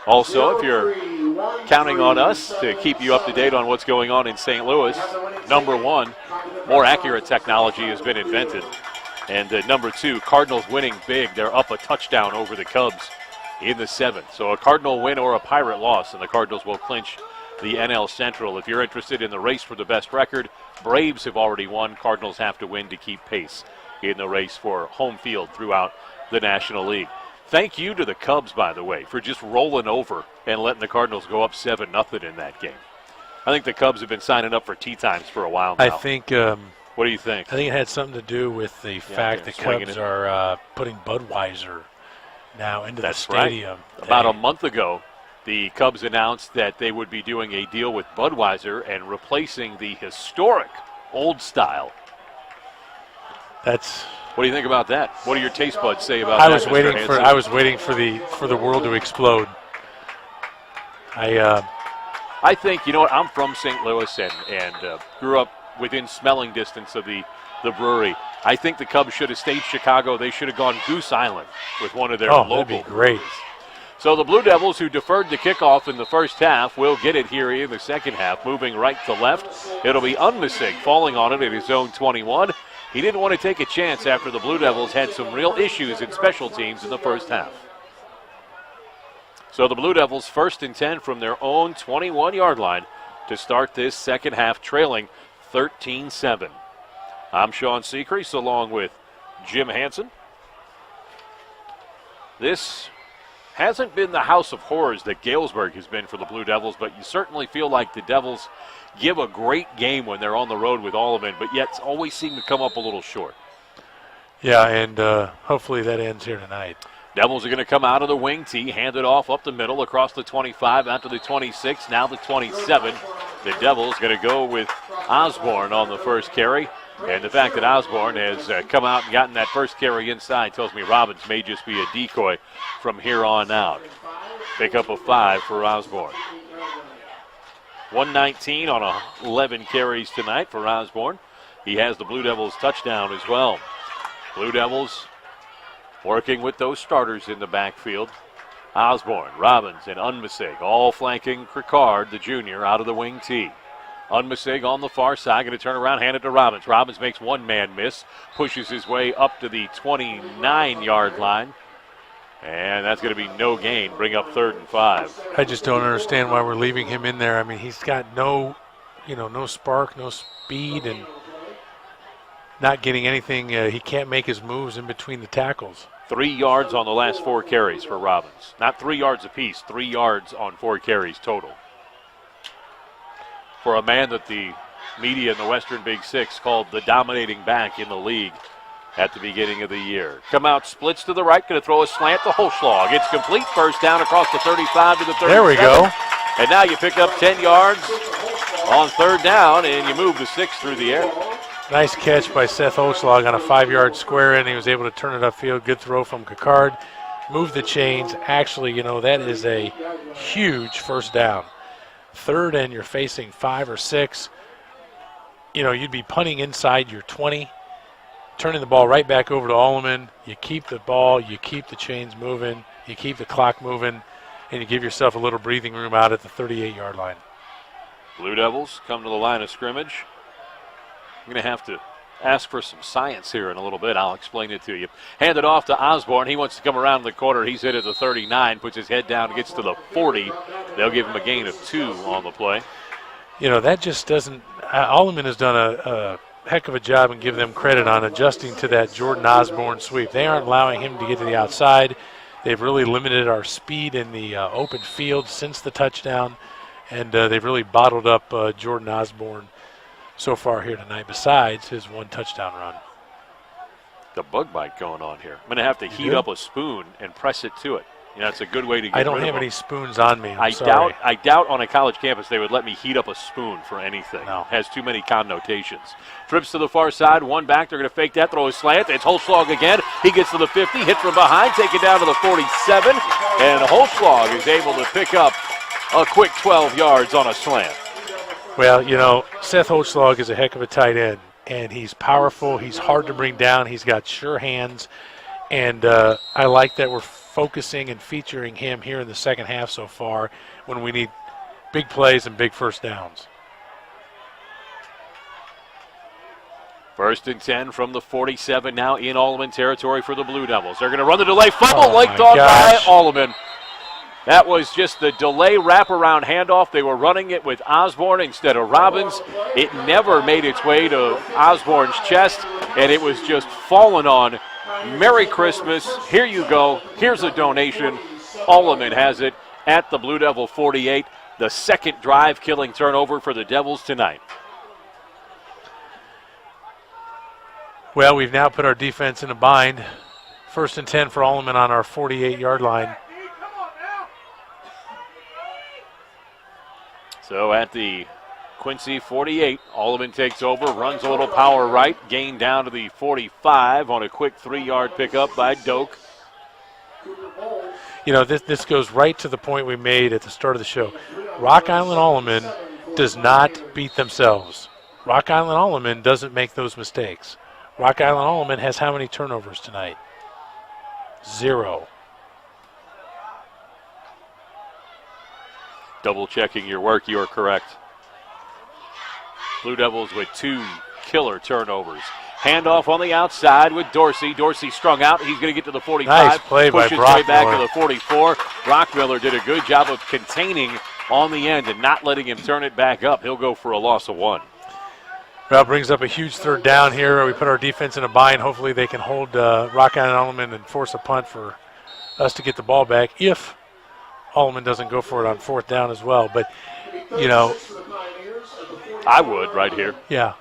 Also, if you're counting on us to keep you up to date on what's going on in St. Louis, number one, more accurate technology has been invented. And number two, Cardinals winning big. They're up a touchdown over the Cubs in the seventh. So a Cardinal win or a Pirate loss, and the Cardinals will clinch the NL Central. If you're interested in the race for the best record, Braves have already won. Cardinals have to win to keep pace in the race for home field throughout the National League. Thank you to the Cubs, by the way, for just rolling over and letting the Cardinals go up 7-0 in that game. I think the Cubs have been signing up for tee times for a while now. I think. What do you think? I think it had something to do with the fact the Cubs are putting Budweiser now into the stadium. Right. About a month ago, the Cubs announced that they would be doing a deal with Budweiser and replacing the historic old style. What do you think about that? What do your taste buds say about that? I was waiting for the world to explode. I think, you know what, I'm from St. Louis and grew up within smelling distance of the brewery. I think the Cubs should have stayed Chicago. They should have gone Goose Island with one of their local. That'd be great. So the Blue Devils, who deferred the kickoff in the first half, will get it here in the second half, moving right to left. It'll be Unmisig falling on it at his own 21. He didn't want to take a chance after the Blue Devils had some real issues in special teams in the first half. So the Blue Devils 1st and 10 from their own 21-yard line to start this second half, trailing 13-7. I'm Sean Secrease along with Jim Hansen. This hasn't been the house of horrors that Galesburg has been for the Blue Devils, but you certainly feel like the Devils give a great game when they're on the road with Alleman, but yet always seem to come up a little short. Yeah, and hopefully that ends here tonight. Devils are going to come out of the wing tee, hand it off up the middle, across the 25, out to the 26, now the 27. The Devils going to go with Osborne on the first carry. And the fact that Osborne has come out and gotten that first carry inside tells me Robbins may just be a decoy from here on out. Pick up a 5 for Osborne. 119 on 11 carries tonight for Osborne. He has the Blue Devils touchdown as well. Blue Devils working with those starters in the backfield. Osborne, Robbins, and Unmisig all flanking Cricard, the junior, out of the wing tee. Unmisig on the far side, going to turn around, hand it to Robbins. Robbins makes one man miss, pushes his way up to the 29-yard line. And that's going to be no gain, bring up 3rd and 5. I just don't understand why we're leaving him in there. I mean, he's got no spark, no speed, and not getting anything. He can't make his moves in between the tackles. 3 yards on the last 4 carries for Robbins. Not 3 yards apiece, 3 yards on 4 carries total. For a man that the media in the Western Big Six called the dominating back in the league at the beginning of the year. Come out, splits to the right, going to throw a slant to Holschlag. It's complete, first down across the 35 to the 37. There we go. And now you pick up 10 yards on 3rd down, and you move the 6 through the air. Nice catch by Seth Holschlag on a 5-yard square in. He was able to turn it upfield. Good throw from Cricard. Move the chains. Actually, that is a huge first down. 3rd and you're facing 5 or 6. You'd be punting inside your 20, turning the ball right back over to Alleman. You keep the ball, you keep the chains moving, you keep the clock moving, and you give yourself a little breathing room out at the 38-yard line. Blue Devils come to the line of scrimmage. I'm going to have to ask for some science here in a little bit. I'll explain it to you. Hand it off to Osborne. He wants to come around the corner. He's hit at the 39, puts his head down, gets to the 40. They'll give him a gain of 2 on the play. You know, that just doesn't Alleman has done a heck of a job and give them credit on adjusting to that Jordan Osborne sweep. They aren't allowing him to get to the outside. They've really limited our speed in the open field since the touchdown, and they've really bottled up Jordan Osborne so far here tonight, besides his 1 touchdown run. The bug bite going on here. I'm going to have to heat up a spoon and press it to it. You know, it's a good way to get I don't rid have of any spoons on me. I sorry. doubt on a college campus they would let me heat up a spoon for anything. No. It has too many connotations. Trips to the far side, 1 back. They're going to fake that, throw a slant. It's Holzschlag again. He gets to the 50, hit from behind, take it down to the 47, and Holzschlag is able to pick up a quick 12 yards on a slant. Well, you know, Seth Holzschlag is a heck of a tight end, and he's powerful. He's hard to bring down. He's got sure hands, and I like that we're focusing and featuring him here in the second half so far when we need big plays and big first downs. 1st and 10 from the 47 now in Alleman territory for the Blue Devils. They're going to run the delay fumble, Oh, like my dog by gosh. Alleman. That was just the delay wraparound handoff. They were running it with Osborne instead of Robbins. It never made its way to Osborne's chest, and it was just falling on. Merry Christmas. Here you go. Here's a donation. Alleman has it at the Blue Devil 48. The second drive-killing turnover for the Devils tonight. Well, we've now put our defense in a bind. 1st and 10 for Alleman on our 48-yard line. So at the Quincy 48, Alleman takes over, runs a little power right, gain down to the 45 on a quick 3-yard pickup by Doak. You know, this goes right to the point we made at the start of the show. Rock Island Alleman does not beat themselves. Rock Island Alleman doesn't make those mistakes. Rock Island Alleman has how many turnovers tonight? 0. Double checking your work, you are correct. Blue Devils with 2 killer turnovers. Handoff on the outside with Dorsey. Dorsey strung out. He's going to get to the 45. Nice play by Pushes way back Brockmiller. to the 44. Brockmiller did a good job of containing on the end and not letting him turn it back up. He'll go for a loss of 1. Well, brings up a huge 3rd down here. We put our defense in a bind. Hopefully they can hold Rock Island Alleman and force a punt for us to get the ball back if Alleman doesn't go for it on 4th down as well. But, you know. I would right here. Yeah.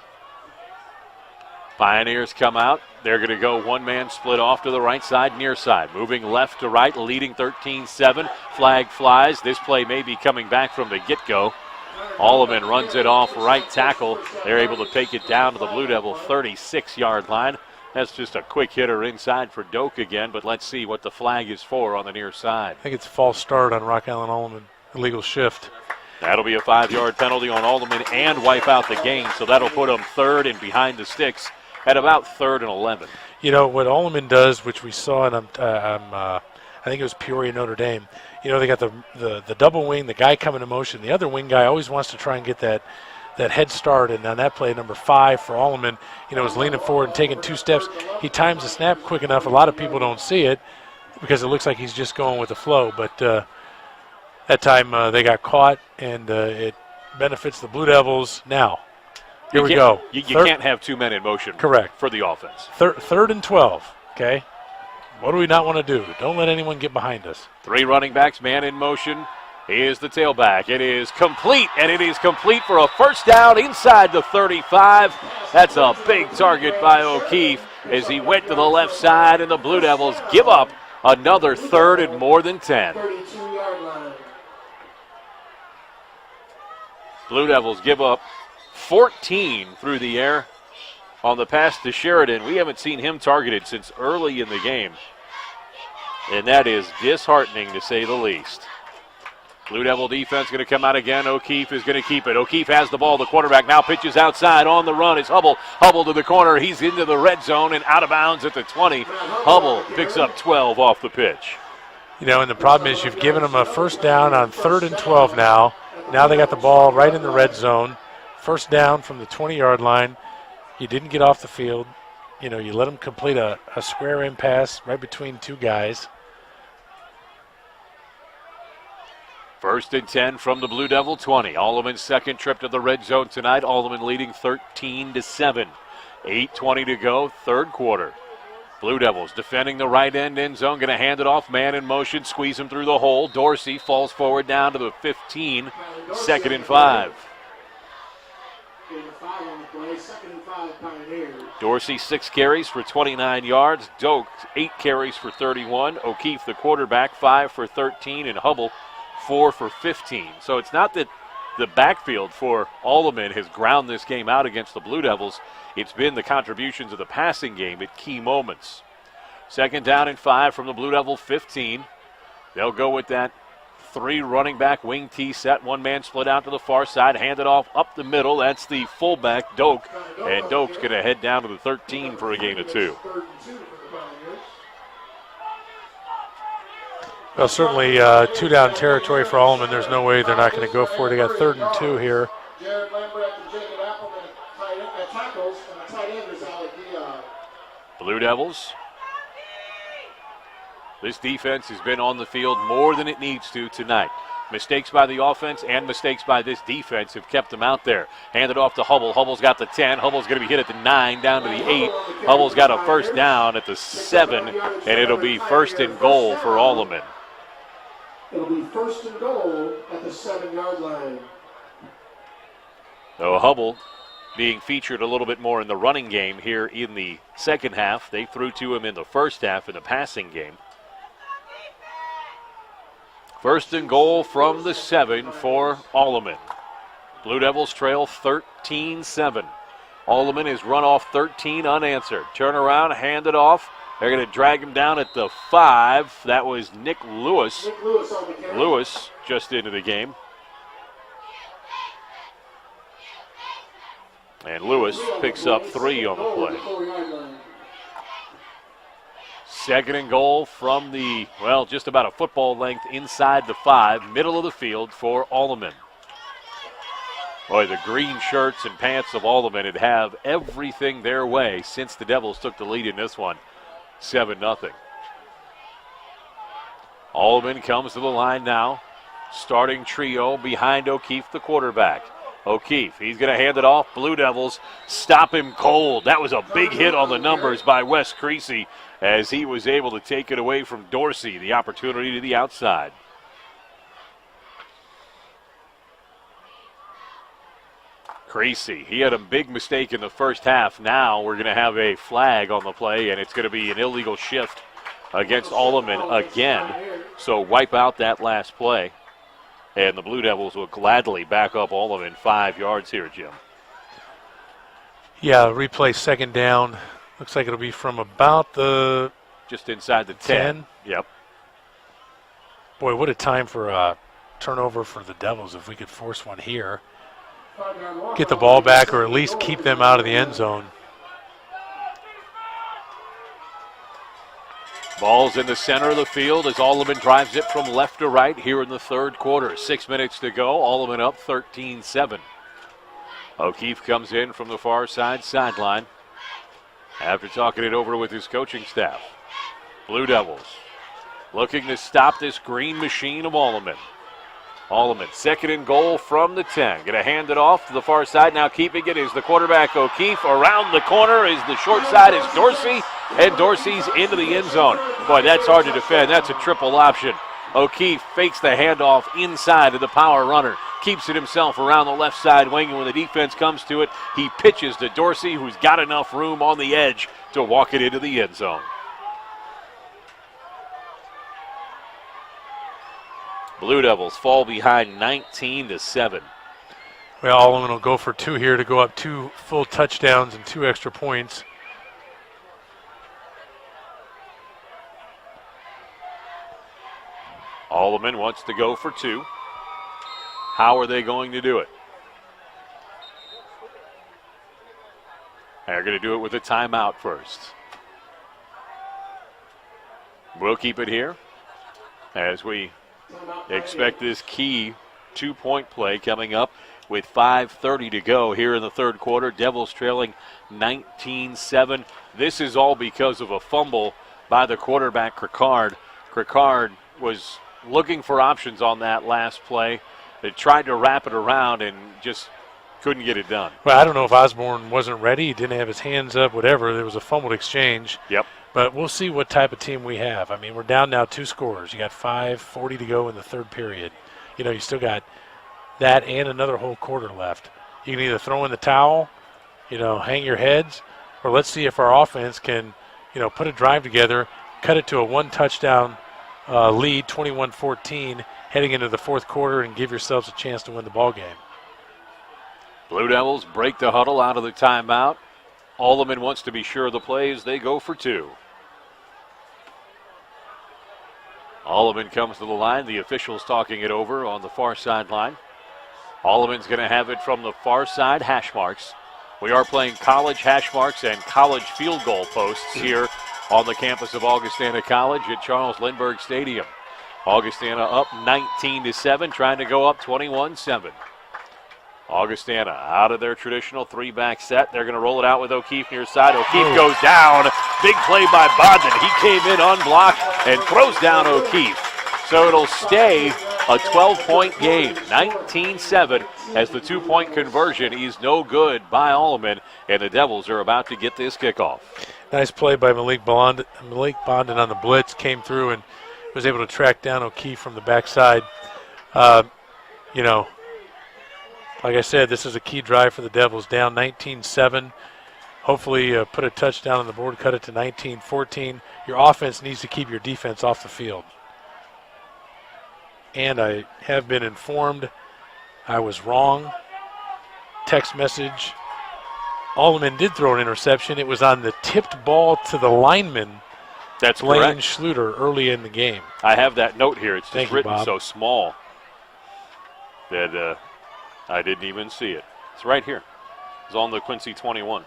Pioneers come out. They're going to go 1-man split off to the right side, near side. Moving left to right, leading 13-7. Flag flies. This play may be coming back from the get-go. Alleman runs it off right tackle. They're able to take it down to the Blue Devil 36-yard line. That's just a quick hitter inside for Doak again, but let's see what the flag is for on the near side. I think it's a false start on Rock Island Alleman. Illegal shift. That'll be a 5-yard penalty on Alleman and wipe out the gain, so that'll put them 3rd and behind the sticks at about 3rd and 11. You know, what Alleman does, which we saw, and I think it was Peoria, Notre Dame, you know, they got the double wing, the guy coming in motion. The other wing guy always wants to try and get that head start, and on that play, number 5 for Alleman, you know, was leaning forward and taking 2 steps. He times the snap quick enough. A lot of people don't see it because it looks like he's just going with the flow, but that time they got caught, and it benefits the Blue Devils now. Here we go. You can't have 2 men in motion. Correct. For the offense. 3rd and 12, okay? What do we not want to do? Don't let anyone get behind us. 3 running backs, man in motion. Here's the tailback. It is complete, and it is complete for a 1st down inside the 35. That's a big target by O'Keefe as he went to the left side, and the Blue Devils give up another 3rd and more than 10. 32-yard line. Blue Devils give up 14 through the air on the pass to Sheridan. We haven't seen him targeted since early in the game, and that is disheartening to say the least. Blue Devil defense going to come out again. O'Keefe is going to keep it. O'Keefe has the ball. The quarterback now pitches outside on the run. It's Hubble. Hubble to the corner. He's into the red zone and out of bounds at the 20. Hubble picks up 12 off the pitch. You know, and the problem is you've given them a 1st down on 3rd and 12 now. Now they got the ball right in the red zone. 1st down from the 20-yard line. You didn't get off the field. You know, you let them complete a square in pass right between two guys. First and 10 from the Blue Devil 20. Alleman's second trip to the red zone tonight. Alleman leading 13-7. 8:20 to go, third quarter. Blue Devils defending the right end zone. Going to hand it off. Man in motion. Squeeze him through the hole. Dorsey falls forward down to the 15. Second and 5. Dorsey 6 carries for 29 yards. Doak 8 carries for 31. O'Keefe, the quarterback, 5 for 13. And Hubble 4 for 15. So it's not that the backfield for Alleman has ground this game out against the Blue Devils. It's been the contributions of the passing game at key moments. Second down and 5 from the Blue Devil 15. They'll go with that 3 running back wing T set. One man split out to the far side. Hand it off up the middle. That's the fullback, Doak. And Doak's going to head down to the 13 for a gain of 2. Well, certainly 2-down territory for Alleman. There's no way they're not going to go for it. They got 3rd and 2 here. Blue Devils. This defense has been on the field more than it needs to tonight. Mistakes by the offense and mistakes by this defense have kept them out there. Hand it off to Hubble. Hubble's got the 10. Hubble's going to be hit at the 9, down to the 8. Hubble's got a first down at the 7, and it'll be first and goal for Alleman. It'll be first and goal at the 7-yard line. So Hubble being featured a little bit more in the running game here in the second half. They threw to him in the first half in the passing game. First and goal from the 7 for Alleman. Blue Devils trail 13-7. Alleman has run off 13 unanswered. Turn around, hand it off. They're going to drag him down at the 5. That was Nick Lewis. Lewis just into the game. And Lewis picks up 3 on the play. Second and goal from the, well, just about a football length inside the 5, middle of the field for Alleman. Boy, the green shirts and pants of Alleman would have everything their way since the Devils took the lead in this one, 7-0. Alleman comes to the line now. Starting trio behind O'Keefe, the quarterback. O'Keefe, he's going to hand it off. Blue Devils stop him cold. That was a big hit on the numbers by Wes Creasy as he was able to take it away from Dorsey. The opportunity to the outside. Creasy, he had a big mistake in the first half. Now we're going to have a flag on the play, and it's going to be an illegal shift against Alleman again. So wipe out that last play. And the Blue Devils will gladly back up Alleman 5 yards here, Jim. Yeah, replay second down. Looks like it'll be from about the... just inside the 10. Yep. Boy, what a time for a turnover for the Devils if we could force one here. Get the ball back or at least keep them out of the end zone. Ball's in the center of the field as Alleman drives it from left to right here in the third quarter. 6 minutes to go. Alleman up 13-7. O'Keefe comes in from the far side sideline after talking it over with his coaching staff. Blue Devils looking to stop this green machine of Alleman. Alleman, second and goal from the 10. Going to hand it off to the far side. Now keeping it is the quarterback O'Keefe. Around the corner is the short side is Dorsey. And Dorsey's into the end zone. Boy, that's hard to defend. That's a triple option. O'Keefe fakes the handoff inside to the power runner. Keeps it himself around the left side wing. And when the defense comes to it, he pitches to Dorsey, who's got enough room on the edge to walk it into the end zone. Blue Devils fall behind 19-7. Well, Alleman will go for 2 here to go up 2 full touchdowns and 2 extra points. Alleman wants to go for 2. How are they going to do it? They're going to do it with a timeout first. We'll keep it here as we expect this key 2-point play coming up with 5:30 to go here in the third quarter. Devils trailing 19-7. This is all because of a fumble by the quarterback, Cricard. Cricard was looking for options on that last play. They tried to wrap it around and just couldn't get it done. Well, I don't know if Osborne wasn't ready. He didn't have his hands up, whatever. There was a fumbled exchange. Yep. But we'll see what type of team we have. I mean, we're down now 2 scores. You got 5:40 to go in the third period. You still got that and another whole quarter left. You can either throw in the towel, hang your heads, or let's see if our offense can, put a drive together, cut it to a 1-touchdown lead, 21-14, heading into the fourth quarter, and give yourselves a chance to win the ball game. Blue Devils break the huddle out of the timeout. Alleman wants to be sure of the plays. They go for 2. Alleman comes to the line. The officials talking it over on the far sideline. Alleman's going to have it from the far side, hash marks. We are playing college hash marks and college field goal posts here on the campus of Augustana College at Charles Lindbergh Stadium. Augustana up 19-7, trying to go up 21-7. Augustana out of their traditional 3-back set. They're going to roll it out with O'Keefe near side. O'Keefe goes down. Big play by Bodden. He came in unblocked and throws down O'Keefe. So it'll stay a 12-point game, 19-7, as the 2-point conversion is no good by Alleman, and the Devils are about to get this kickoff. Nice play by Malik Bondon on the blitz. Came through and was able to track down O'Keefe from the backside. Like I said, this is a key drive for the Devils, down 19-7. Hopefully put a touchdown on the board, cut it to 19-14. Your offense needs to keep your defense off the field. And I have been informed I was wrong. Text message. Alleman did throw an interception. It was on the tipped ball to the lineman. That's Lane correct. Schluter early in the game. I have that note here. It's just Thank you, written Bob. so small that I didn't even see it. It's right here. It's on the Quincy 21.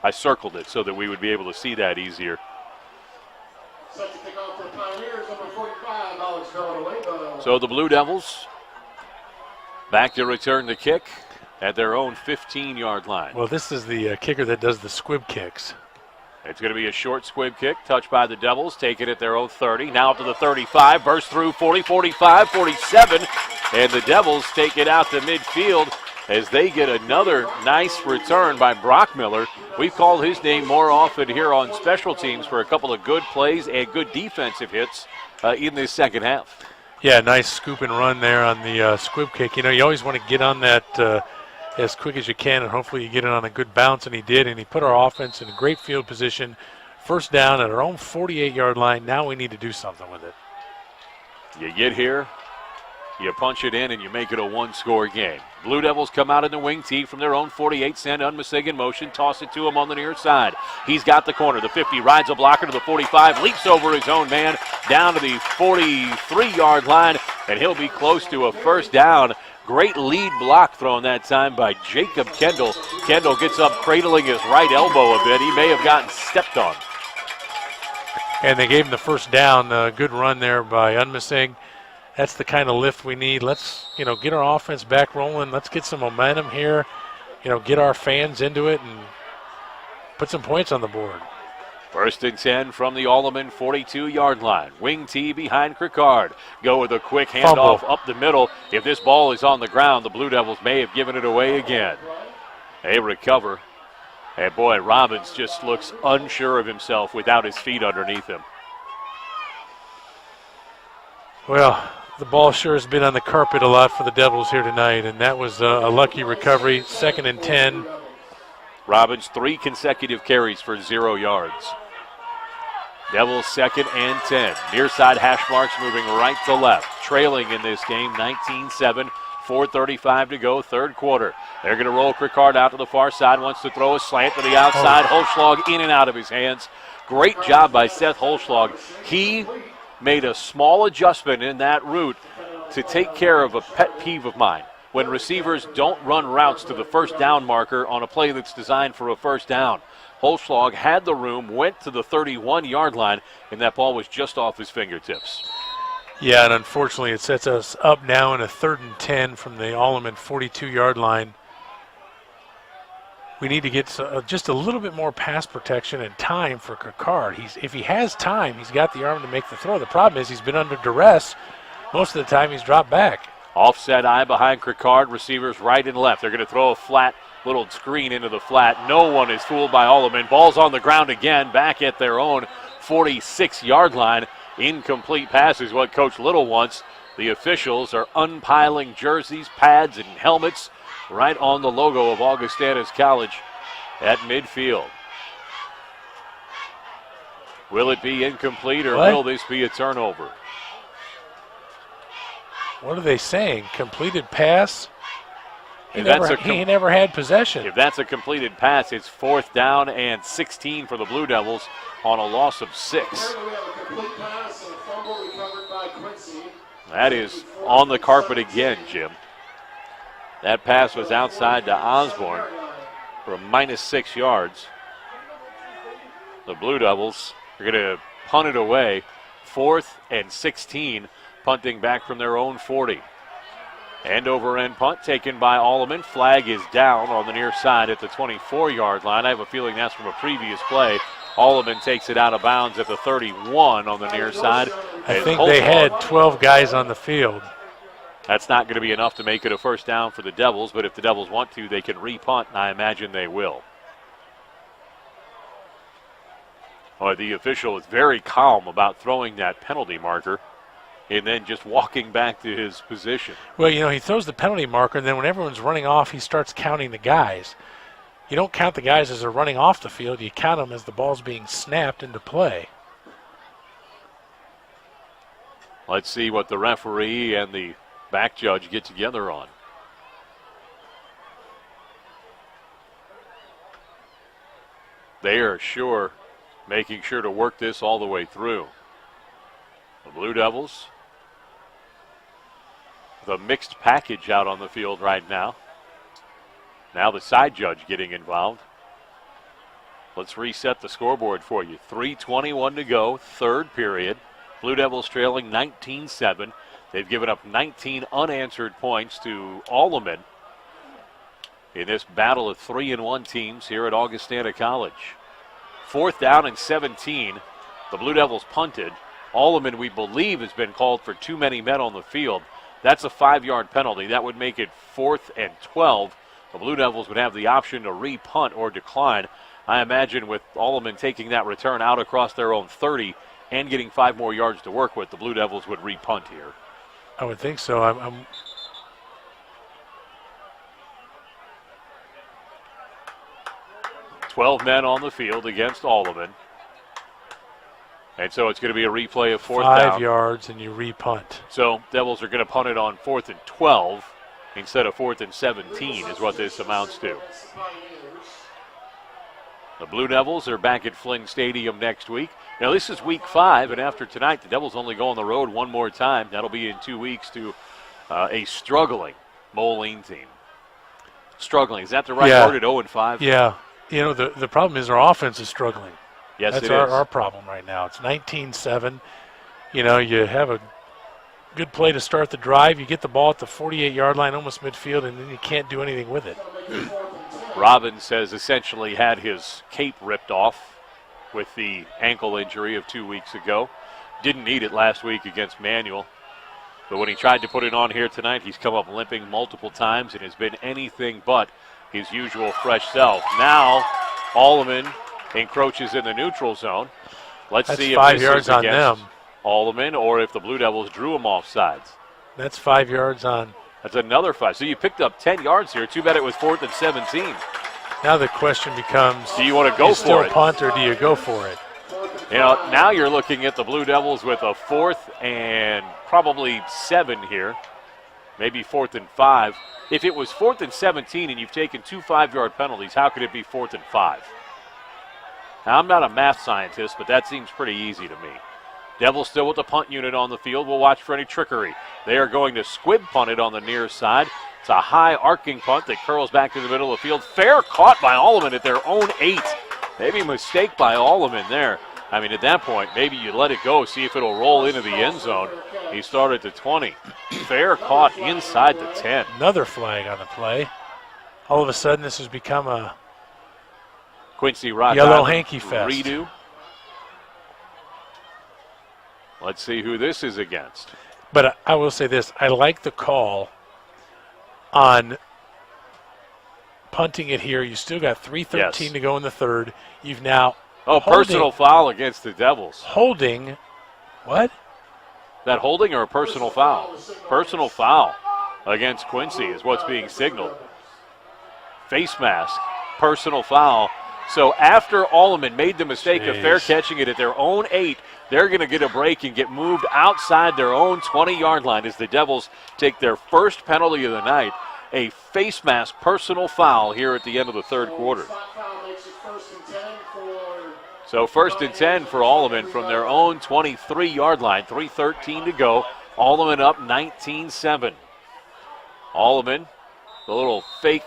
I circled it so that we would be able to see that easier. Set to kick off for the Pioneers, number 45, Alex Villanueva. So the Blue Devils back to return the kick at their own 15-yard line. Well, this is the kicker that does the squib kicks. It's going to be a short squib kick, touched by the Devils, take it at their own 30, now up to the 35, burst through 40, 45, 47, and the Devils take it out to midfield as they get another nice return by Brockmiller. We've called his name more often here on special teams for a couple of good plays and good defensive hits in this second half. Yeah, nice scoop and run there on the squib kick. You always want to get on that as quick as you can, and hopefully you get it on a good bounce, and he did, and he put our offense in a great field position. First down at our own 48-yard line. Now we need to do something with it. You get here, you punch it in, and you make it a one-score game. Blue Devils come out in the wing tee from their own 48, send Unmissaken motion, toss it to him on the near side. He's got the corner, the 50, rides a blocker to the 45, leaps over his own man, down to the 43-yard line, and he'll be close to a first down. Great lead block thrown that time by Jacob Kendall. Kendall gets up, cradling his right elbow a bit. He may have gotten stepped on. And they gave him the first down. Good run there by Unmissing. That's the kind of lift we need. Let's, get our offense back rolling. Let's get some momentum here. Get our fans into it and put some points on the board. First and 10 from the Alleman 42-yard line. Wing tee behind Cricard. Go with a quick handoff up the middle. If this ball is on the ground, the Blue Devils may have given it away again. They recover. And boy, Robbins just looks unsure of himself without his feet underneath him. Well, the ball sure has been on the carpet a lot for the Devils here tonight, and that was a lucky recovery. 2nd and 10. Robbins 3 consecutive carries for 0 yards. Devils 2nd and 10. Near side hash marks moving right to left. Trailing in this game 19-7. 4:35 to go, third quarter. They're going to roll Cricard out to the far side. Wants to throw a slant to the outside. Holschlag in and out of his hands. Great job by Seth Holschlag. He made a small adjustment in that route to take care of a pet peeve of mine. When receivers don't run routes to the first down marker on a play that's designed for a first down. Holschlag had the room, went to the 31-yard line, and that ball was just off his fingertips. Yeah, and unfortunately it sets us up now in a 3rd and 10 from the Alleman 42-yard line. We need to get just a little bit more pass protection and time for Kakard. If he has time, he's got the arm to make the throw. The problem is he's been under duress. Most of the time he's dropped back. Offset eye behind Kakard, receivers right and left. They're going to throw a flat little screen into the flat. No one is fooled by Alleman. Ball's on the ground again, back at their own 46-yard line. Incomplete pass is what Coach Little wants. The officials are unpiling jerseys, pads, and helmets right on the logo of Augustana's College at midfield. Will it be incomplete or will this be a turnover? What are they saying? Completed pass? He If never had possession. If that's a completed pass, it's 4th down and 16 for the Blue Devils on a loss of 6. That is on the carpet again, Jim. That pass was outside to Osborne for a -6 yards. The Blue Devils are going to punt it away. 4th and 16, punting back from their own 40. End over end punt taken by Alleman. Flag is down on the near side at the 24-yard line. I have a feeling that's from a previous play. Alleman takes it out of bounds at the 31 on the near side. I think they had 12 guys on the field. That's not going to be enough to make it a first down for the Devils, but if the Devils want to, they can re-punt, and I imagine they will. The official is very calm about throwing that penalty marker and then just walking back to his position. Well, he throws the penalty marker, and then when everyone's running off, he starts counting the guys. You don't count the guys as they're running off the field. You count them as the ball's being snapped into play. Let's see what the referee and the back judge get together on. They are making sure to work this all the way through. The Blue Devils, the mixed package out on the field right now. Now the side judge getting involved. Let's reset the scoreboard for you. 3:21 to go, 3rd period. Blue Devils trailing 19-7. They've given up 19 unanswered points to Alleman in this battle of 3-1 teams here at Augustana College. 4th down and 17. The Blue Devils punted. Alleman, we believe, has been called for too many men on the field. That's a 5-yard penalty. That would make it 4th and 12. The Blue Devils would have the option to re-punt or decline. I imagine with Alleman taking that return out across their own 30 and getting 5 more yards to work with, the Blue Devils would re-punt here. I would think so. I'm 12 men on the field against Alleman. And so it's going to be a replay of 4th down. 5 yards and you re-punt. So Devils are going to punt it on 4th and 12 instead of 4th and 17 is what this amounts to. The Blue Devils are back at Flynn Stadium next week. Now this is week 5, and after tonight, the Devils only go on the road one more time. That'll be in 2 weeks to a struggling Moline team. Struggling, is that the right word at 0-5? Yeah. The problem is our offense is struggling. Yes, That's it is. our problem right now. It's 19-7. You have a good play to start the drive. You get the ball at the 48-yard line, almost midfield, and then you can't do anything with it. Robbins has essentially had his cape ripped off with the ankle injury of 2 weeks ago. Didn't need it last week against Manual. But when he tried to put it on here tonight, he's come up limping multiple times and has been anything but his usual fresh self. Now, Alleman encroaches in the neutral zone. Let's see if 5 this yards is on against them. Alleman or if the Blue Devils drew him off sides. That's 5 yards on. That's another 5. So you picked up 10 yards here. Too bad it was 4th and 17. Now the question becomes, do you want to go for still it? Punt or do you go for it? Now you're looking at the Blue Devils with a 4th and probably 7 here. Maybe 4th and 5. If it was 4th and 17 and you've taken 2 5-yard penalties, how could it be 4th and 5? Now, I'm not a math scientist, but that seems pretty easy to me. Devils still with the punt unit on the field. We'll watch for any trickery. They are going to squib punt it on the near side. It's a high arcing punt that curls back to the middle of the field. Fair caught by Alleman at their own 8. Maybe a mistake by Alleman there. I mean, at that point, maybe you let it go, see if it'll roll into the end zone. He started at the 20. Fair caught inside the 10. Another flag on the play. All of a sudden, this has become a Quincy Rock yellow Island hanky fest. redo. Let's see who this is against. But I will say this. I like the call on punting it here. You still got 3:13 to go in the third. You've now personal foul against the Devils. Holding, what? That holding or a personal foul? Personal foul against Quincy is what's being signaled. Face mask, personal foul. So after Alleman made the mistake of fair catching it at their own 8, they're going to get a break and get moved outside their own 20-yard line as the Devils take their first penalty of the night, a face mask personal foul here at the end of the third quarter. So first and 10 for Alleman from their own 23-yard line, 3:13 to go. Alleman up 19-7. Alleman, the little fake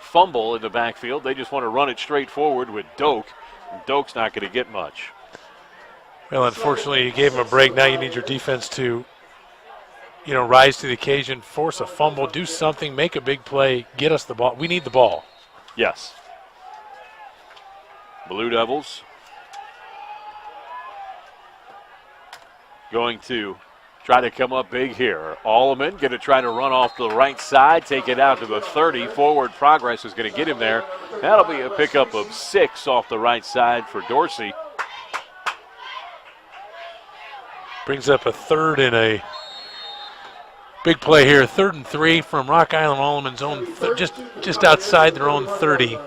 fumble in the backfield. They just want to run it straight forward with Doak. And Doak's not going to get much. Well, unfortunately, you gave him a break. Now you need your defense to, rise to the occasion, force a fumble, do something, make a big play, get us the ball. We need the ball. Yes. Blue Devils going to try to come up big here. Alleman going to try to run off the right side, take it out to the 30. Forward progress is going to get him there. That'll be a pickup of 6 off the right side for Dorsey. Brings up a third and a big play here. 3rd and 3 from Rock Island Alleman's own, just outside their own 30.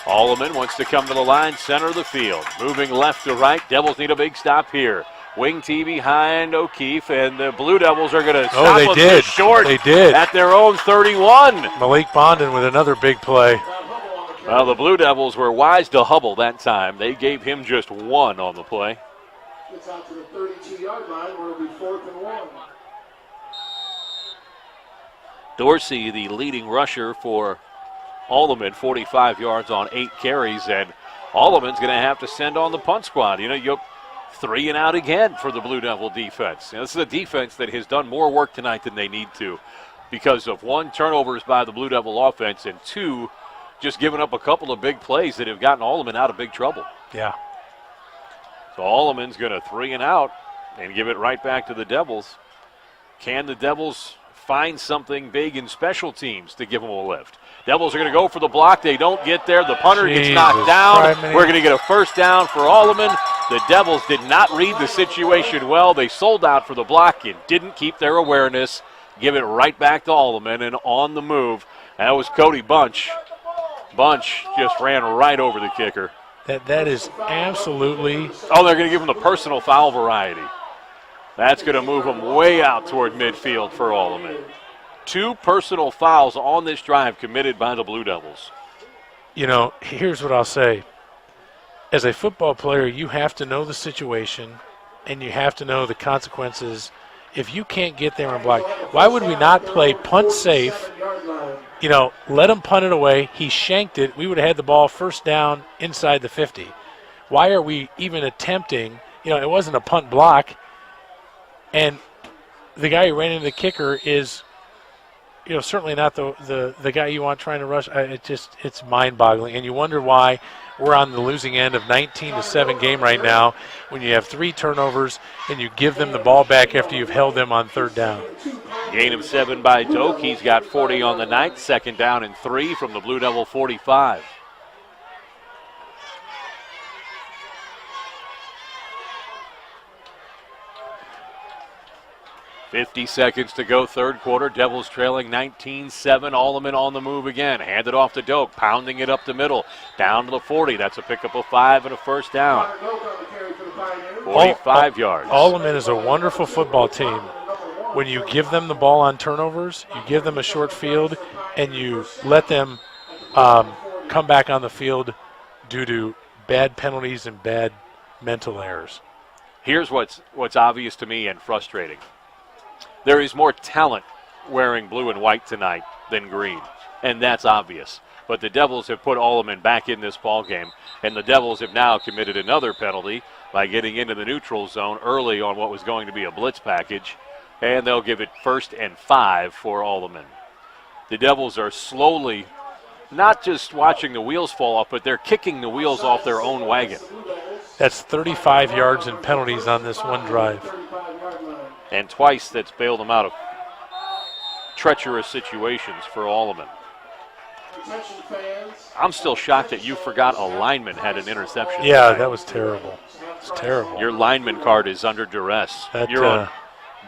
Alleman wants to come to the line, center of the field. Moving left to right. Devils need a big stop here. Wing T behind O'Keefe, and the Blue Devils are going to stop them just short. They did. At their own 31. Malik Bondin with another big play. Well, the Blue Devils were wise to Hubble that time. They gave him just 1 on the play. Gets out to the 32-yard line where it'll be 4th and 1. Dorsey, the leading rusher for Alleman, 45 yards on 8 carries, and Alleman's going to have to send on the punt squad. You're 3 and out again for the Blue Devil defense. This is a defense that has done more work tonight than they need to because of 1, turnovers by the Blue Devil offense, and 2, just giving up a couple of big plays that have gotten Alleman out of big trouble. Yeah. So Alleman's going to 3 and out and give it right back to the Devils. Can the Devils find something big in special teams to give them a lift? Devils are going to go for the block. They don't get there. The punter gets knocked down. We're going to get a first down for Alleman. The Devils did not read the situation well. They sold out for the block and didn't keep their awareness. Give it right back to Alleman, and on the move. That was Cody Bunch. Bunch just ran right over the kicker. That is absolutely. Oh, they're going to give him the personal foul variety. That's going to move him way out toward midfield for Alleman. 2 personal fouls on this drive committed by the Blue Devils. Here's what I'll say. As a football player, you have to know the situation, and you have to know the consequences. If you can't get there and block, why would we not play punt safe? Let him punt it away. He shanked it. We would have had the ball first down inside the 50. Why are we even attempting? It wasn't a punt block. And the guy who ran into the kicker is, certainly not the guy you want trying to rush. It's mind-boggling. And you wonder why we're on the losing end of 19-7 game right now when you have 3 turnovers and you give them the ball back after you've held them on 3rd down. Gain of 7 by Doak. He's got 40 on the night. 2nd down and 3 from the Blue Devil 45. .50 seconds to go, 3rd quarter. Devils trailing 19-7. Alleman on the move again. Handed off to Doak, pounding it up the middle. Down to the 40. That's a pickup of 5 and a first down. 45 yards. Alleman is a wonderful football team. When you give them the ball on turnovers, you give them a short field, and you let them come back on the field due to bad penalties and bad mental errors. Here's what's obvious to me and frustrating. There is more talent wearing blue and white tonight than green, and that's obvious. but the Devils have put Alleman back in this ball game, and the Devils have now committed another penalty by getting into the neutral zone early on what was going to be a blitz package, and they'll give it 1st and 5 for Alleman. The Devils are slowly not just watching the wheels fall off, but they're kicking the wheels off their own wagon. That's 35 yards in penalties on this one drive. And twice that's bailed them out of treacherous situations for Alleman. I'm still shocked that you forgot a lineman had an interception. Yeah, tonight. that was terrible. It's terrible. Your lineman card is under duress. That, You're on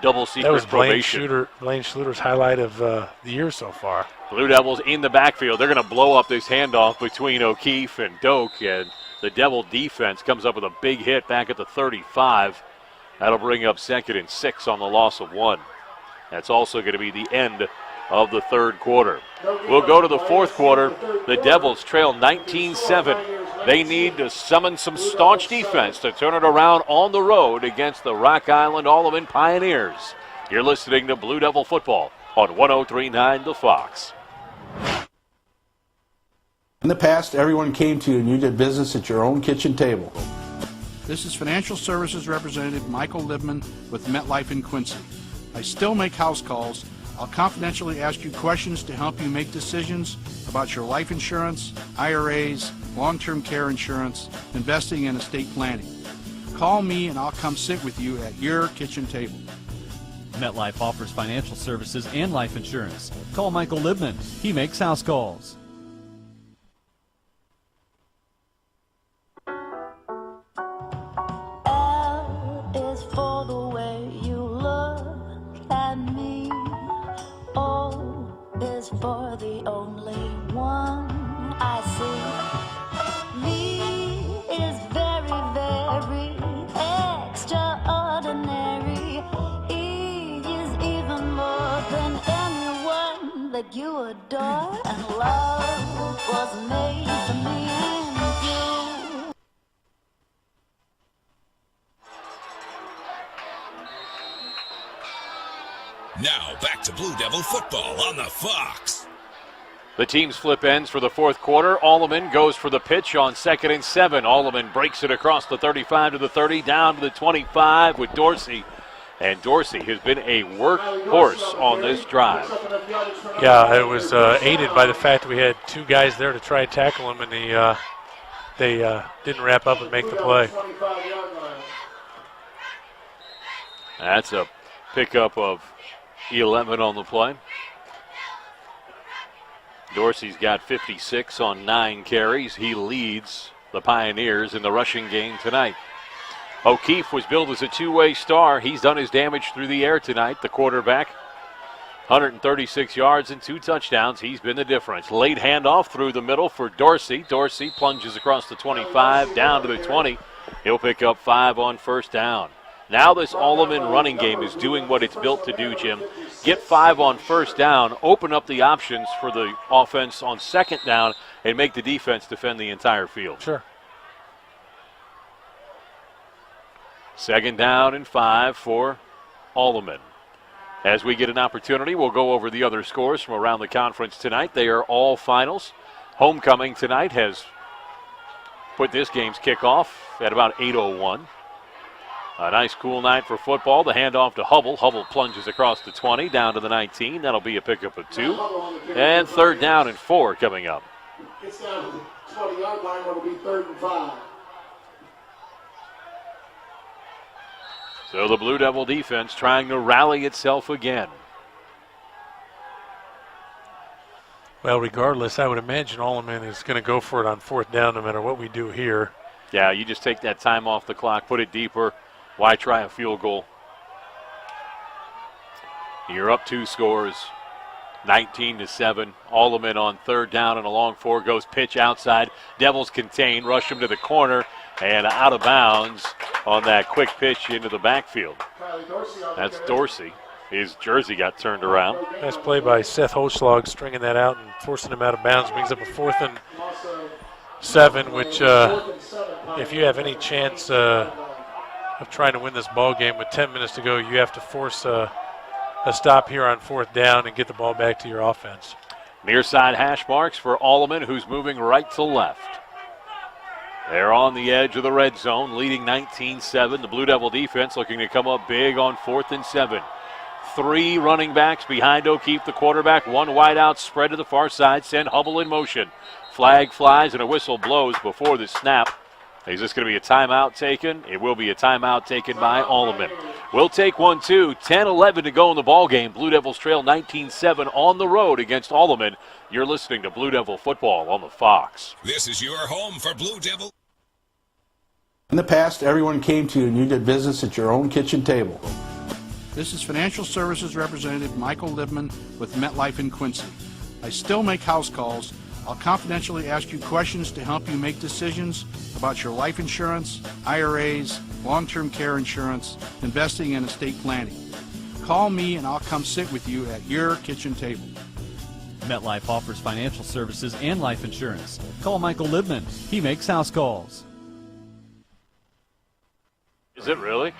double secret that was probation. Blaine Schluter's highlight of the year so far. Blue Devils in the backfield. They're going to blow up this handoff between O'Keefe and Doak, and the Devil defense comes up with a big hit back at the 35. That'll bring up 2nd and 6 on the loss of 1. That's also going to be the end of the 3rd quarter. We'll go to the 4th quarter. The Devils trail 19-7. They need to summon some staunch defense to turn it around on the road against the Rock Island Alleman Pioneers. You're listening to Blue Devil football on 103.9 The Fox. In the past, everyone came to you and you did business at your own kitchen table. This is Financial Services Representative Michael Libman with MetLife in Quincy. I still make house calls. I'll confidentially ask you questions to help you make decisions about your life insurance, IRAs, long-term care insurance, investing, and estate planning. Call me and I'll come sit with you at your kitchen table. MetLife offers financial services and life insurance. Call Michael Libman. He makes house calls. L is for the way you look at me. O is for the only one I see. V is very, very extraordinary. E is even more than anyone that you adore. And love was made for me and you. Now back to Blue Devil football on the Fox. The teams flip ends for the 4th quarter. Alleman goes for the pitch on 2nd and 7. Alleman breaks it across the 35 to the 30, down to the 25 with Dorsey. And Dorsey has been a workhorse on this drive. Yeah, it was aided by the fact that we had 2 guys there to try to tackle him, and they didn't wrap up and make the play. That's a pickup of Alleman on the play. Dorsey's got 56 on 9 carries. He leads the Pioneers in the rushing game tonight. O'Keefe was billed as a two-way star. He's done his damage through the air tonight, the quarterback. 136 yards and 2 touchdowns. He's been the difference. Late handoff through the middle for Dorsey. Dorsey plunges across the 25, down to the 20. He'll pick up 5 on first down. Now this Alleman running game is doing what it's built to do, Jim. Get 5 on first down, open up the options for the offense on second down, and make the defense defend the entire field. Sure. 2nd down and 5 for Alleman. As we get an opportunity, we'll go over the other scores from around the conference tonight. They are all finals. Homecoming tonight has put this game's kickoff at about 8:01. A nice cool night for football. The handoff to Hubble. Hubble plunges across the 20, down to the 19. That'll be a pickup of 2. And 3rd down and 4 coming up. It's down to the 20-yard line. It'll be 3rd and 5. So the Blue Devil defense trying to rally itself again. Well, regardless, I would imagine Alleman is going to go for it on 4th down no matter what we do here. Yeah, you just take that time off the clock, put it deeper. Why try a field goal? You're up 2 scores, 19-7. Alleman on 3rd down and a long 4 goes pitch outside. Devils contain, rush him to the corner and out of bounds on that quick pitch into the backfield. That's Dorsey. His jersey got turned around. Nice play by Seth Hochschlag, stringing that out and forcing him out of bounds. Brings up a 4th and 7, which if you have any chance of trying to win this ball game with 10 minutes to go, you have to force a stop here on 4th down and get the ball back to your offense. Near side hash marks for Alleman, who's moving right to left. They're on the edge of the red zone, leading 19-7. The Blue Devil defense looking to come up big on 4th and 7. 3 running backs behind O'Keefe, the quarterback. 1 wide out, spread to the far side. Send Hubble in motion. Flag flies and a whistle blows before the snap. Is this going to be a timeout taken? It will be a timeout taken by Alleman. We'll take 1-2. 10-11 to go in the ball game. Blue Devils trail 19-7 on the road against Alleman. You're listening to Blue Devil football on the Fox. This is your home for Blue Devil. In the past, everyone came to you and you did business at your own kitchen table. This is Financial Services Representative Michael Libman with MetLife in Quincy. I still make house calls. I'll confidentially ask you questions to help you make decisions about your life insurance, IRAs, long-term care insurance, investing, and estate planning. Call me and I'll come sit with you at your kitchen table. MetLife offers financial services and life insurance. Call Michael Libman. He makes house calls. Is it really?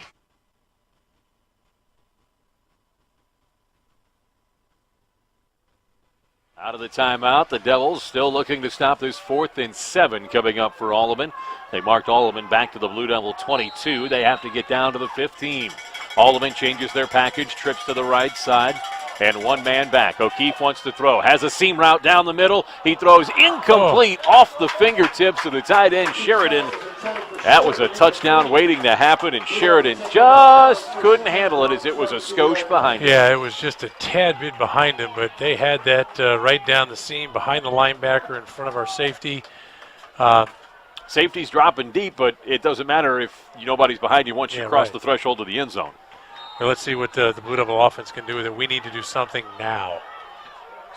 Out of the timeout, the Devils still looking to stop this 4th and 7 coming up for Alleman. They marked Alleman back to the Blue Devil 22. They have to get down to the 15. Alleman changes their package, trips to the right side, and 1 man back. O'Keefe wants to throw, has a seam route down the middle. He throws incomplete off the fingertips of the tight end, Sheridan. That was a touchdown waiting to happen, and Sheridan just couldn't handle it as it was a skosh behind him. Yeah, it was just a tad bit behind him, but they had that right down the seam behind the linebacker in front of our safety. Safety's dropping deep, but it doesn't matter if nobody's behind you once you cross right. the threshold of the end zone. Well, let's see what the Blue Devil offense can do with it. We need to do something now.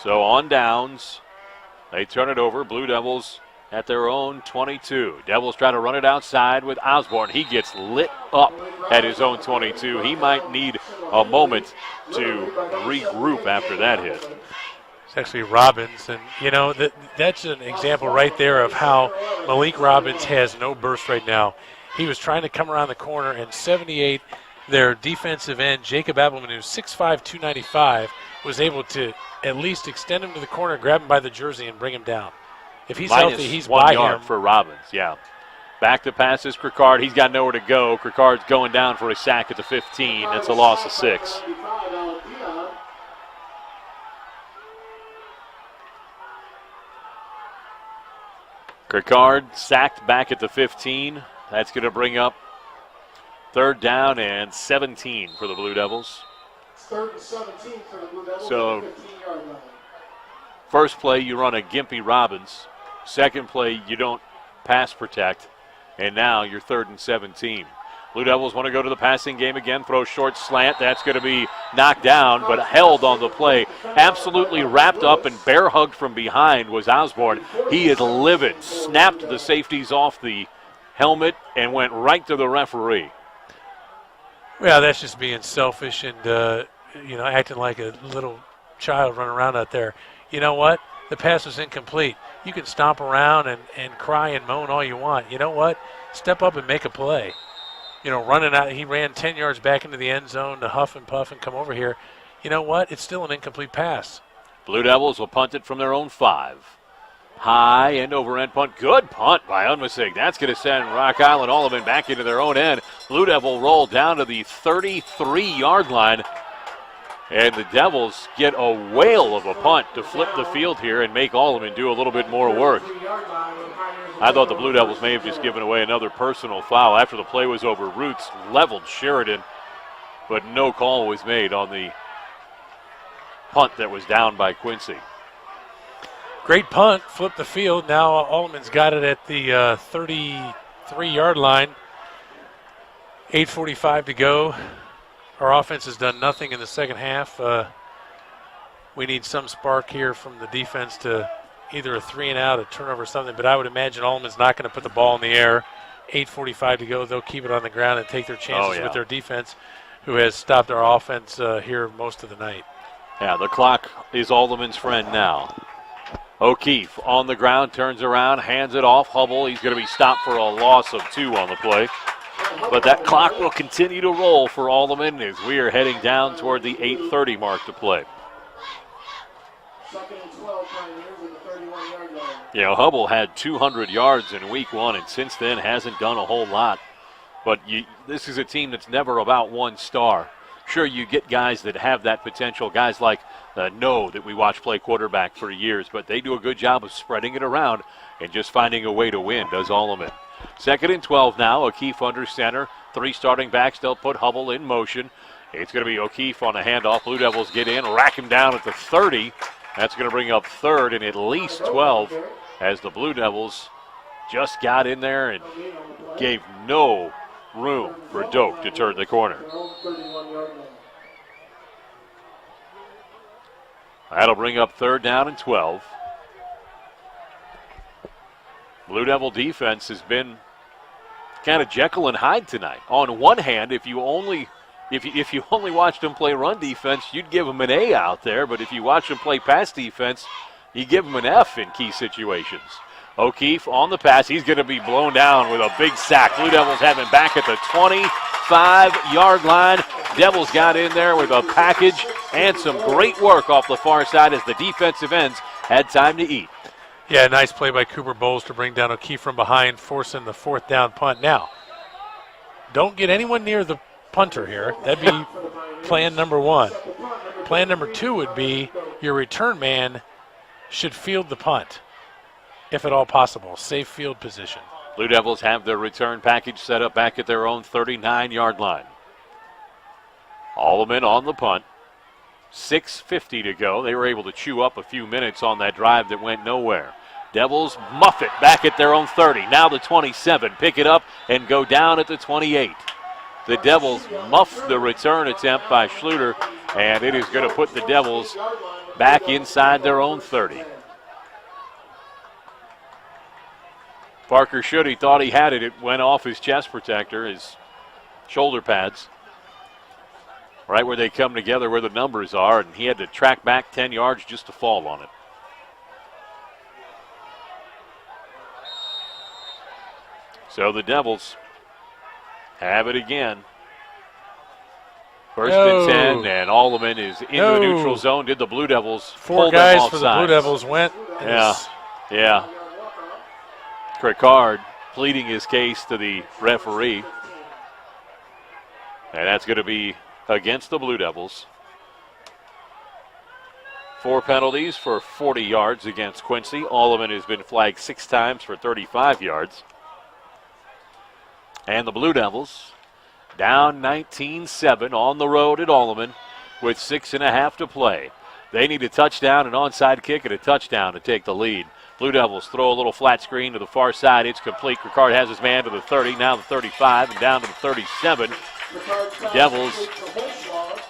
So on downs, they turn it over. Blue Devils at their own 22. Devils try to run it outside with Osborne. He gets lit up at his own 22. He might need a moment to regroup after that hit. It's actually Robbins, and that's an example right there of how Malik Robbins has no burst right now. He was trying to come around the corner, and 78, their defensive end, Jacob Appleman, who's 6'5", 295, was able to at least extend him to the corner, grab him by the jersey, and bring him down. If he's healthy, he's 1 by yard him. for Robbins, yeah. Back to pass is Cricard. He's got nowhere to go. Cricard's going down for a sack at the 15. That's a loss of 6. Cricard sacked back at the 15. That's going to bring up 3rd down and 17 for the Blue Devils. 3rd and 17 for the Blue Devils. So, 15-yard line. First play, you run a gimpy Robbins. Second play, you don't pass protect. And now you're 3rd and 17. Blue Devils want to go to the passing game again, throw short slant. That's going to be knocked down, but held on the play. Absolutely wrapped up and bear hugged from behind was Osborne. He is livid, snapped the safeties off the helmet and went right to the referee. Well, that's just being selfish and, acting like a little child running around out there. You know what? The pass was incomplete. You can stomp around and cry and moan all you want. You know what? Step up and make a play. Running out, he ran 10 yards back into the end zone to huff and puff and come over here. You know what? It's still an incomplete pass. Blue Devils will punt it from their own 5. High end over end punt. Good punt by Unmasig. That's going to send Rock Island Alleman back into their own end. Blue Devil roll down to the 33-yard line. And the Devils get a whale of a punt to flip the field here and make Alleman do a little bit more work. I thought the Blue Devils may have just given away another personal foul after the play was over. Roots leveled Sheridan, but no call was made on the punt that was down by Quincy. Great punt, flipped the field. Now Alleman's got it at the 33-yard line. 8:45 to go. Our offense has done nothing in the second half. We need some spark here from the defense to either a 3-and-out, a turnover, or something. But I would imagine Alleman's not going to put the ball in the air. 8:45 to go. They'll keep it on the ground and take their chances with their defense, who has stopped our offense here most of the night. Yeah, the clock is Alleman's friend now. O'Keefe on the ground, turns around, hands it off. Hubble, he's going to be stopped for a loss of 2 on the play. But that clock will continue to roll for Alleman as we are heading down toward the 8:30 mark to play. 2nd and 12 for You know, Hubble had 200 yards in week 1, and since then hasn't done a whole lot. But this is a team that's never about one star. Sure, you get guys that have that potential, guys like Noah that we watch play quarterback for years, but they do a good job of spreading it around and just finding a way to win, does Alleman. 2nd and 12 now, O'Keefe under center. 3 starting backs, they'll put Hubble in motion. It's going to be O'Keefe on a handoff. Blue Devils get in, rack him down at the 30. That's going to bring up 3rd and at least 12 as the Blue Devils just got in there and gave no room for Doak to turn the corner. That'll bring up 3rd down and 12. Blue Devil defense has been kind of Jekyll and Hyde tonight. On one hand, if you only watched them play run defense, you'd give them an A out there. But if you watch them play pass defense, you give them an F in key situations. O'Keefe on the pass. He's going to be blown down with a big sack. Blue Devils have him back at the 25-yard line. Devils got in there with a package and some great work off the far side as the defensive ends had time to eat. Yeah, nice play by Cooper Bowles to bring down O'Keefe from behind, forcing the 4th down punt. Now, don't get anyone near the punter here. That'd be plan number 1. Plan number 2 would be your return man should field the punt, if at all possible. Safe field position. Blue Devils have their return package set up back at their own 39-yard line. Alleman on the punt. 6:50 to go. They were able to chew up a few minutes on that drive that went nowhere. Devils muff it back at their own 30. Now the 27. Pick it up and go down at the 28. The Devils muff the return attempt by Schluter, and it is going to put the Devils back inside their own 30. Parker Schutte thought he had it. It went off his chest protector, his shoulder pads, right where they come together where the numbers are, and he had to track back 10 yards just to fall on it. So the Devils have it again. 1st and 10, and Alleman is into the neutral zone. Did the Blue Devils 4 guys for the Blue Devils went. Yeah. Cricard pleading his case to the referee. And that's going to be against the Blue Devils. 4 penalties for 40 yards against Quincy. Alleman has been flagged 6 times for 35 yards. And the Blue Devils down 19-7 on the road at Alleman with 6.5 to play. They need a touchdown, an onside kick, and a touchdown to take the lead. Blue Devils throw a little flat screen to the far side. It's complete. Ricard has his man to the 30, now the 35, and down to the 37. The Devils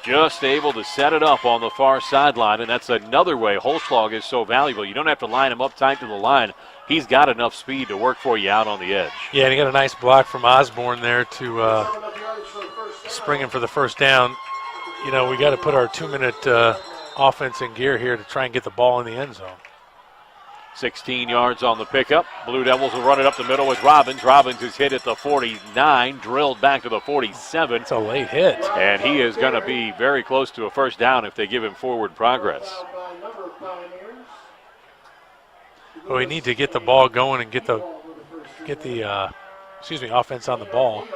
just able to set it up on the far sideline, and that's another way Holschlag is so valuable. You don't have to line him up tight to the line. He's got enough speed to work for you out on the edge. Yeah, and he got a nice block from Osborne there to spring him for the 1st down. You know, we got to put our 2-minute offense in gear here to try and get the ball in the end zone. 16 yards on the pickup. Blue Devils will run it up the middle with Robbins. Robbins is hit at the 49, drilled back to the 47. It's a late hit. And he is going to be very close to a 1st down if they give him forward progress. Well, we need to get the ball going and get the offense on the ball.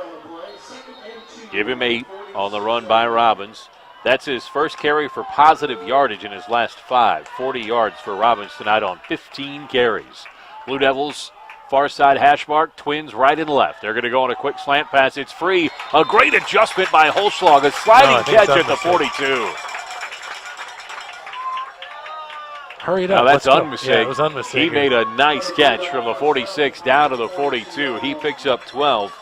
Give him 8 on the run by Robbins. That's his 1st carry for positive yardage in his last 5. 40 yards for Robbins tonight on 15 carries. Blue Devils, far side hash mark, Twins right and left. They're going to go on a quick slant pass. It's free. A great adjustment by Holschlag. A sliding catch at the 42. Hurry it up. Now that's Unmisig. Yeah, it was Unmisig. He made a nice catch from the 46 down to the 42. He picks up 12.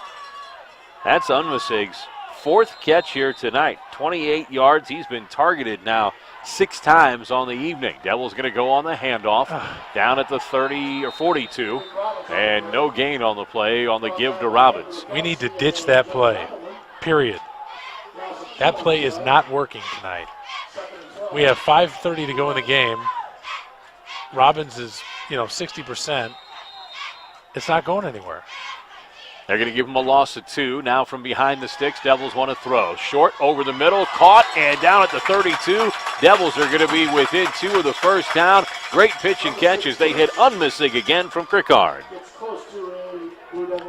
That's Unmisig's 4th catch here tonight. 28 yards. He's been targeted now 6 times on the evening. Devils going to go on the handoff down at the 30 or 42. And no gain on the play on the give to Robbins. We need to ditch that play, period. That play is not working tonight. We have 5:30 to go in the game. Robbins is, 60%. It's not going anywhere. They're going to give him a loss of 2. Now from behind the sticks, Devils want to throw. Short over the middle, caught, and down at the 32. Devils are going to be within 2 of the 1st down. great pitch and catch as they hit unmissing again from Crickard.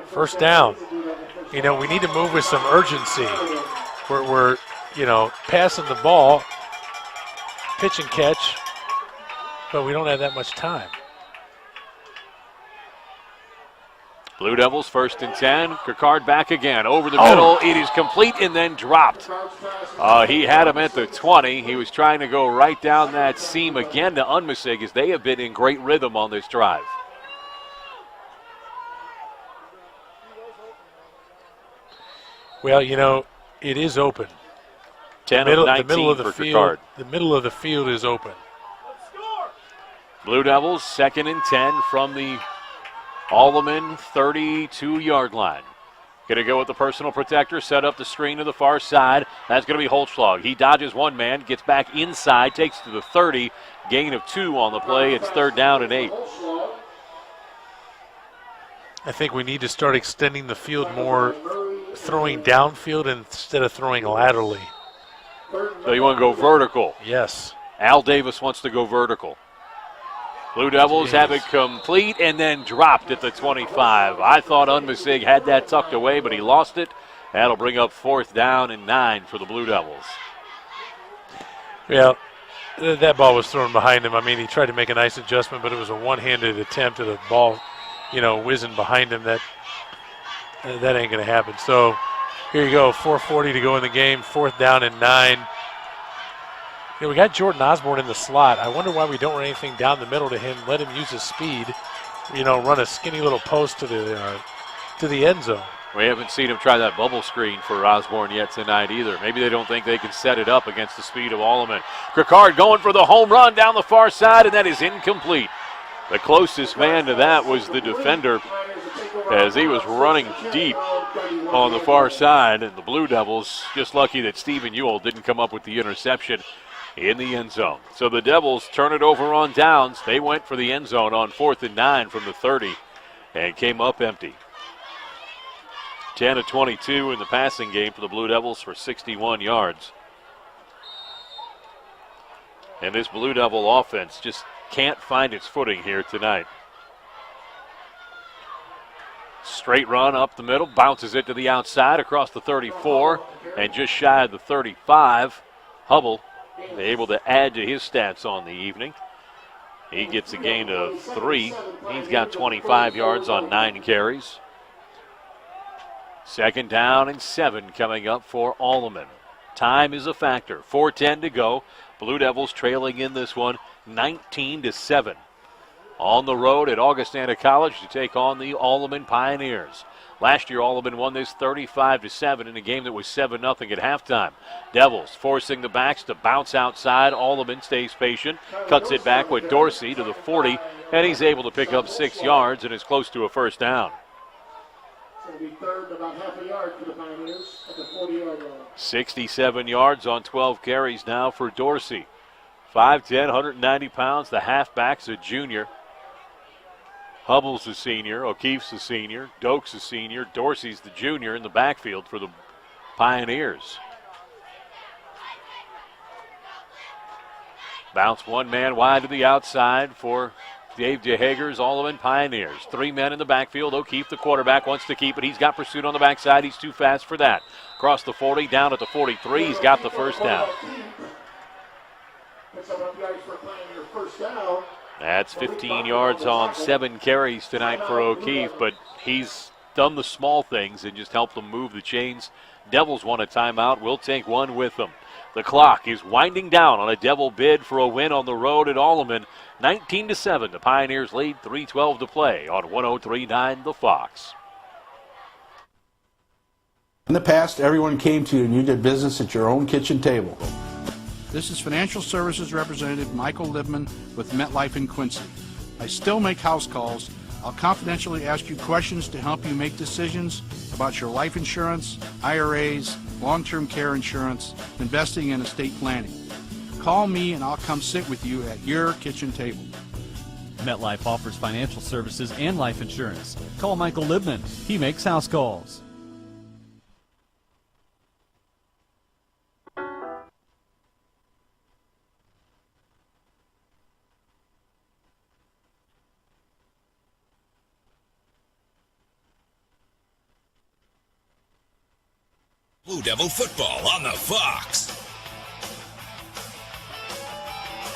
First down. You know, we need to move with some urgency. We're passing the ball, pitch and catch, but we don't have that much time. Blue Devils 1st and 10. Crickard back again. Over the middle. It is complete and then dropped. He had him at the 20. He was trying to go right down that seam again to Unmissig as they have been in great rhythm on this drive. Well, you know, it is open. 10 of 19 the middle of the for field, Crickard. The middle of the field is open. Blue Devils 2nd and 10 from the Alleman 32-yard line. Going to go with the personal protector, set up the screen to the far side. That's going to be Holtzschlag. He dodges one man, gets back inside, takes to the 30. Gain of 2 on the play. It's 3rd down and 8. I think we need to start extending the field more, throwing downfield instead of throwing laterally. So you want to go vertical. Yes. Al Davis wants to go vertical. Blue Devils have it complete and then dropped at the 25. I thought Unmissig had that tucked away, but he lost it. That'll bring up 4th down and 9 for the Blue Devils. Well, that ball was thrown behind him. I mean, he tried to make a nice adjustment, but it was a one-handed attempt at a ball, whizzing behind him. That ain't going to happen. So here you go, 4:40 to go in the game, 4th down and 9. We got Jordan Osborne in the slot. I wonder why we don't run anything down the middle to him. Let him use his speed. Run a skinny little post to the end zone. We haven't seen him try that bubble screen for Osborne yet tonight either. Maybe they don't think they can set it up against the speed of Alleman. Crickard going for the home run down the far side, and that is incomplete. The closest man to that was the defender as he was running deep on the far side, and the Blue Devils just lucky that Stephen Ewell didn't come up with the interception in the end zone. So the Devils turn it over on downs. They went for the end zone on 4th and 9 from the 30 and came up empty. 10 of 22 in the passing game for the Blue Devils for 61 yards. And this Blue Devil offense just can't find its footing here tonight. Straight run up the middle, bounces it to the outside across the 34 and just shy of the 35. Hubble able to add to his stats on the evening. He gets a gain of 3. He's got 25 yards on 9 carries. 2nd down and 7 coming up for Alleman. Time is a factor. 4:10 to go. Blue Devils trailing in this one 19-7. On the road at Augustana College to take on the Alleman Pioneers. Last year, Alleman won this 35-7 in a game that was 7-0 at halftime. Devils forcing the backs to bounce outside. Alleman stays patient, cuts it back with Dorsey to the 40, and he's able to pick up 6 yards and is close to a 1st down. 67 yards on 12 carries now for Dorsey. 5'10", 190 pounds. The halfback's a junior. Hubble's a senior, O'Keefe's a senior, Doak's a senior, Dorsey's the junior in the backfield for the Pioneers. Bounce one man wide to the outside for Dave DeHager's Alleman Pioneers. 3 men in the backfield. O'Keefe, the quarterback, wants to keep it. He's got pursuit on the backside. He's too fast for that. Across the 40, down at the 43. He's got the 1st down. That's 15 yards on 7 carries tonight for O'Keefe, but he's done the small things and just helped them move the chains. Devils want a timeout. We'll take one with them. The clock is winding down on a Devil bid for a win on the road at Alleman. 19-7. The Pioneers lead, 3:12 to play on 103.9 The Fox. In the past, everyone came to you and you did business at your own kitchen table. This is Financial Services Representative Michael Libman with MetLife in Quincy. I still make house calls. I'll confidentially ask you questions to help you make decisions about your life insurance, IRAs, long-term care insurance, investing, and estate planning. Call me and I'll come sit with you at your kitchen table. MetLife offers financial services and life insurance. Call Michael Libman. He makes house calls. Blue Devil football on the Fox.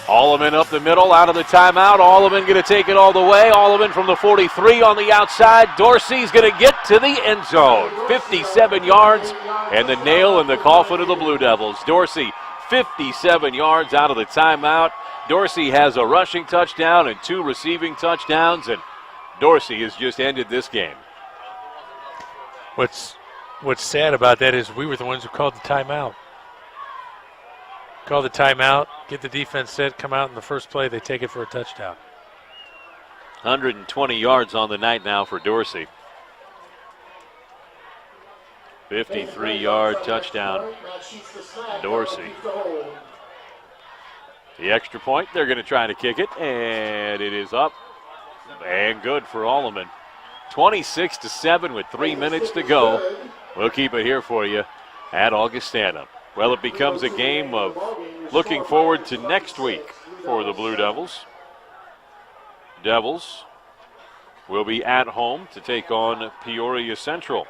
Alleman up the middle, out of the timeout. Alleman going to take it all the way. Alleman from the 43 on the outside. Dorsey's going to get to the end zone. 57 yards and the nail in the coffin of the Blue Devils. Dorsey, 57 yards out of the timeout. Dorsey has a rushing touchdown and 2 receiving touchdowns, and Dorsey has just ended this game. What's sad about that is we were the ones who called the timeout. Call the timeout, get the defense set, come out in the first play, they take it for a touchdown. 120 yards on the night now for Dorsey. 53-yard touchdown, Dorsey. The extra point, they're going to try to kick it, and it is up and good for Alleman. 26-7 with 3 minutes to go. We'll keep it here for you at Augustana. Well, it becomes a game of looking forward to next week for the Blue Devils. Devils will be at home to take on Peoria Central.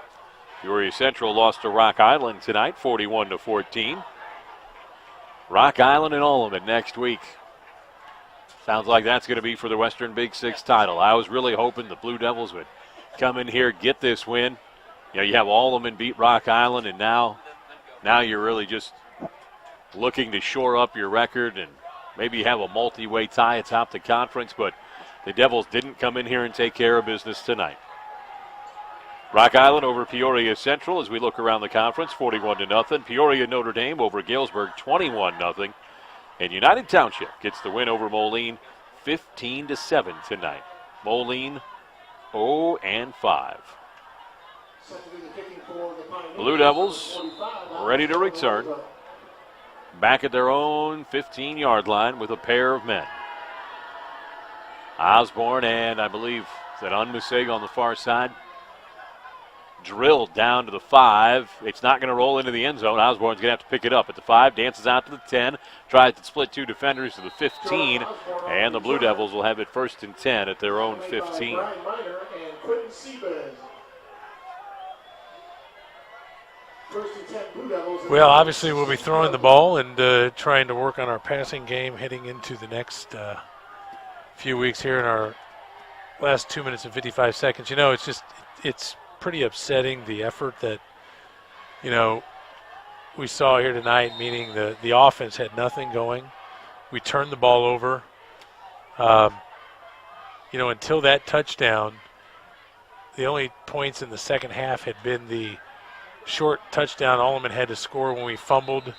Peoria Central lost to Rock Island tonight, 41-14. Rock Island and Alleman next week. Sounds like that's going to be for the Western Big Six title. I was really hoping the Blue Devils would come in here, get this win. You know, you have Alleman beat Rock Island, and now you're really just looking to shore up your record and maybe have a multi-way tie atop the conference, but the Devils didn't come in here and take care of business tonight. Rock Island over Peoria Central as we look around the conference, 41-0. Peoria Notre Dame over Galesburg, 21-0. And United Township gets the win over Moline, 15-7 tonight. Moline 0-5. Blue Devils ready to return. Back at their own 15-yard line with a pair of men. Osborne and I believe that Unmusig on the far side. Drilled down to the 5. It's not going to roll into the end zone. Osborne's going to have to pick it up at the 5. Dances out to the 10. Tries to split 2 defenders to the 15. And the Blue Devils will have it 1st and 10 at their own 15. Well, obviously we'll be throwing the ball and trying to work on our passing game heading into the next few weeks here in our last 2 minutes and 55 seconds. You know, it's pretty upsetting the effort that, you know, we saw here tonight, meaning the offense had nothing going. We turned the ball over. You know, until that touchdown, the only points in the second half had been the short touchdown Alleman had to score when we fumbled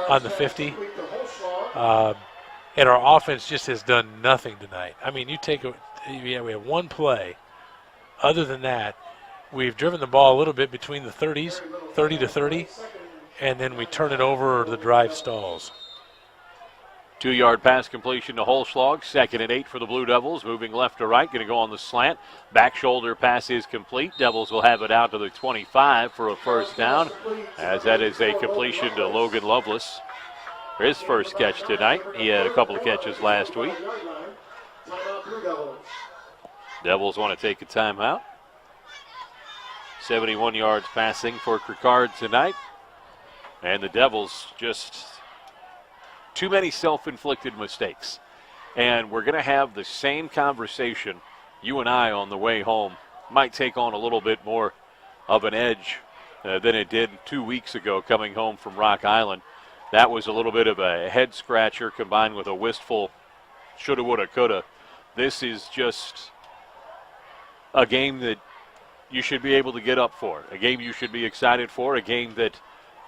on the 50. And our offense just has done nothing tonight. I mean, we have one play. Other than that, we've driven the ball a little bit between the 30s, 30 to 30, and then we turn it over or the drive stalls. 2-yard pass completion to Holschlag. 2nd and 8 for the Blue Devils. Moving left to right. Going to go on the slant. Back shoulder pass is complete. Devils will have it out to the 25 for a first down, as that is a completion to Logan Lovelace. For his first catch tonight. He had a couple of catches last week. Devils want to take a timeout. 71 yards passing for Cricard tonight. And the Devils just too many self-inflicted mistakes. And we're going to have the same conversation, you and I, on the way home. Might take on a little bit more of an edge than it did 2 weeks ago coming home from Rock Island. That was a little bit of a head-scratcher combined with a wistful shoulda, woulda, coulda. This is just a game that you should be able to get up for, a game you should be excited for, a game that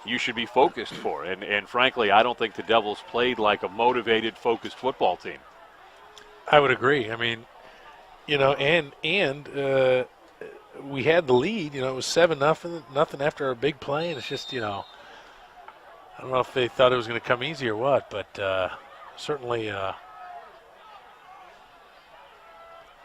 you should be focused for. And frankly, I don't think the Devils played like a motivated, focused football team. I would agree. I mean, you know, and we had the lead. You know, it was 7-0, nothing after our big play, and it's just, you know, I don't know if they thought it was going to come easy or what, but certainly.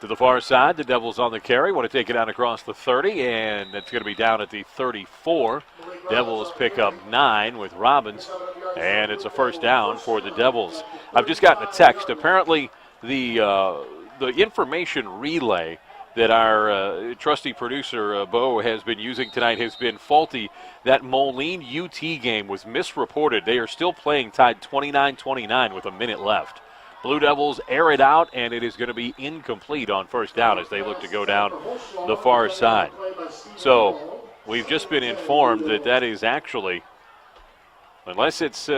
To the far side, the Devils on the carry. Want to take it out across the 30, and it's going to be down at the 34. Devils pick up 9 with Robbins, and it's a first down for the Devils. I've just gotten a text. Apparently, the information relay that our trusty producer, Bo, has been using tonight has been faulty. That Moline UT game was misreported. They are still playing tied 29-29 with a minute left. Blue Devils air it out, and it is going to be incomplete on first down as they look to go down the far side. So we've just been informed that that is actually, unless it's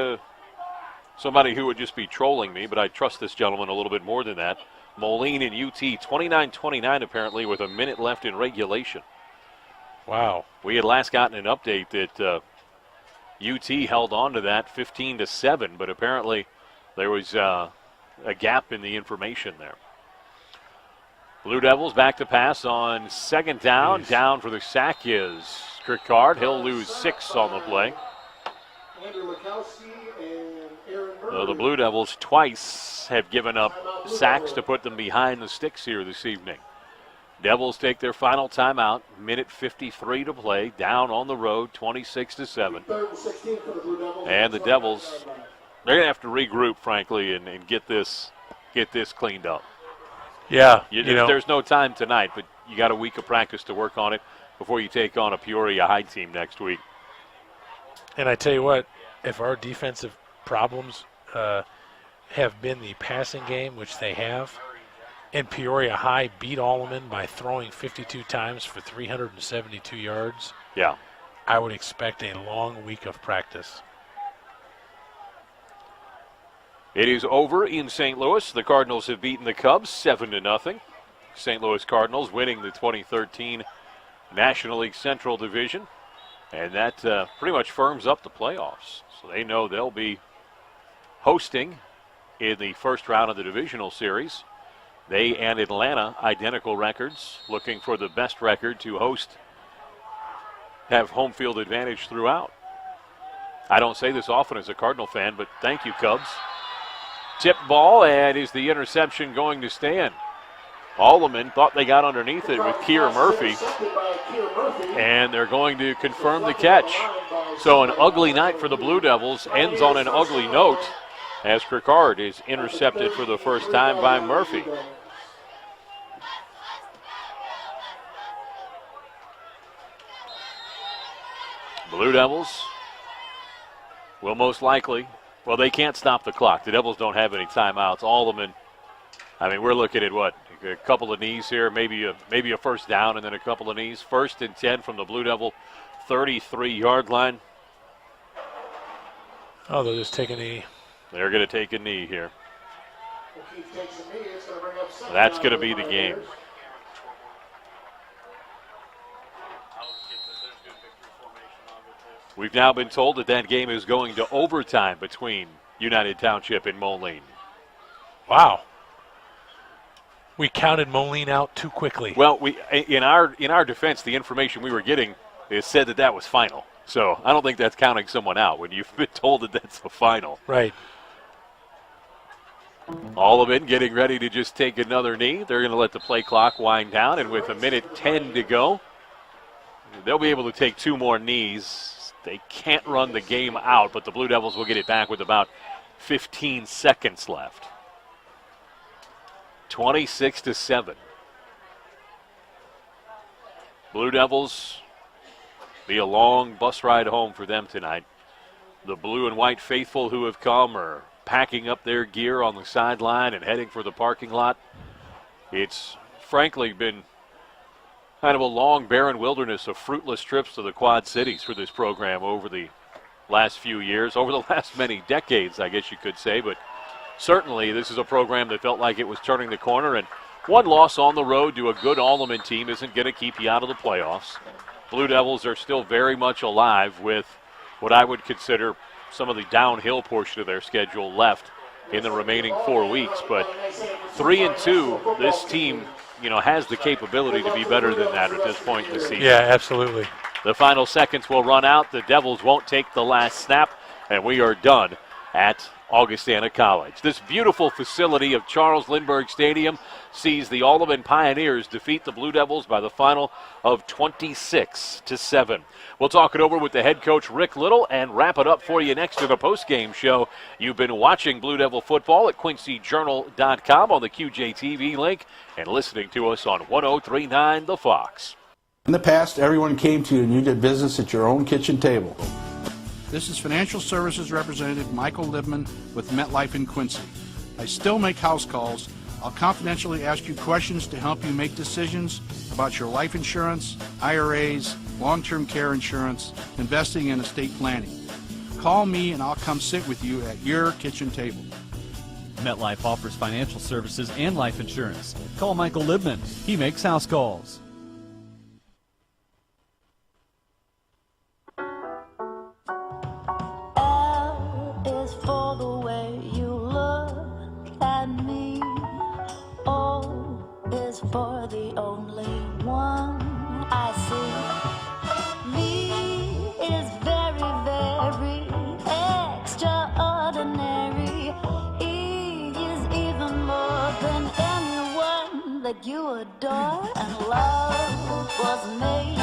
somebody who would just be trolling me, but I trust this gentleman a little bit more than that, Moline and UT 29-29 apparently with a minute left in regulation. Wow. We had last gotten an update that UT held on to that 15-7, but apparently there was a gap in the information there. Blue Devils back to pass on second down. Jeez. Down for the sack is Kirkard. He'll lose 6 on the play. The Blue Devils twice have given up sacks to put them behind the sticks here this evening. Devils take their final timeout. Minute 53 to play. Down on the road, 26-7. And the Devils, they're going to have to regroup, frankly, and get this cleaned up. Yeah. There's no time tonight, but you got a week of practice to work on it before you take on a Peoria High team next week. And I tell you what, if our defensive problems have been the passing game, which they have, and Peoria High beat Alleman by throwing 52 times for 372 yards, yeah, I would expect a long week of practice. It is over in St. Louis. The Cardinals have beaten the Cubs 7-0. St. Louis Cardinals winning the 2013 National League Central Division. And that pretty much firms up the playoffs. So they know they'll be hosting in the first round of the divisional series. They and Atlanta, identical records, looking for the best record to host, have home field advantage throughout. I don't say this often as a Cardinal fan, but thank you, Cubs. Tip ball, and is the interception going to stand? Alleman thought they got underneath it with Keir Murphy, and they're going to confirm the catch. So an ugly night for the Blue Devils ends on an ugly note as Kirkard is intercepted for the first time by Murphy. Blue Devils will most likely, well, they can't stop the clock. The Devils don't have any timeouts. Alleman, I mean, we're looking at what? A couple of knees here, maybe a first down and then a couple of knees. 1st and 10 from the Blue Devil 33-yard line. Oh, they'll just take a knee. They're going to take a knee here. That's going to be the game. We've now been told that game is going to overtime between United Township and Moline. Wow. We counted Moline out too quickly. Well, in our defense, the information we were getting is said that was final. So I don't think that's counting someone out when you've been told that that's the final. Right. Alleman getting ready to just take another knee. They're going to let the play clock wind down, and with a minute 10 to go, they'll be able to take 2 more knees. They can't run the game out, but the Blue Devils will get it back with about 15 seconds left. 26-7. Blue Devils, be a long bus ride home for them tonight. The blue and white faithful who have come are packing up their gear on the sideline and heading for the parking lot. It's frankly been kind of a long, barren wilderness of fruitless trips to the Quad Cities for this program over the last few years, over the last many decades, I guess you could say, but certainly this is a program that felt like it was turning the corner, and one loss on the road to a good Alleman team isn't going to keep you out of the playoffs. Blue Devils are still very much alive with what I would consider some of the downhill portion of their schedule left in the remaining 4 weeks, but 3-2, this team, has the capability to be better than that at this point in the season. Yeah, absolutely. The final seconds will run out. The Devils won't take the last snap, and we are done at Augustana College. This beautiful facility of Charles Lindbergh Stadium sees the Alleman Pioneers defeat the Blue Devils by the final of 26-7. We'll talk it over with the head coach Rick Little and wrap it up for you next to the postgame show. You've been watching Blue Devil football at QuincyJournal.com on the QJTV link and listening to us on 103.9 The Fox. In the past, everyone came to you and you did business at your own kitchen table. This is Financial Services Representative Michael Libman with MetLife in Quincy. I still make house calls. I'll confidentially ask you questions to help you make decisions about your life insurance, IRAs, long-term care insurance, investing, and estate planning. Call me and I'll come sit with you at your kitchen table. MetLife offers financial services and life insurance. Call Michael Libman. He makes house calls. L is for the way you look at me. O is for the only one I see. V is very, very extraordinary. E is even more than anyone that you adore. And love was made